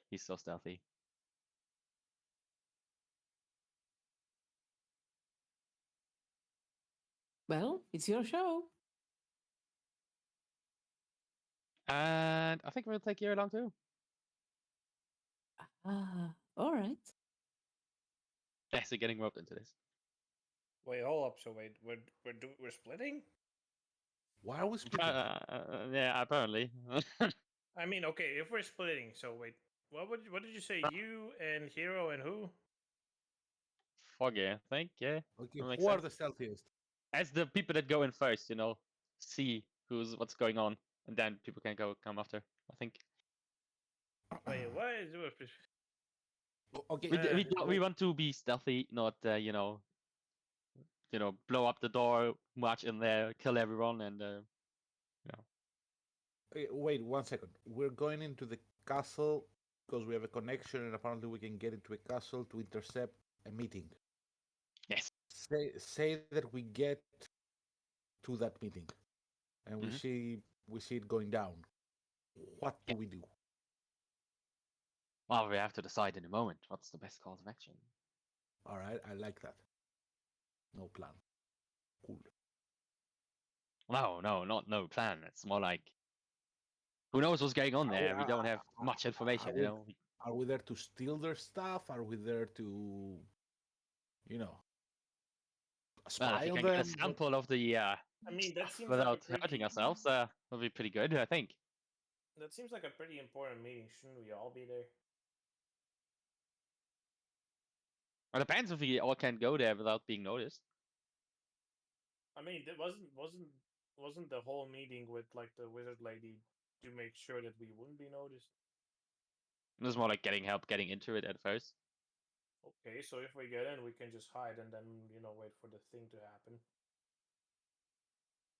He's so stealthy. Well, it's your show. And I think we'll take you along too. All right. Actually getting roped into this. Wait, hold up. So wait, we're splitting? Why are we splitting? Yeah, apparently. I mean, okay, if we're splitting, so wait, what did you say? You and Hero and who? Foggy, I think, yeah. Okay, that makes who are sense. the stealthiest? As the people that go in first, see what's going on, and then people can come after. I think Wait, what is Okay, we want to be stealthy, not blow up the door, march in there, kill everyone, and wait 1 second. We're going into the castle because we have a connection, and apparently we can get into a castle to intercept a meeting. yes. Say that we get to that meeting, and we Mhm. see it going down. What do we do? Well, we have to decide in a moment what's the best course of action. All right, I like that. No plan. Cool. No, not no plan. It's more like who knows what's going on there. We don't have much information, Are we there to steal their stuff? Are we there to, Well, spy if you on can get a them? sample of the I mean, that stuff seems like a without pretty. hurting ourselves, that'll be pretty good, I think. That seems like a pretty important meeting. Shouldn't we all be there? It depends if we all can go there without being noticed. I mean, that wasn't the whole meeting with like the wizard lady to make sure that we wouldn't be noticed? It was more like getting help getting into it at first. Okay, so if we get in, we can just hide and then wait for the thing to happen.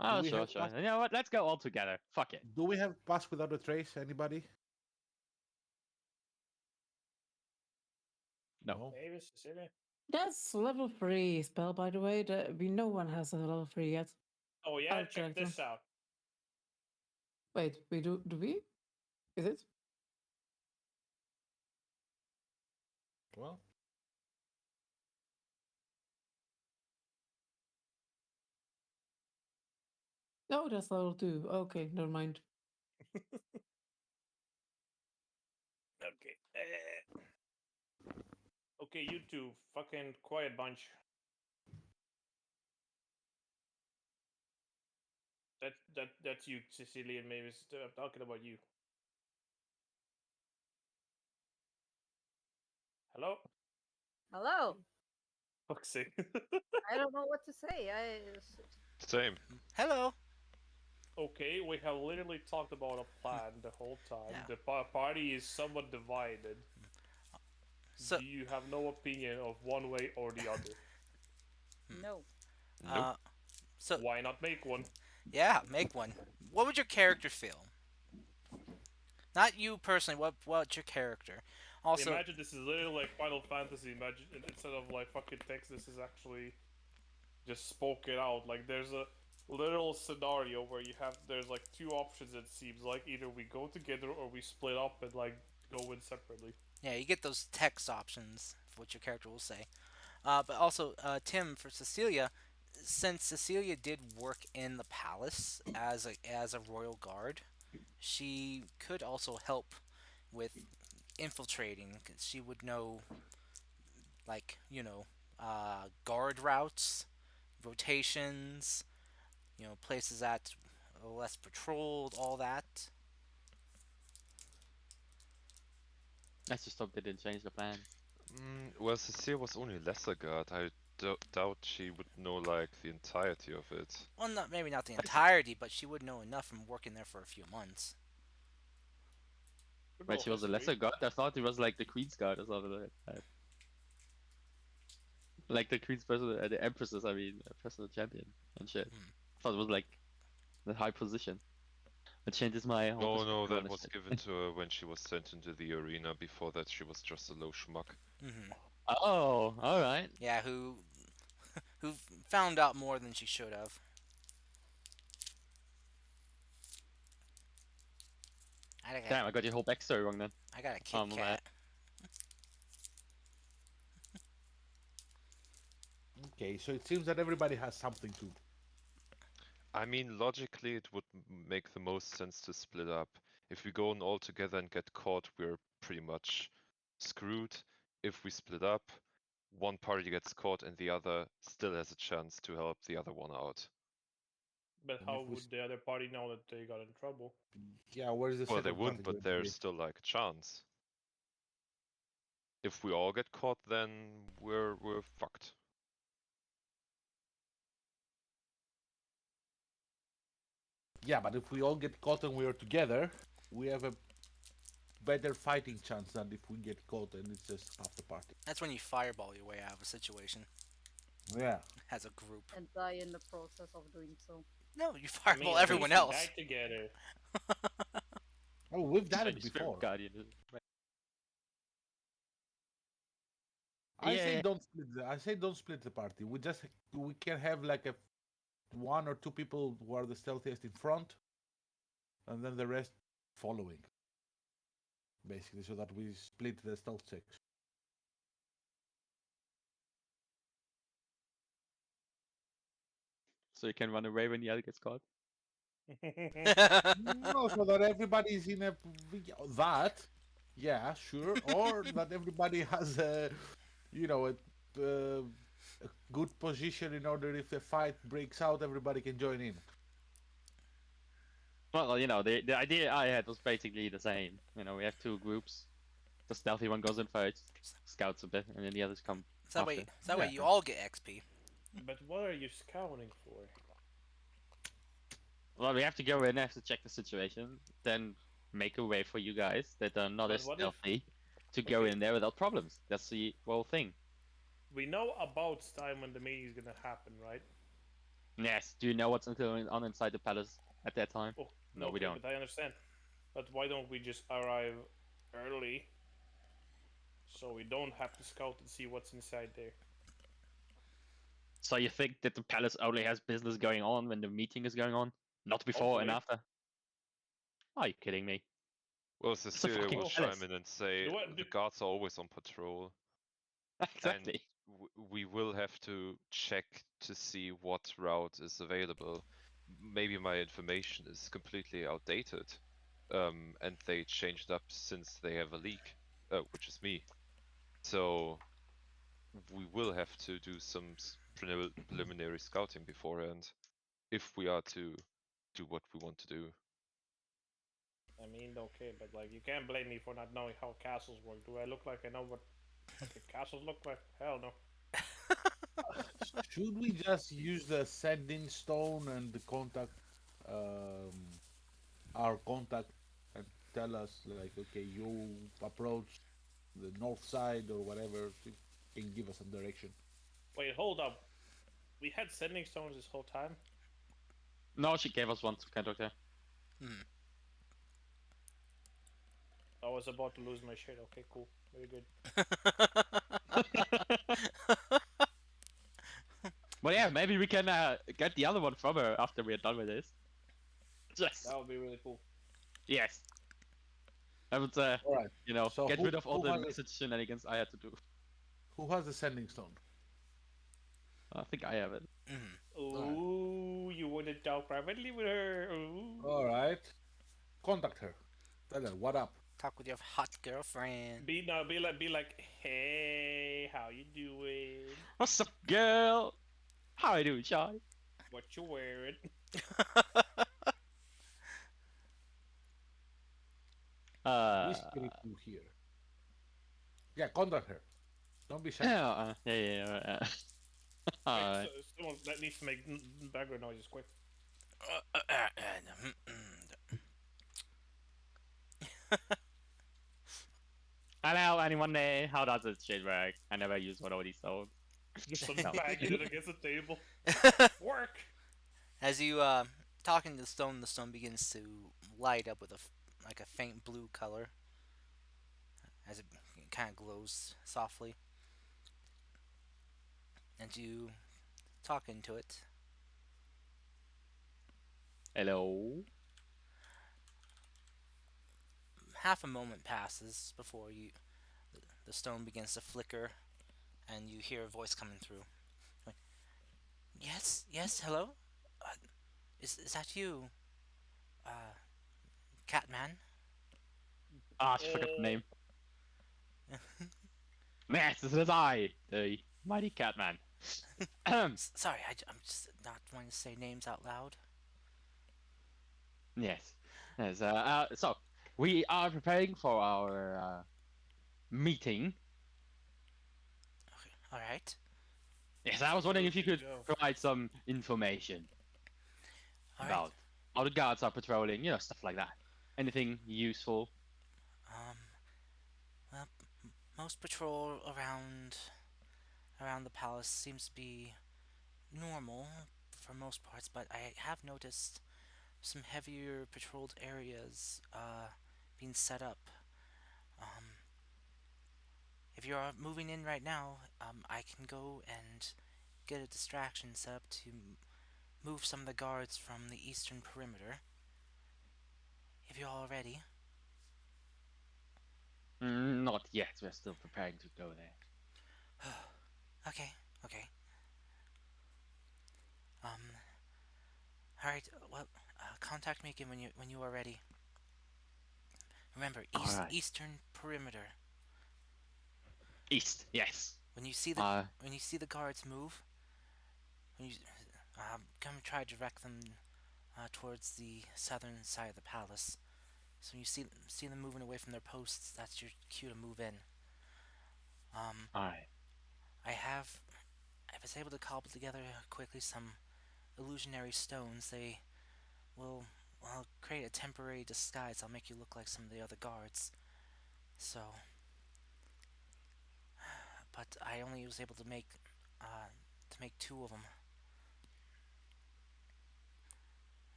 Oh, we sure, have sure. pass- You know what? Let's go all together. Fuck it. Do we have pass without a trace? Anybody? No. Maybe Cecilia. That's level 3 spell, by the way. No one has a level 3 yet. Oh yeah, Out check character. this out. Wait, we do we? Is it? Well, No, that's level 2. Okay, never mind. Okay. Okay, you two, fucking quiet bunch. That's you, Cecilia. Maybe I'm talking about you. Hello. Hello. Fuck's sake. I don't know what to say. Same. Hello. Okay, we have literally talked about a plan the whole time. Yeah. The party is somewhat divided. So, Do you have no opinion of one way or the other? No. uh, so Why not make one? yeah, make one. What would your character feel? Not you personally. What's your character? Also, Imagine this is literally like Final Fantasy. Imagine instead of like fucking text, this is actually just spoken out. Like there's a literal scenario where there's like two options. It seems like either we go together or we split up and like go in separately. yeah, you get those text options for what your character will say. But also, Tim, for Cecilia, since Cecilia did work in the palace as a royal guard, she could also help with infiltrating. 'Cause she would know, like guard routes, rotations, places that are less patrolled, all that. I just hope they didn't change the plan. Well, Cecile was only lesser guard. I doubt she would know like the entirety of it. Well, maybe not the entirety, but she would know enough from working there for a few months. But she was a lesser god. I thought he was like the queen's guard or something like that. Like the queen's personal, the empress's, I mean, personal champion and shit. I thought it was like the high position. It changes my whole No, perspective on that this was shit. given to her when she was sent into the arena. Before that, she was just a low schmuck. Oh, all right. Yeah, who found out more than she should have. Damn, I got your whole backstory wrong then. I got a Kit my Kat. okay, so it seems that everybody has something to. I mean, logically, it would make the most sense to split up. If we go in all together and get caught, we're pretty much screwed. If we split up, one party gets caught and the other still has a chance to help the other one out. But And how if we would the other party know that they got in trouble? Yeah, where's the Well, they second wouldn't, party but going to be? there's still like a chance. If we all get caught, then we're fucked. Yeah, but if we all get caught and we are together, we have a better fighting chance than if we get caught and it's just half the party. That's when you fireball your way out of a situation Yeah. as a group. And die in the process of doing so. No, you I mean, fireball at everyone least we else. died together. Oh, we've done it Chinese Spirit before. Guardian. I say Yeah. don't split the party. We can have like a one or two people who are the stealthiest in front, and then the rest following. Basically, so that we split the stealth checks. So you can run away when the other gets caught. No, so that everybody's in a that, yeah, sure, or that everybody has a, a good position in order if a fight breaks out, everybody can join in. Well, the idea I had was basically the same. We have two groups. The stealthy one goes in first, scouts a bit, and then the others come So that way, after. way you all get XP. But what are you scouting for? Well, we have to go in, have to check the situation, then make a way for you guys that are not But as what if- stealthy to go in there without problems. That's the whole thing. We know about time when the meeting is gonna happen, right? Yes. Do you know what's going on inside the palace at that time? Oh, No, we okay, don't. But I understand. But why don't we just arrive early, so we don't have to scout and see what's inside there? So you think that the palace only has business going on when the meeting is going on, not before and Hopefully. after? Are you kidding me? Well, a Cecilia fucking will palace. chime in and say Do I- the guards are always on patrol. Exactly. We will have to check to see what route is available. Maybe my information is completely outdated, and they changed up since they have a leak, which is me. So we will have to do some preliminary scouting beforehand if we are to do what we want to do. I mean, okay, but like, you can't blame me for not knowing how castles work. Do I look like I know what fucking castles look like? Hell no. Should we just use the sending stone and the contact, our contact, and tell us like, okay, you approach the north side or whatever, to, can give us some direction. Wait, hold up. We had sending stones this whole time? No, she gave us one to contact her. I was about to lose my shit. Okay, cool. Very good. Well, yeah, maybe we can get the other one from her after we're done with this. Yes. That would be really cool. Yes. I would, All right. So get who- rid of all who the has it? message shenanigans I had to do. Who has the sending stone? I think I have it. Ooh, you want to talk privately with her? Ooh. All right. Contact her. Tell her what up. Talk with your hot girlfriend. Be like, hey, how you doing? What's up, girl? How you doing, Sean? What you wearing? Whiskey to here. Yeah, contact her. Don't be shy. Yeah. Alright. Wait, someone that needs to make background noises quick. Hello, anyone there? How does this shit work? I never used one of these stones. Just some banging it against the table. Work. As you talking to the stone begins to light up with like a faint blue color as it kind of glows softly. And you talk into it. Hello? Half a moment passes before the stone begins to flicker, and you hear a voice coming through. Like, yes, hello. Is that you? Catman? Ah, I forgot the Uh, name. Yes, this is I, the mighty Catman. Sorry, I'm just not wanting to say names out loud. Yes. Yes. So we are preparing for our meeting. Okay, all right, Yes, I was wondering if you Good could to go. provide some information all right. about how the guards are patrolling, stuff like that. Anything useful? Um, well, most patrol around the palace seems to be normal for most parts, but I have noticed some heavier patrolled areas being set up. Um, if you're moving in right now, I can go and get a distraction set up to move some of the guards from the eastern perimeter. If you're all ready. Not yet. We're still preparing to go there. Okay, okay. All right. Well, contact me again when you are ready. Remember, All right. eastern perimeter. East. Yes. When you see the guards move, when you come try to direct them towards the southern side of the palace. So when you see them moving away from their posts, that's your cue to move in. All right. I was able to cobble together quickly some illusionary stones. They will create a temporary disguise. I'll make you look like some of the other guards. So, but I only was able to make two of them.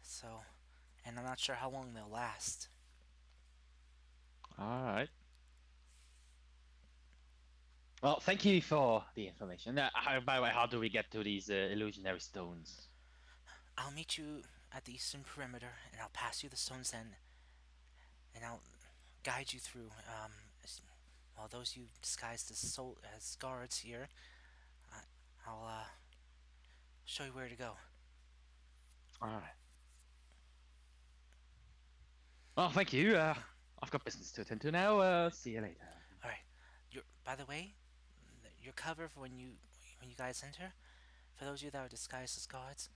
So, and I'm not sure how long they'll last. All right. Well, thank you for the information. By the way, how do we get to these illusionary stones? I'll meet you at the eastern perimeter, and I'll pass you the stones then, and I'll guide you through. While those you disguised as guards here, I'll show you where to go. All right. Well, thank you. I've got business to attend to now. See you later. All right. By the way, your cover for when you guys enter. For those of you that are disguised as guards,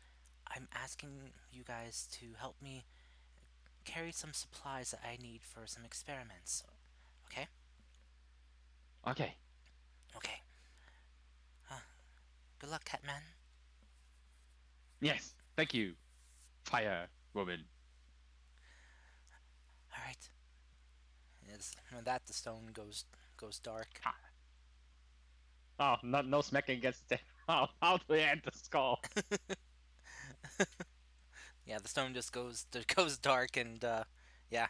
I'm asking you guys to help me carry some supplies that I need for some experiments. Okay? Okay. Okay. Good luck, Catman. Yes. Thank you, Fire Woman. All right. Yes. When that the stone goes dark. Oh, no smacking against the how do we end the skull? Yeah, the stone just goes dark and yeah.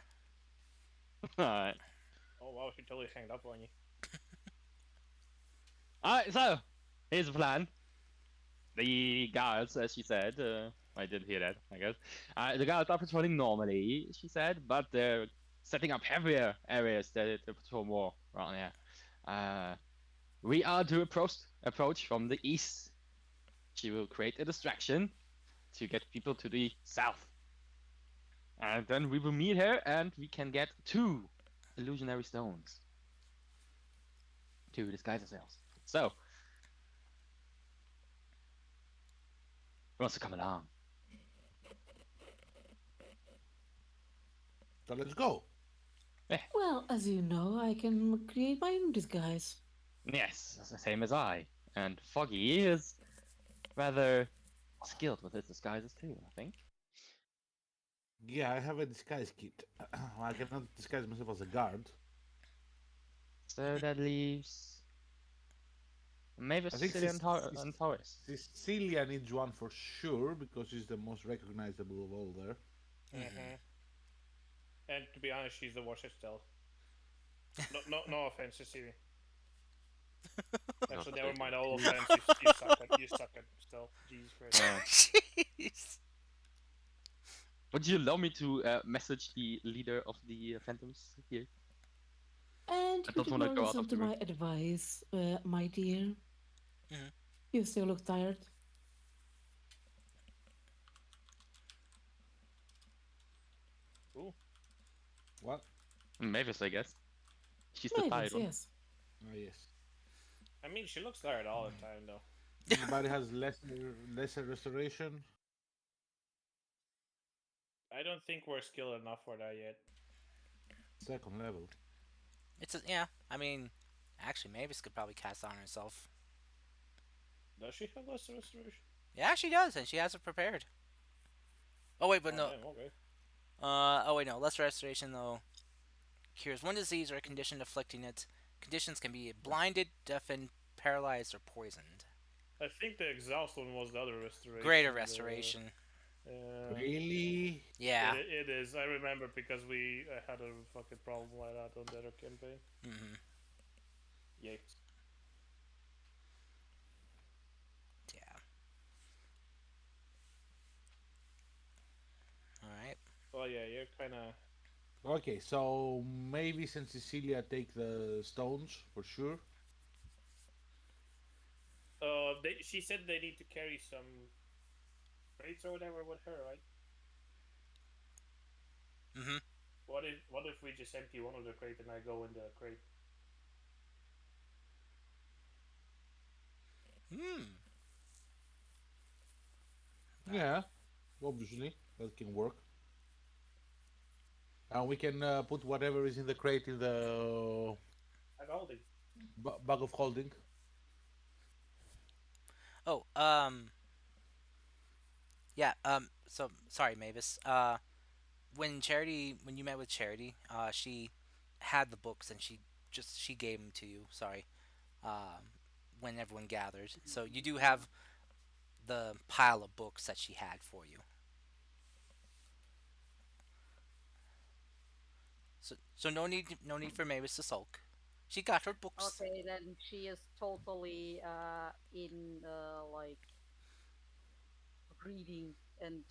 Alright. Oh wow, she totally hanged up on you. Alright, so here's the plan. The guards, as she said, I didn't hear that, I guess. The guards are patrolling normally, she said, but they're setting up heavier areas to patrol more around here. We are to approach from the east. She will create a distraction to get people to the south. And then we will meet her and we can get 2 illusionary stones to disguise ourselves. So, who wants to come along? So let's go. Well, as you know, I can create my own disguise. Yes, that's the same as I. And Foggy is rather skilled with his disguises too, I think. Yeah, I have a disguise kit. I cannot disguise myself as a guard. So that leaves maybe I think Cecilia and Taurus. Cecilia needs one for sure because she's the most recognizable of all there. Mm-hmm. And to be honest, she's the worst at stealth. No offense, Cecilia. Actually, never mind. All offense. You suck at stealth. Jesus Christ. Jeez. Would you allow me to message the leader of the Phantoms here? And I would don't you wanna go out listen of to the my room. advice, my dear? Mhm. You still look tired. What? Mavis, I guess. She's the Maybe, tired one. yes. Oh, yes. I mean, she looks tired all the time, though. Anybody has lesser restoration? I don't think we're skilled enough for that yet. Second level. Yeah. I mean, actually, Mavis could probably cast on herself. Does she have less restoration? Yeah, she does, and she has it prepared. Oh wait, but Oh, no. damn, okay. Oh wait, no. Less restoration though. Cures one disease or a condition afflicting it. Conditions can be blinded, deafened, paralyzed, or poisoned. I think the exhaust one was the other restoration. Greater restoration. Really? Yeah. It is. I remember because we had a fucking problem like that on the other campaign. Mm-hmm. Yikes. Yeah. All right. Well, yeah, you're kind of. Okay, so Mavis and Cecilia take the stones for sure. She said they need to carry some crates or whatever with her, right? Mm-hmm. What if we just empty one of the crate and I go in the crate? Hmm. Yeah, obviously that can work. And we can put whatever is in the crate in the I'm holding. bag of holding. Oh. Yeah. So sorry, Mavis. When you met with Charity, she had the books and she gave them to you. Sorry. When everyone gathered, so you do have the pile of books that she had for you. So no need for Mavis to sulk. She got her books. Okay, then she is totally in like reading and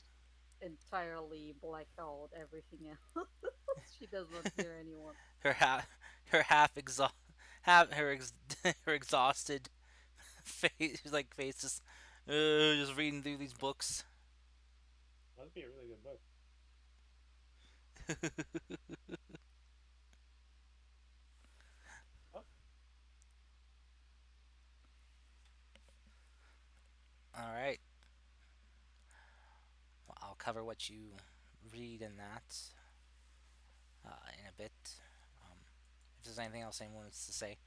entirely blacked out everything else. She does not hear anyone. Her half her exhausted face just just reading through these books. That'd be a really good book. Oh, All right. Well, I'll cover what you read in that in a bit. Um, if there's anything else anyone wants to say,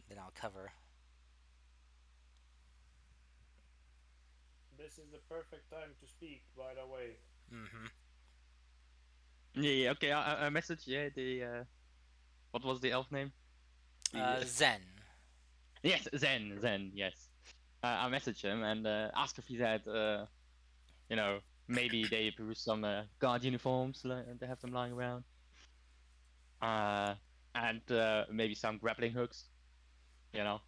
then I'll cover. this is the perfect time to speak, by the way. Mm-hmm. Yeah, okay, I message, yeah, the, what was the elf name? Zen. Yes, Zen, yes. I messaged him and asked if he had, you know, maybe they produce some guard uniforms, they have them lying around. And maybe some grappling hooks, you know.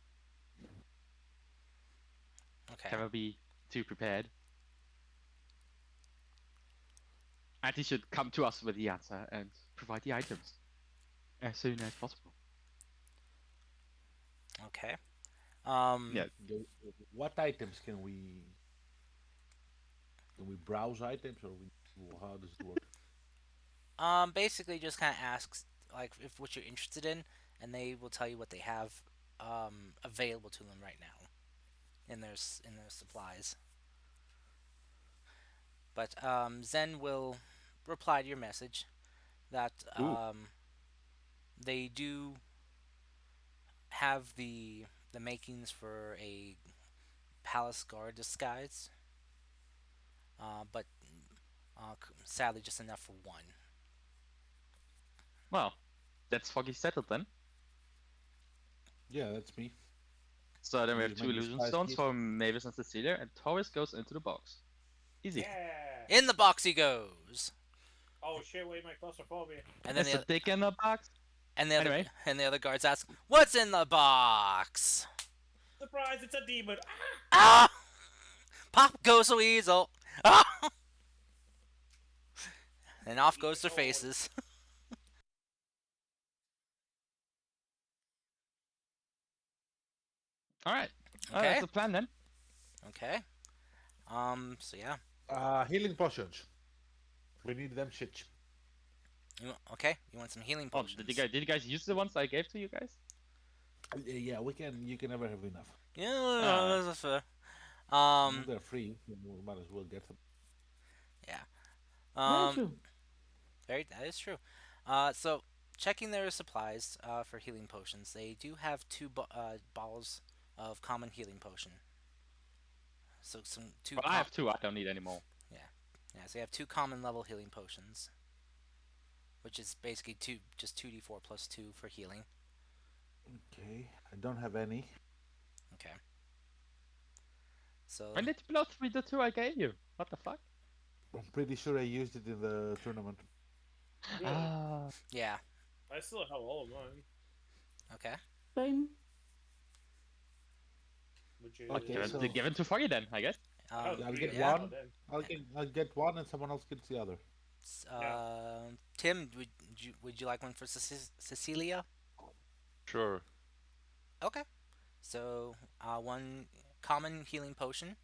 Okay. Can we be too prepared? And he should come to us with the answer and provide the items as soon as possible. Okay. Yeah. What items can we? Can we browse items, or how does it work? Basically just kind of asks like if what you're interested in, and they will tell you what they have available to them right now in their supplies. But Zen will reply to your message that they do have the makings for a palace guard disguise, but sadly just enough for one. Well, that's foggy settled then. Yeah, that's me. So then we have Use two my illusion disguise stones kit. for Mavis and Cecilia, and Taurus goes into the box. Easy. Yeah. In the box he goes, Oh shit! Wait, my claustrophobia. and then There's a dick in the box. and the other Anyway. and the other guards ask, "What's in the box?" Surprise! It's a demon. Ah! Pop goes the weasel. Ah! And off goes their faces. All right. Okay. That's the plan then. Okay. So yeah. Healing potions. We need them shit. Okay, you want some healing Oh, potions? did you guys use the ones I gave to you guys? Yeah, we can. You can never have enough. Yeah, that's fair. Well, Um, they're free. So we might as well get them. yeah. Very Um, true. that is true. So checking their supplies for healing potions, they do have two bottles of common healing potion. So some two. Well, I have two. I don't need any more. Yeah, so you have two common level healing potions, which is basically just 2d4 plus 2 for healing. Okay, I don't have any. Okay. So When did you blow through the two I gave you? What the fuck? I'm pretty sure I used it in the tournament. Really? Ah. yeah. I still have all of mine. Okay. Same. Which is Okay, so- Give it to Foggy then, I guess. Oh, I'll three get of them one. then. I'll get one, and someone else gets the other. Tim, would you like one for Cecilia? Sure. Okay. So one common healing potion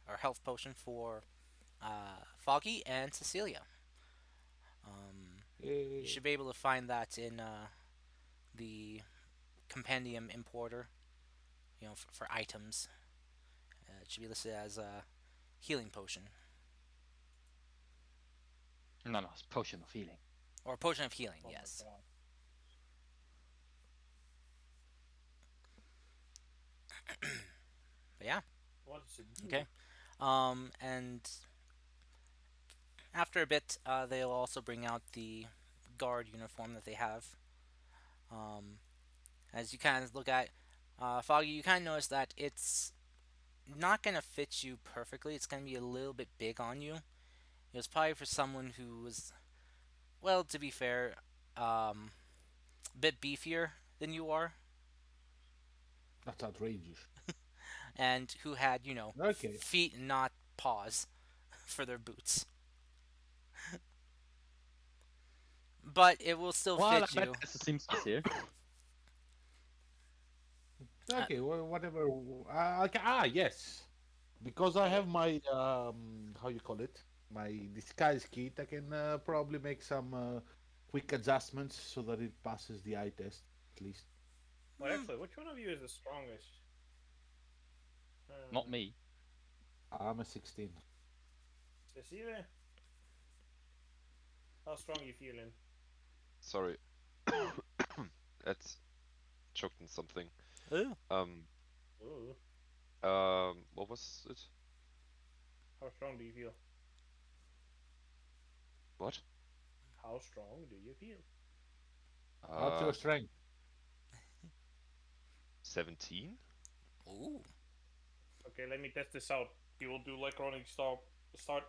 or health potion for Foggy and Cecilia. You should be able to find that in the compendium importer. You know, for items. It should be listed as a healing potion No, it's potion of healing. or potion of healing. Oh my Yes. God. But yeah. What is it? do? Okay. And after a bit, they'll also bring out the guard uniform that they have. As you kind of look at Foggy, you kind of notice that it's not going to fit you perfectly. It's going to be a little bit big on you. It was probably for someone who was, well, to be fair, a bit beefier than you are, That's outrageous. and who had, Okay. feet and not paws for their boots. But it will still Well, fit I bet you. that's the seamstress here. Okay, well, whatever. Yes. Because I have my how you call it, my disguise kit. I can probably make some quick adjustments so that it passes the eye test at least. Well, actually, which one of you is the strongest? Not me. I'm a 16. Cecilia? How strong you feeling? Sorry. That's choked on something. Ooh. Ooh. What was it? How strong do you feel? What? How strong do you feel? What's your strength? 17? Ooh. Okay, let me test this out. You will do like running start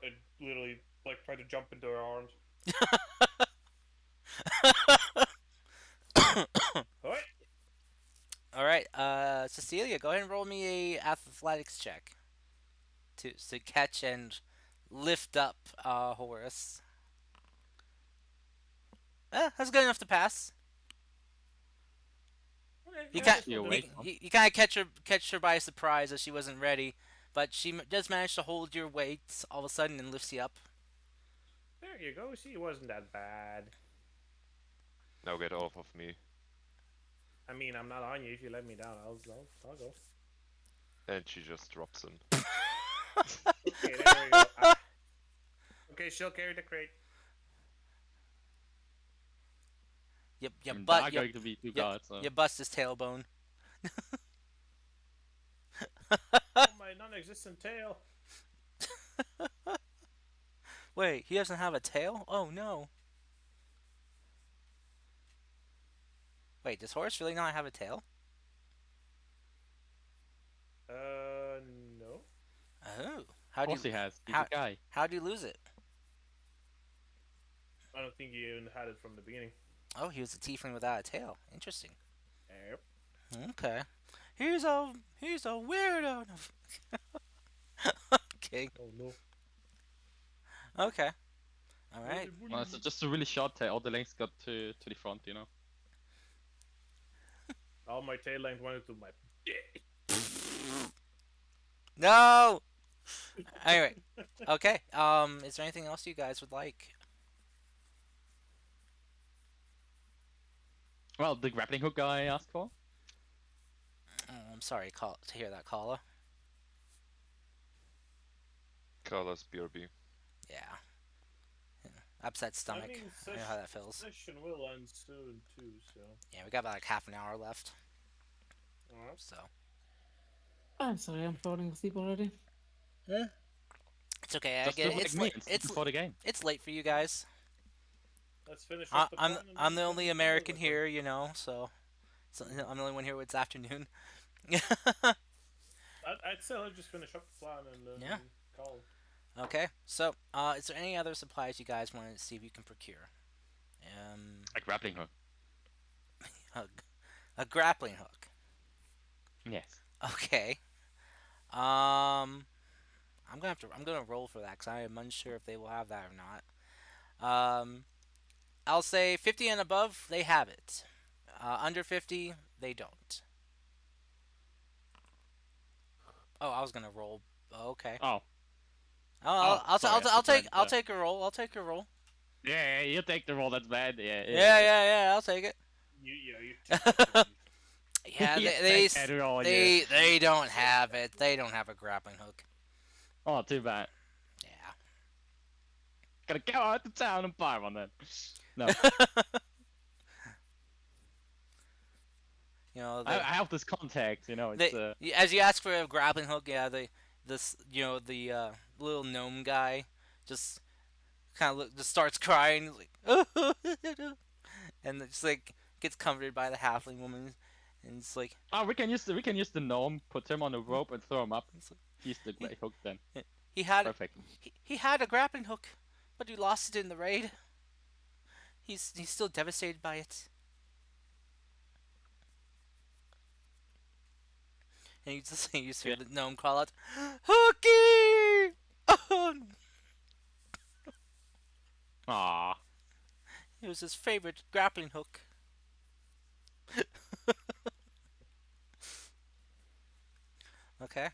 and literally like try to jump into her arms. Alright. All right, Cecilia, go ahead and roll me a athletics check to catch and lift up Horus. That's good enough to pass. Okay, You yeah, kind this will do. wait. you kind of catch her by surprise as she wasn't ready, but she does manage to hold your weight all of a sudden and lifts you up. There you go. See, it wasn't that bad. Now get off of me. I mean, I'm not on you. If you let me down, I'll go. And she just drops him. Okay, there we go. Ah. Okay, she'll carry the crate. You There butt are you, going to be two guards. So. you bust his tailbone. Oh, my non-existent tail. Wait, he doesn't have a tail? Oh no. Wait, does Horus really not have a tail? No. Oh, Of course he has. He's how- a guy. how'd you lose it? I don't think he even had it from the beginning. Oh, he was a tiefling without a tail. Interesting. Yep. Okay. He's a weirdo. Okay. Oh no. Okay. All right. Well, it's just a really short tail. All the lengths got to the front, you know. All my tail length went to my dick. No. Anyway. Okay. Is there anything else you guys would like? Well, the grappling hook guy asked for. Oh, I'm sorry to hear that, Kala. Carlos BRB. Yeah. Upset stomach. I mean, I know how that feels. session will end soon too, so. Yeah, we got about like half an hour left. Alright. So I'm sorry, I'm falling asleep already. it's okay. I Just get look it. like It's me late. and sleep before the game. It's late for you guys. Let's finish off the plan. and I'm the then only we can American over. here, you know. So I'm the only one here when it's afternoon. I'd say let's just finish up the plan and then Yeah. call. Okay. So is there any other supplies you guys want to see if you can procure? A grappling hook. a, a grappling hook. Yes. Okay. I'm gonna roll for that because I am unsure if they will have that or not. I'll say 50 and above, they have it. Under 50, they don't. Oh, I was gonna roll. Okay. Oh. I'll take forgot, take a roll. I'll take a roll. Yeah, you take the roll. That's bad. Yeah. Yeah. I'll take it. You Yeah, You they take that roll, they don't have it. They don't have a grappling hook. Oh, too bad. Yeah. Gotta go out to town and buy one then. No, You know, I have this contact. You know, they, it's as you ask for a grappling hook, yeah, the little gnome guy just kind of just starts crying, like, and just like gets comforted by the halfling woman, and it's like oh, we can use the gnome, put him on a rope and throw him up. He's the great hook then. he had Perfect. he had a grappling hook, but he lost it in the raid. He's still devastated by it. And you just hear Yeah. the gnome call out, "Hooky!" Oh, Ah, it was his favorite grappling hook. Okay.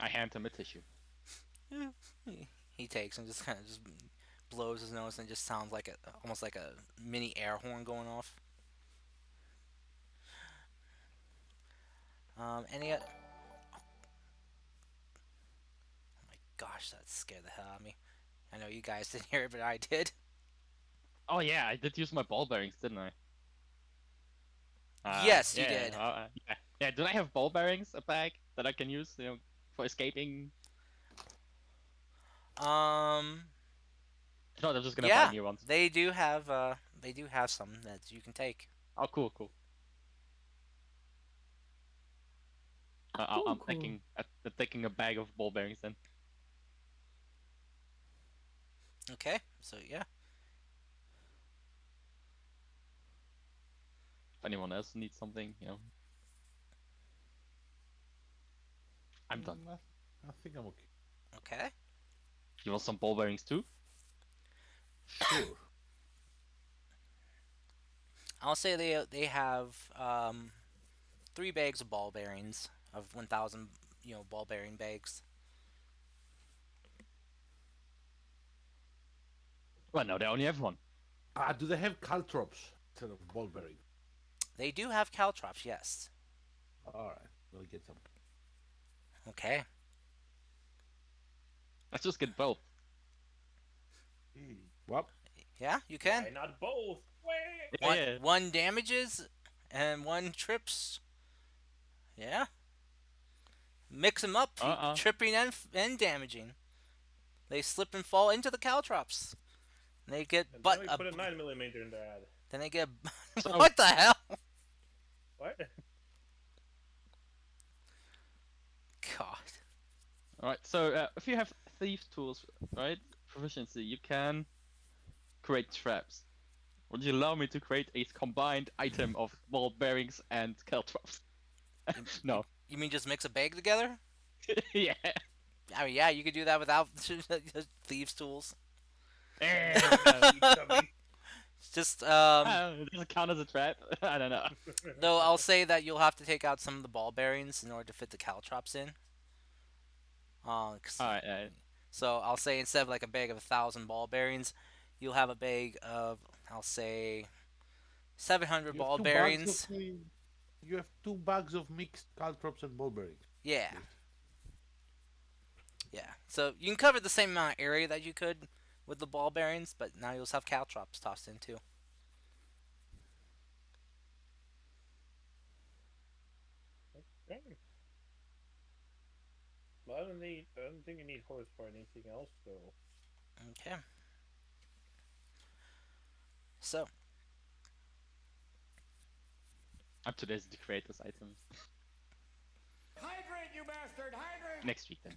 I hand him a tissue. He takes and just kind of just blows his nose and it just sounds like almost like a mini air horn going off. Any? Oh my gosh, that scared the hell out of me. I know you guys didn't hear it, but I did. Oh yeah, I did use my ball bearings, didn't I? Yes, you yeah, did. Yeah. Yeah. Do I have ball bearings, a bag that I can use, for escaping? Um, No, I'm just gonna yeah, buy new ones. they do have some that you can take. Oh, cool. Cool, I'm cool. taking a bag of ball bearings then. Okay, so yeah. If anyone else needs something, I'm done. I think I'm okay. Okay. You want some ball bearings too? Sure. I'll say they have 3 bags of ball bearings of 1,000 ball bearing bags. Well, no, they only have one. Do they have caltrops instead of ball bearing? They do have caltrops, yes. All right, we'll get some. Okay. Let's just get both. Well, Yeah, you can. Why not both? Wait. Yeah. One damages and one trips. Yeah. Mix them up, tripping and damaging. They slip and fall into the caltrops. They get And but then we put a 9mm in the ad. then they get So- what the hell? What? God. All right. So if you have thief tools, right, proficiency, you can create traps. Would you allow me to create a combined item of ball bearings and caltrops? No. You mean just mix a bag together? Yeah. I mean, yeah, you could do that without thieves' tools. It's just Does it count as a trap? I don't know. though I'll say that you'll have to take out some of the ball bearings in order to fit the caltrops in. 'Cause- Alright. So I'll say instead of like a bag of 1,000 ball bearings, you'll have a bag of, I'll say, 700 You have ball 2 bags of bearings. you have 2 bags of mixed caltrops and ball bearings. Yeah, Please. yeah. So you can cover the same amount of area that you could with the ball bearings, but now you'll have caltrops tossed in too. Okay. Well, I don't think you need horse for anything else, so. Okay. So Up to this, the creators item. Hydrate, you bastard! Hydrate! Next week then.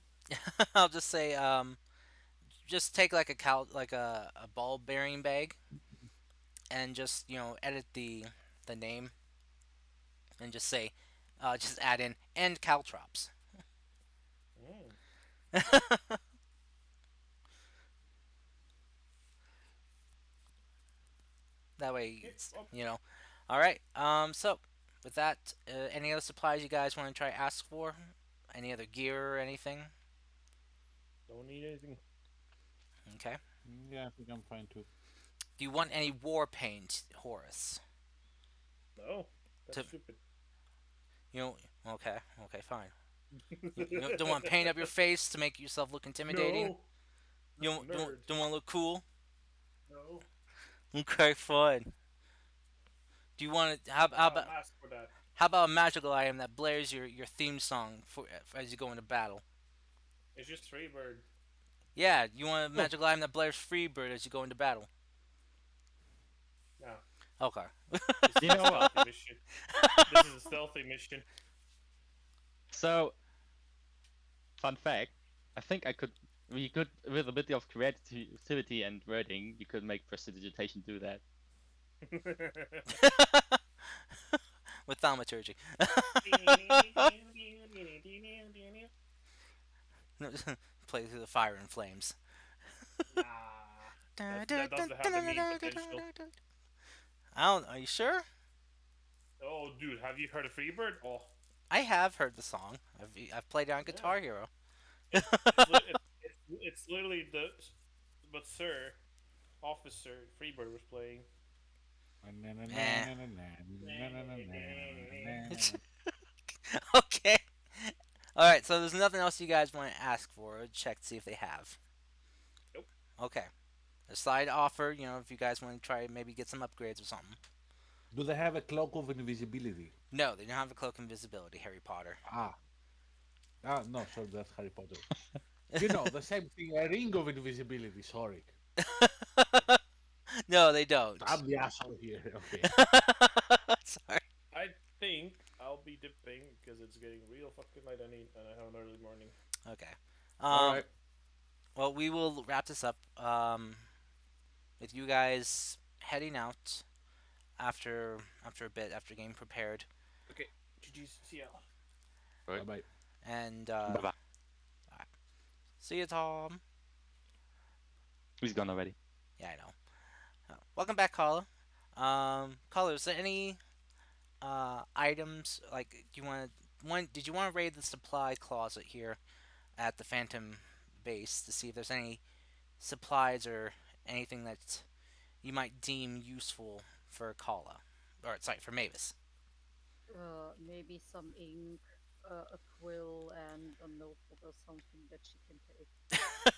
I'll just say, just take like a ball bearing bag, and just edit the name, and just say, just add in and caltrops. Mm. That way, Yeah, it's, well, All right. So with that, any other supplies you guys want to try ask for? Any other gear or anything? don't need anything. Okay. Yeah, I think I'm fine too. Do you want any war paint, Horace? No, that's To- stupid. Okay. Okay. Fine. You don't want paint up your face to make yourself look intimidating. No. You don't, Nerd. don't want to look cool. No. Okay, fine. Do you want to? I'll ask for that. How about a magical item that blares your theme song for as you go into battle? It's just Freebird. Yeah, you want a magical item that blares Freebird as you go into battle. No. Okay. This is You know a what? stealthy mission. This is a stealthy mission. So, fun fact, I think we could, with a bit of creativity and wording, you could make prestidigitation do that. With thaumaturgy. Play through the fire and flames. Nah. That doesn't have the meme potential. I don't. Are you sure? Oh, dude, have you heard of Freebird? Oh, I have heard the song. I've played it on Guitar Hero. it's, it's literally the. But sir, officer, Freebird was playing. Okay. All right. So there's nothing else you guys want to ask for or check to see if they have. Nope. Okay. A side offer. If you guys want to try maybe get some upgrades or something. Do they have a cloak of invisibility? No, they don't have a cloak invisibility, Harry Potter. No, sorry, that's Harry Potter. The same thing, a ring of invisibility, sorry. No, they don't. I'm the asshole here, okay. Sorry. I think I'll be dipping because it's getting real fucking late. I have an early morning. Okay. Alright. Well, we will wrap this up with you guys heading out after a bit, after getting prepared. Okay. GG's. See ya. Bye-bye. And Bye-bye. see you, Tom. He's gone already. Yeah, I know. Welcome back, Carla. Carla, is there any items like did you want to raid the supply closet here at the Phantom base to see if there's any supplies or anything that you might deem useful for Carla, or sorry, for Mavis? Maybe some ink, a quill, and a notebook or something that she can take.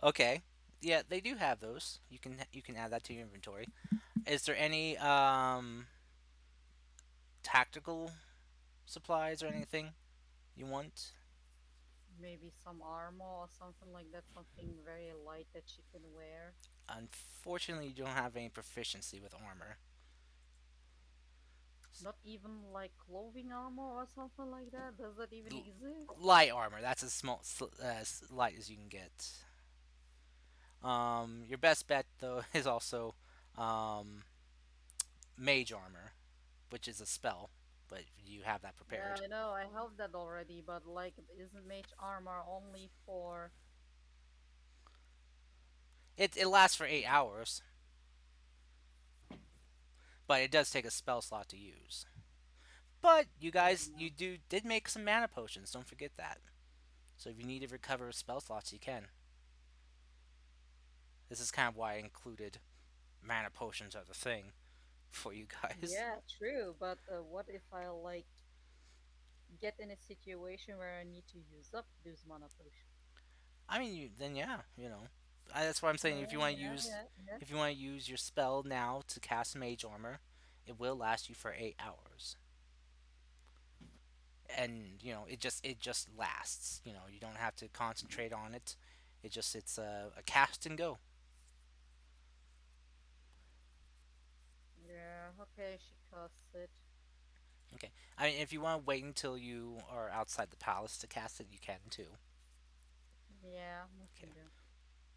Okay. Yeah, they do have those. You can add that to your inventory. Is there any tactical supplies or anything you want? Maybe some armor or something like that, something very light that she can wear. Unfortunately, you don't have any proficiency with armor. Not even like clothing armor or something like that? Does that even exist? Light armor. That's as light as you can get. Your best bet though is also mage armor, which is a spell, but you have that Yeah, prepared. I know, I have that already, but like, isn't mage armor only for... It lasts for 8 hours, but it does take a spell slot to use. But you guys, you did make some mana potions. Don't forget that. So if you need to recover spell slots, you can. This is kind of why I included mana potions as a thing. for you guys. Yeah, true. But what if I like get in a situation where I need to use up those mana potions? I mean, then yeah, that's why I'm saying Yeah, yeah, yeah, yeah. if you want to use your spell now to cast Mage Armor, it will last you for 8 hours, and it just lasts. You don't have to concentrate on it. It's a cast and go. Yeah, okay, she casts it. Okay. I mean, if you want to wait until you are outside the palace to cast it, you can too. Yeah, we Okay. can do.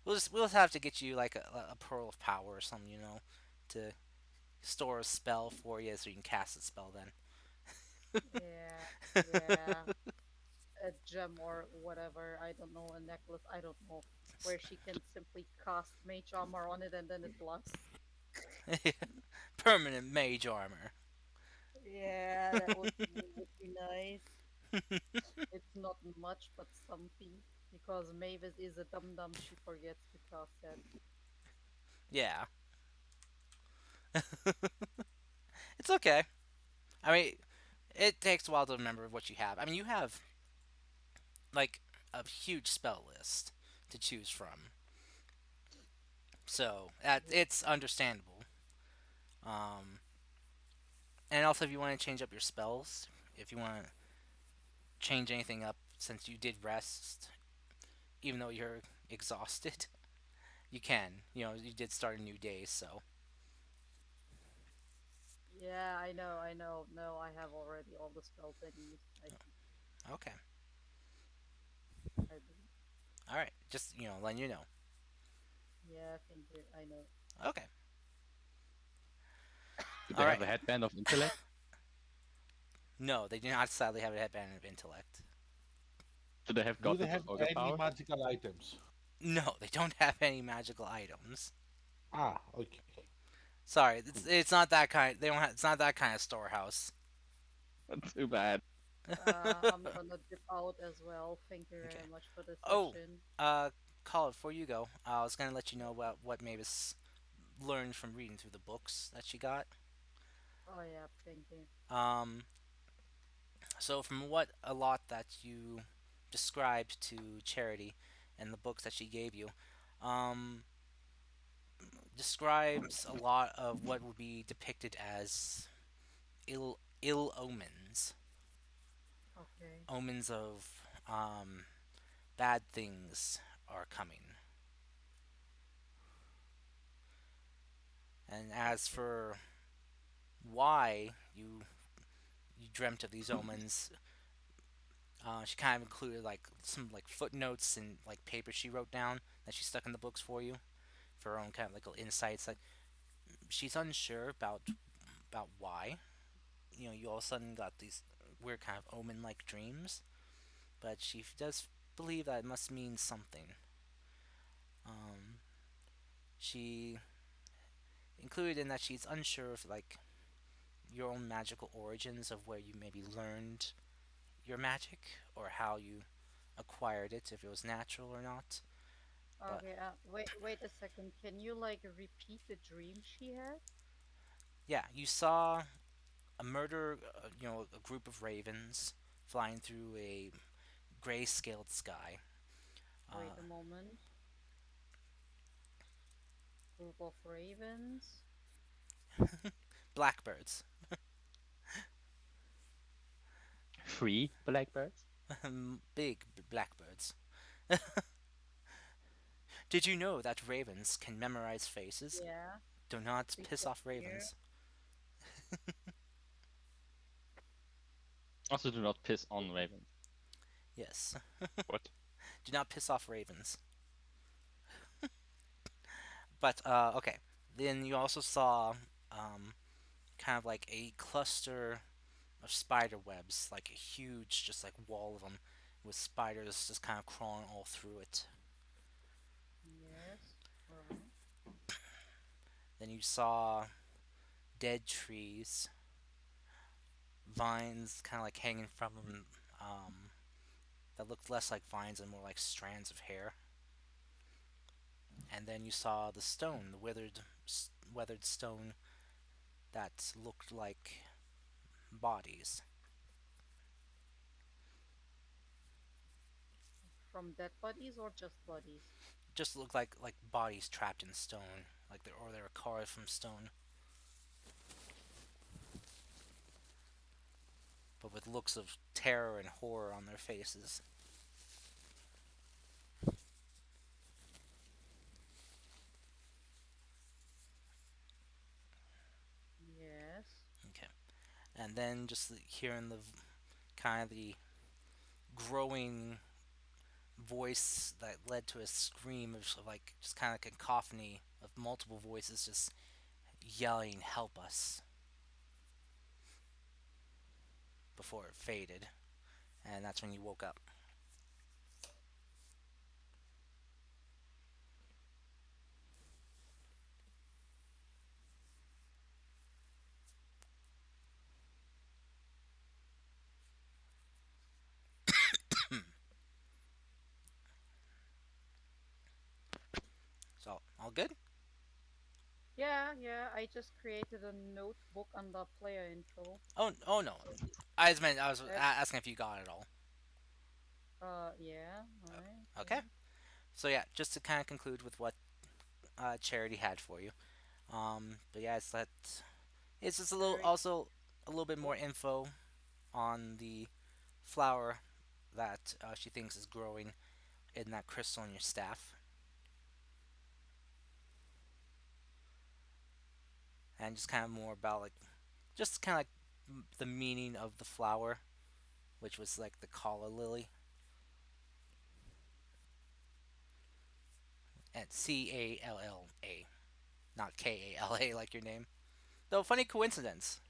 We'll just have to get you like a pearl of power or something, to store a spell for you so you can cast the spell then. Yeah, yeah. A gem or whatever. I don't know, a necklace. I don't know. Where she can simply cast mage armor on it and then it lasts. Permanent mage armor. Yeah, that would be nice. It's not much, but something. Because Mavis is a dum dum, she forgets to cast that. Yeah. It's okay. I mean, it takes a while to remember what you have. I mean, you have like a huge spell list to choose from, so it's understandable. Um, and also, if you want to change up your spells, if you want to change anything up since you did rest, even though you're exhausted, you can. You did start a new day, so Yeah, I know, I know. No, I have already all the spells I need. I think. okay. I believe. All right, just letting you know. Yeah, thank you. I know. Okay. Do All they have right. a headband of intellect? No, they do not sadly have a headband of intellect. Do they have Do god they of have ogre any power? magical items? No, they don't have any magical items. Ah, okay. Sorry, it's not that kind. They don't have. It's not that kind of storehouse. Too bad. I'm gonna dip out as well. Thank you Okay. very much for the Oh, session. uh, call it before you go. I was gonna let you know about what Mavis learned from reading through the books that she got. Oh yeah, thank you. Um, so from what a lot that you described to Charity and the books that she gave you, um, describes a lot of what would be depicted as ill omens, Okay. omens of bad things are coming. And as for why you dreamt of these omens, she kind of included like some like footnotes and like papers she wrote down that she stuck in the books for you for her own kind of like little insights. Like she's unsure about why. You all of a sudden got these weird kind of omen-like dreams, but she does believe that it must mean something. Um, she included in that she's unsure of like your own magical origins of where you maybe learned your magic or how you acquired it, if it was natural or not. But Okay. Wait a second. Can you like repeat the dream she had? yeah, you saw a murder, a group of ravens flying through a gray scaled sky. Wait Uh, a moment. Group of ravens. Blackbirds. Three blackbirds? Big blackbirds. Did you know that ravens can memorize faces? Yeah. Do not Please piss off continue. ravens. Also, do not piss on ravens. Yes. What? Do not piss off ravens. But okay. Then you also saw kind of like a cluster of spider webs, like a huge, just like wall of them, with spiders just kind of crawling all through it. Yes. Alright. Then you saw dead trees, vines kind of like hanging from them, that looked less like vines and more like strands of hair. And then you saw the stone, the weathered stone that looked like bodies. From dead bodies or just bodies? Just looked like bodies trapped in stone, or they were carved from stone, but with looks of terror and horror on their faces. Yes. Okay, and then just hearing kind of the growing voice that led to a scream of like just kind of cacophony of multiple voices just yelling, "Help us!" before it faded, and that's when you woke up. So all good. Yeah, yeah. I just created a notebook on the player info. Oh no, I was asking if you got it all. Yeah. All right. Okay. So yeah, just to kind of conclude with what Charity had for you. But yeah, it's just a little Very. also a little bit more info on the flower that she thinks is growing in that crystal in your staff, and just kind of more about like just kind of like the meaning of the flower, which was like the calla lily, and Calla, not Kala like your name. Though funny coincidence.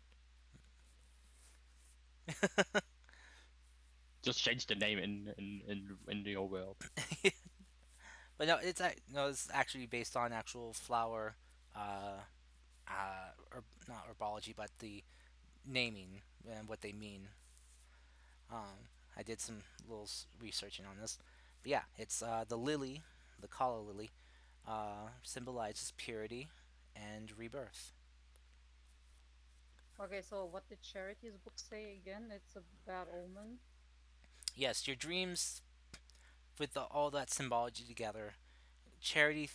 Just change the name in your world. But no, no, it's actually based on actual flower, uh, or not herbology, but the naming and what they mean. I did some little researching on this, but yeah, it's the lily, the calla lily, symbolizes purity and rebirth. Okay, so what did Charity's book say again? It's a bad omen. Yes, your dreams with all that symbology together, Charity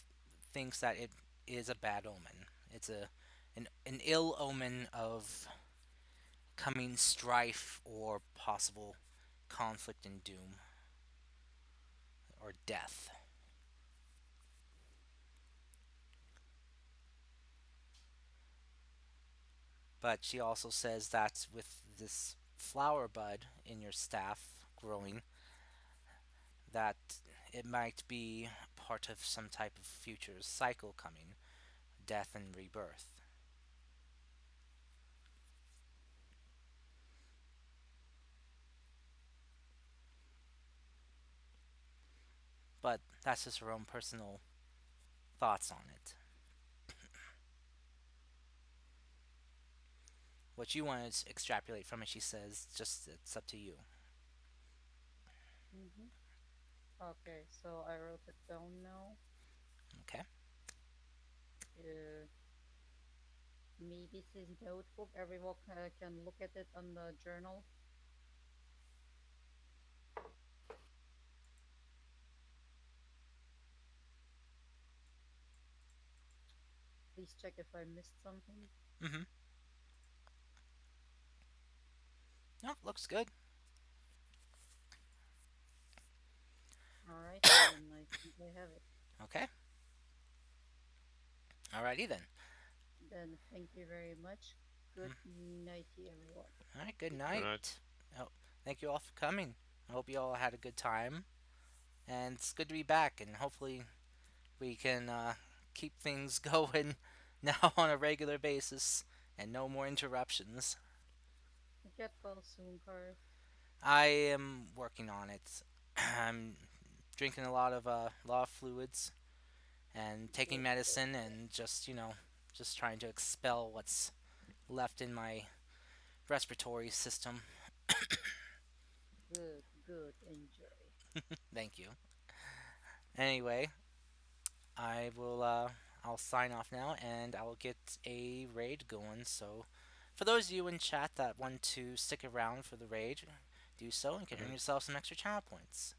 thinks that it is a bad omen. It's an ill omen of coming strife or possible conflict and doom or death. But she also says that with this flower bud in your staff growing, that it might be part of some type of future cycle coming, death and rebirth. But that's just her own personal thoughts on it. What you want to extrapolate from it, she says, just it's up to you. Mm-hmm. Okay, so I wrote it down now. Okay. Uh, Me, this is notebook. Everyone can look at it on the journal. Please check if I missed something. Mm-hmm. No, looks good. All right, then I think I have it. Okay. Alrighty then. Then thank you very much. Good nighty, everyone. All right. Good Good night. night. Oh, thank you all for coming. I hope you all had a good time, and it's good to be back. And hopefully we can keep things going now on a regular basis and no more interruptions. Get well soon, Carve. I am working on it. I'm drinking a lot of fluids and taking Good, medicine and just trying to expel what's left in my respiratory system. good, good. Enjoy. Thank you. Anyway, I will I'll sign off now, and I will get a raid going. So, for those of you in chat that want to stick around for the raid, do so and can earn yourself some extra channel points.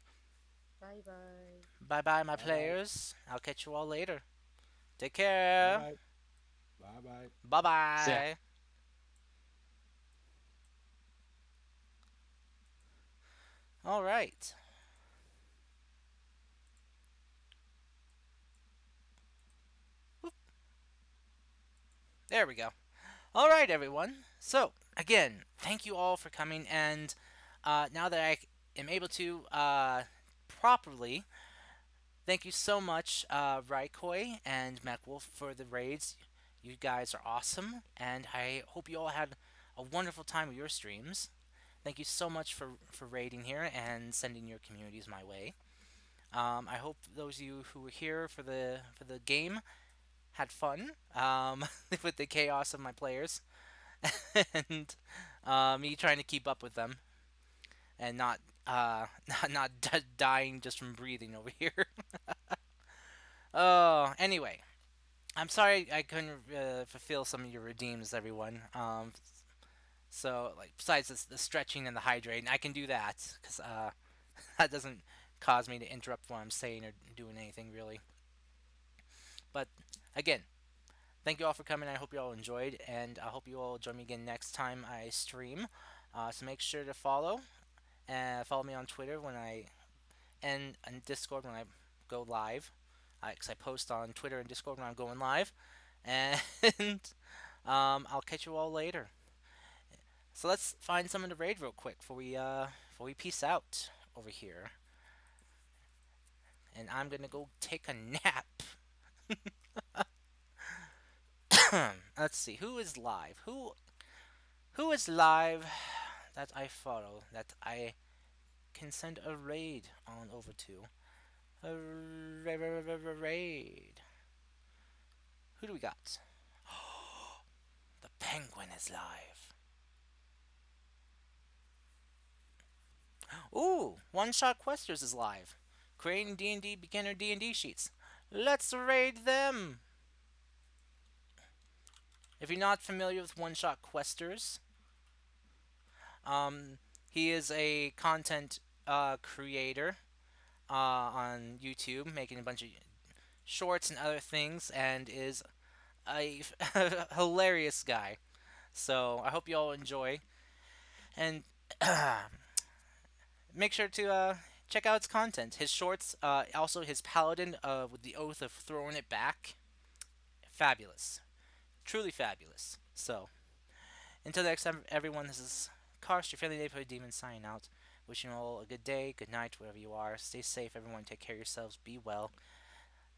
Bye bye. Bye bye, my Bye bye. players. I'll catch you all later. Take Bye care. bye. Bye bye. Bye See ya. bye. All right. There we go. All right, everyone. So, again, thank you all for coming. And now that I am able to properly, thank you so much, Raikoi and MacWolf, for the raids. You guys are awesome. And I hope you all had a wonderful time with your streams. Thank you so much for raiding here and sending your communities my way. I hope those of you who were here for the game had fun with the chaos of my players and me trying to keep up with them and not dying just from breathing over here. Oh, anyway, I'm sorry I couldn't fulfill some of your redeems, everyone. So like besides the stretching and the hydrating, I can do that because that doesn't cause me to interrupt what I'm saying or doing anything really. But again, thank you all for coming. I hope you all enjoyed, and I hope you all join me again next time I stream. So make sure to follow and follow me on Twitter when I and Discord when I go live, because I post on Twitter and Discord when I'm going live, and I'll catch you all later. So let's find someone to raid real quick before we peace out over here. And I'm gonna go take a nap. Let's see who is live. Who is live that I follow that I can send a raid on over to. A raid. Who do we got? The penguin is live. Ooh, One Shot Questers is live. Creating D&D beginner D&D sheets. Let's raid them. If you're not familiar with One Shot Questers, he is a content creator on YouTube, making a bunch of shorts and other things, and is a hilarious guy. So I hope you all enjoy, and make sure to check out his content. His shorts, also his Paladin with the Oath of Throwing It Back, fabulous, truly fabulous. So until next time, everyone, this is Karst, your friendly neighborhood demon, signing out. Wishing you all a good day, good night, wherever you are. Stay safe, everyone. Take care of yourselves. Be well.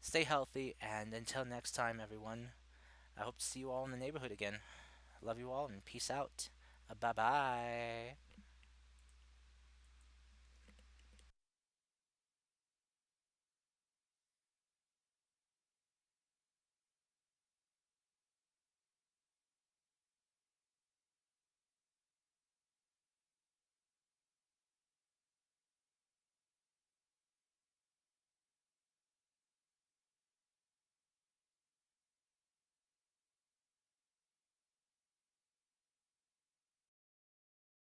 Stay healthy. And until next time, everyone, I hope to see you all in the neighborhood again. Love you all and peace out. Bye bye.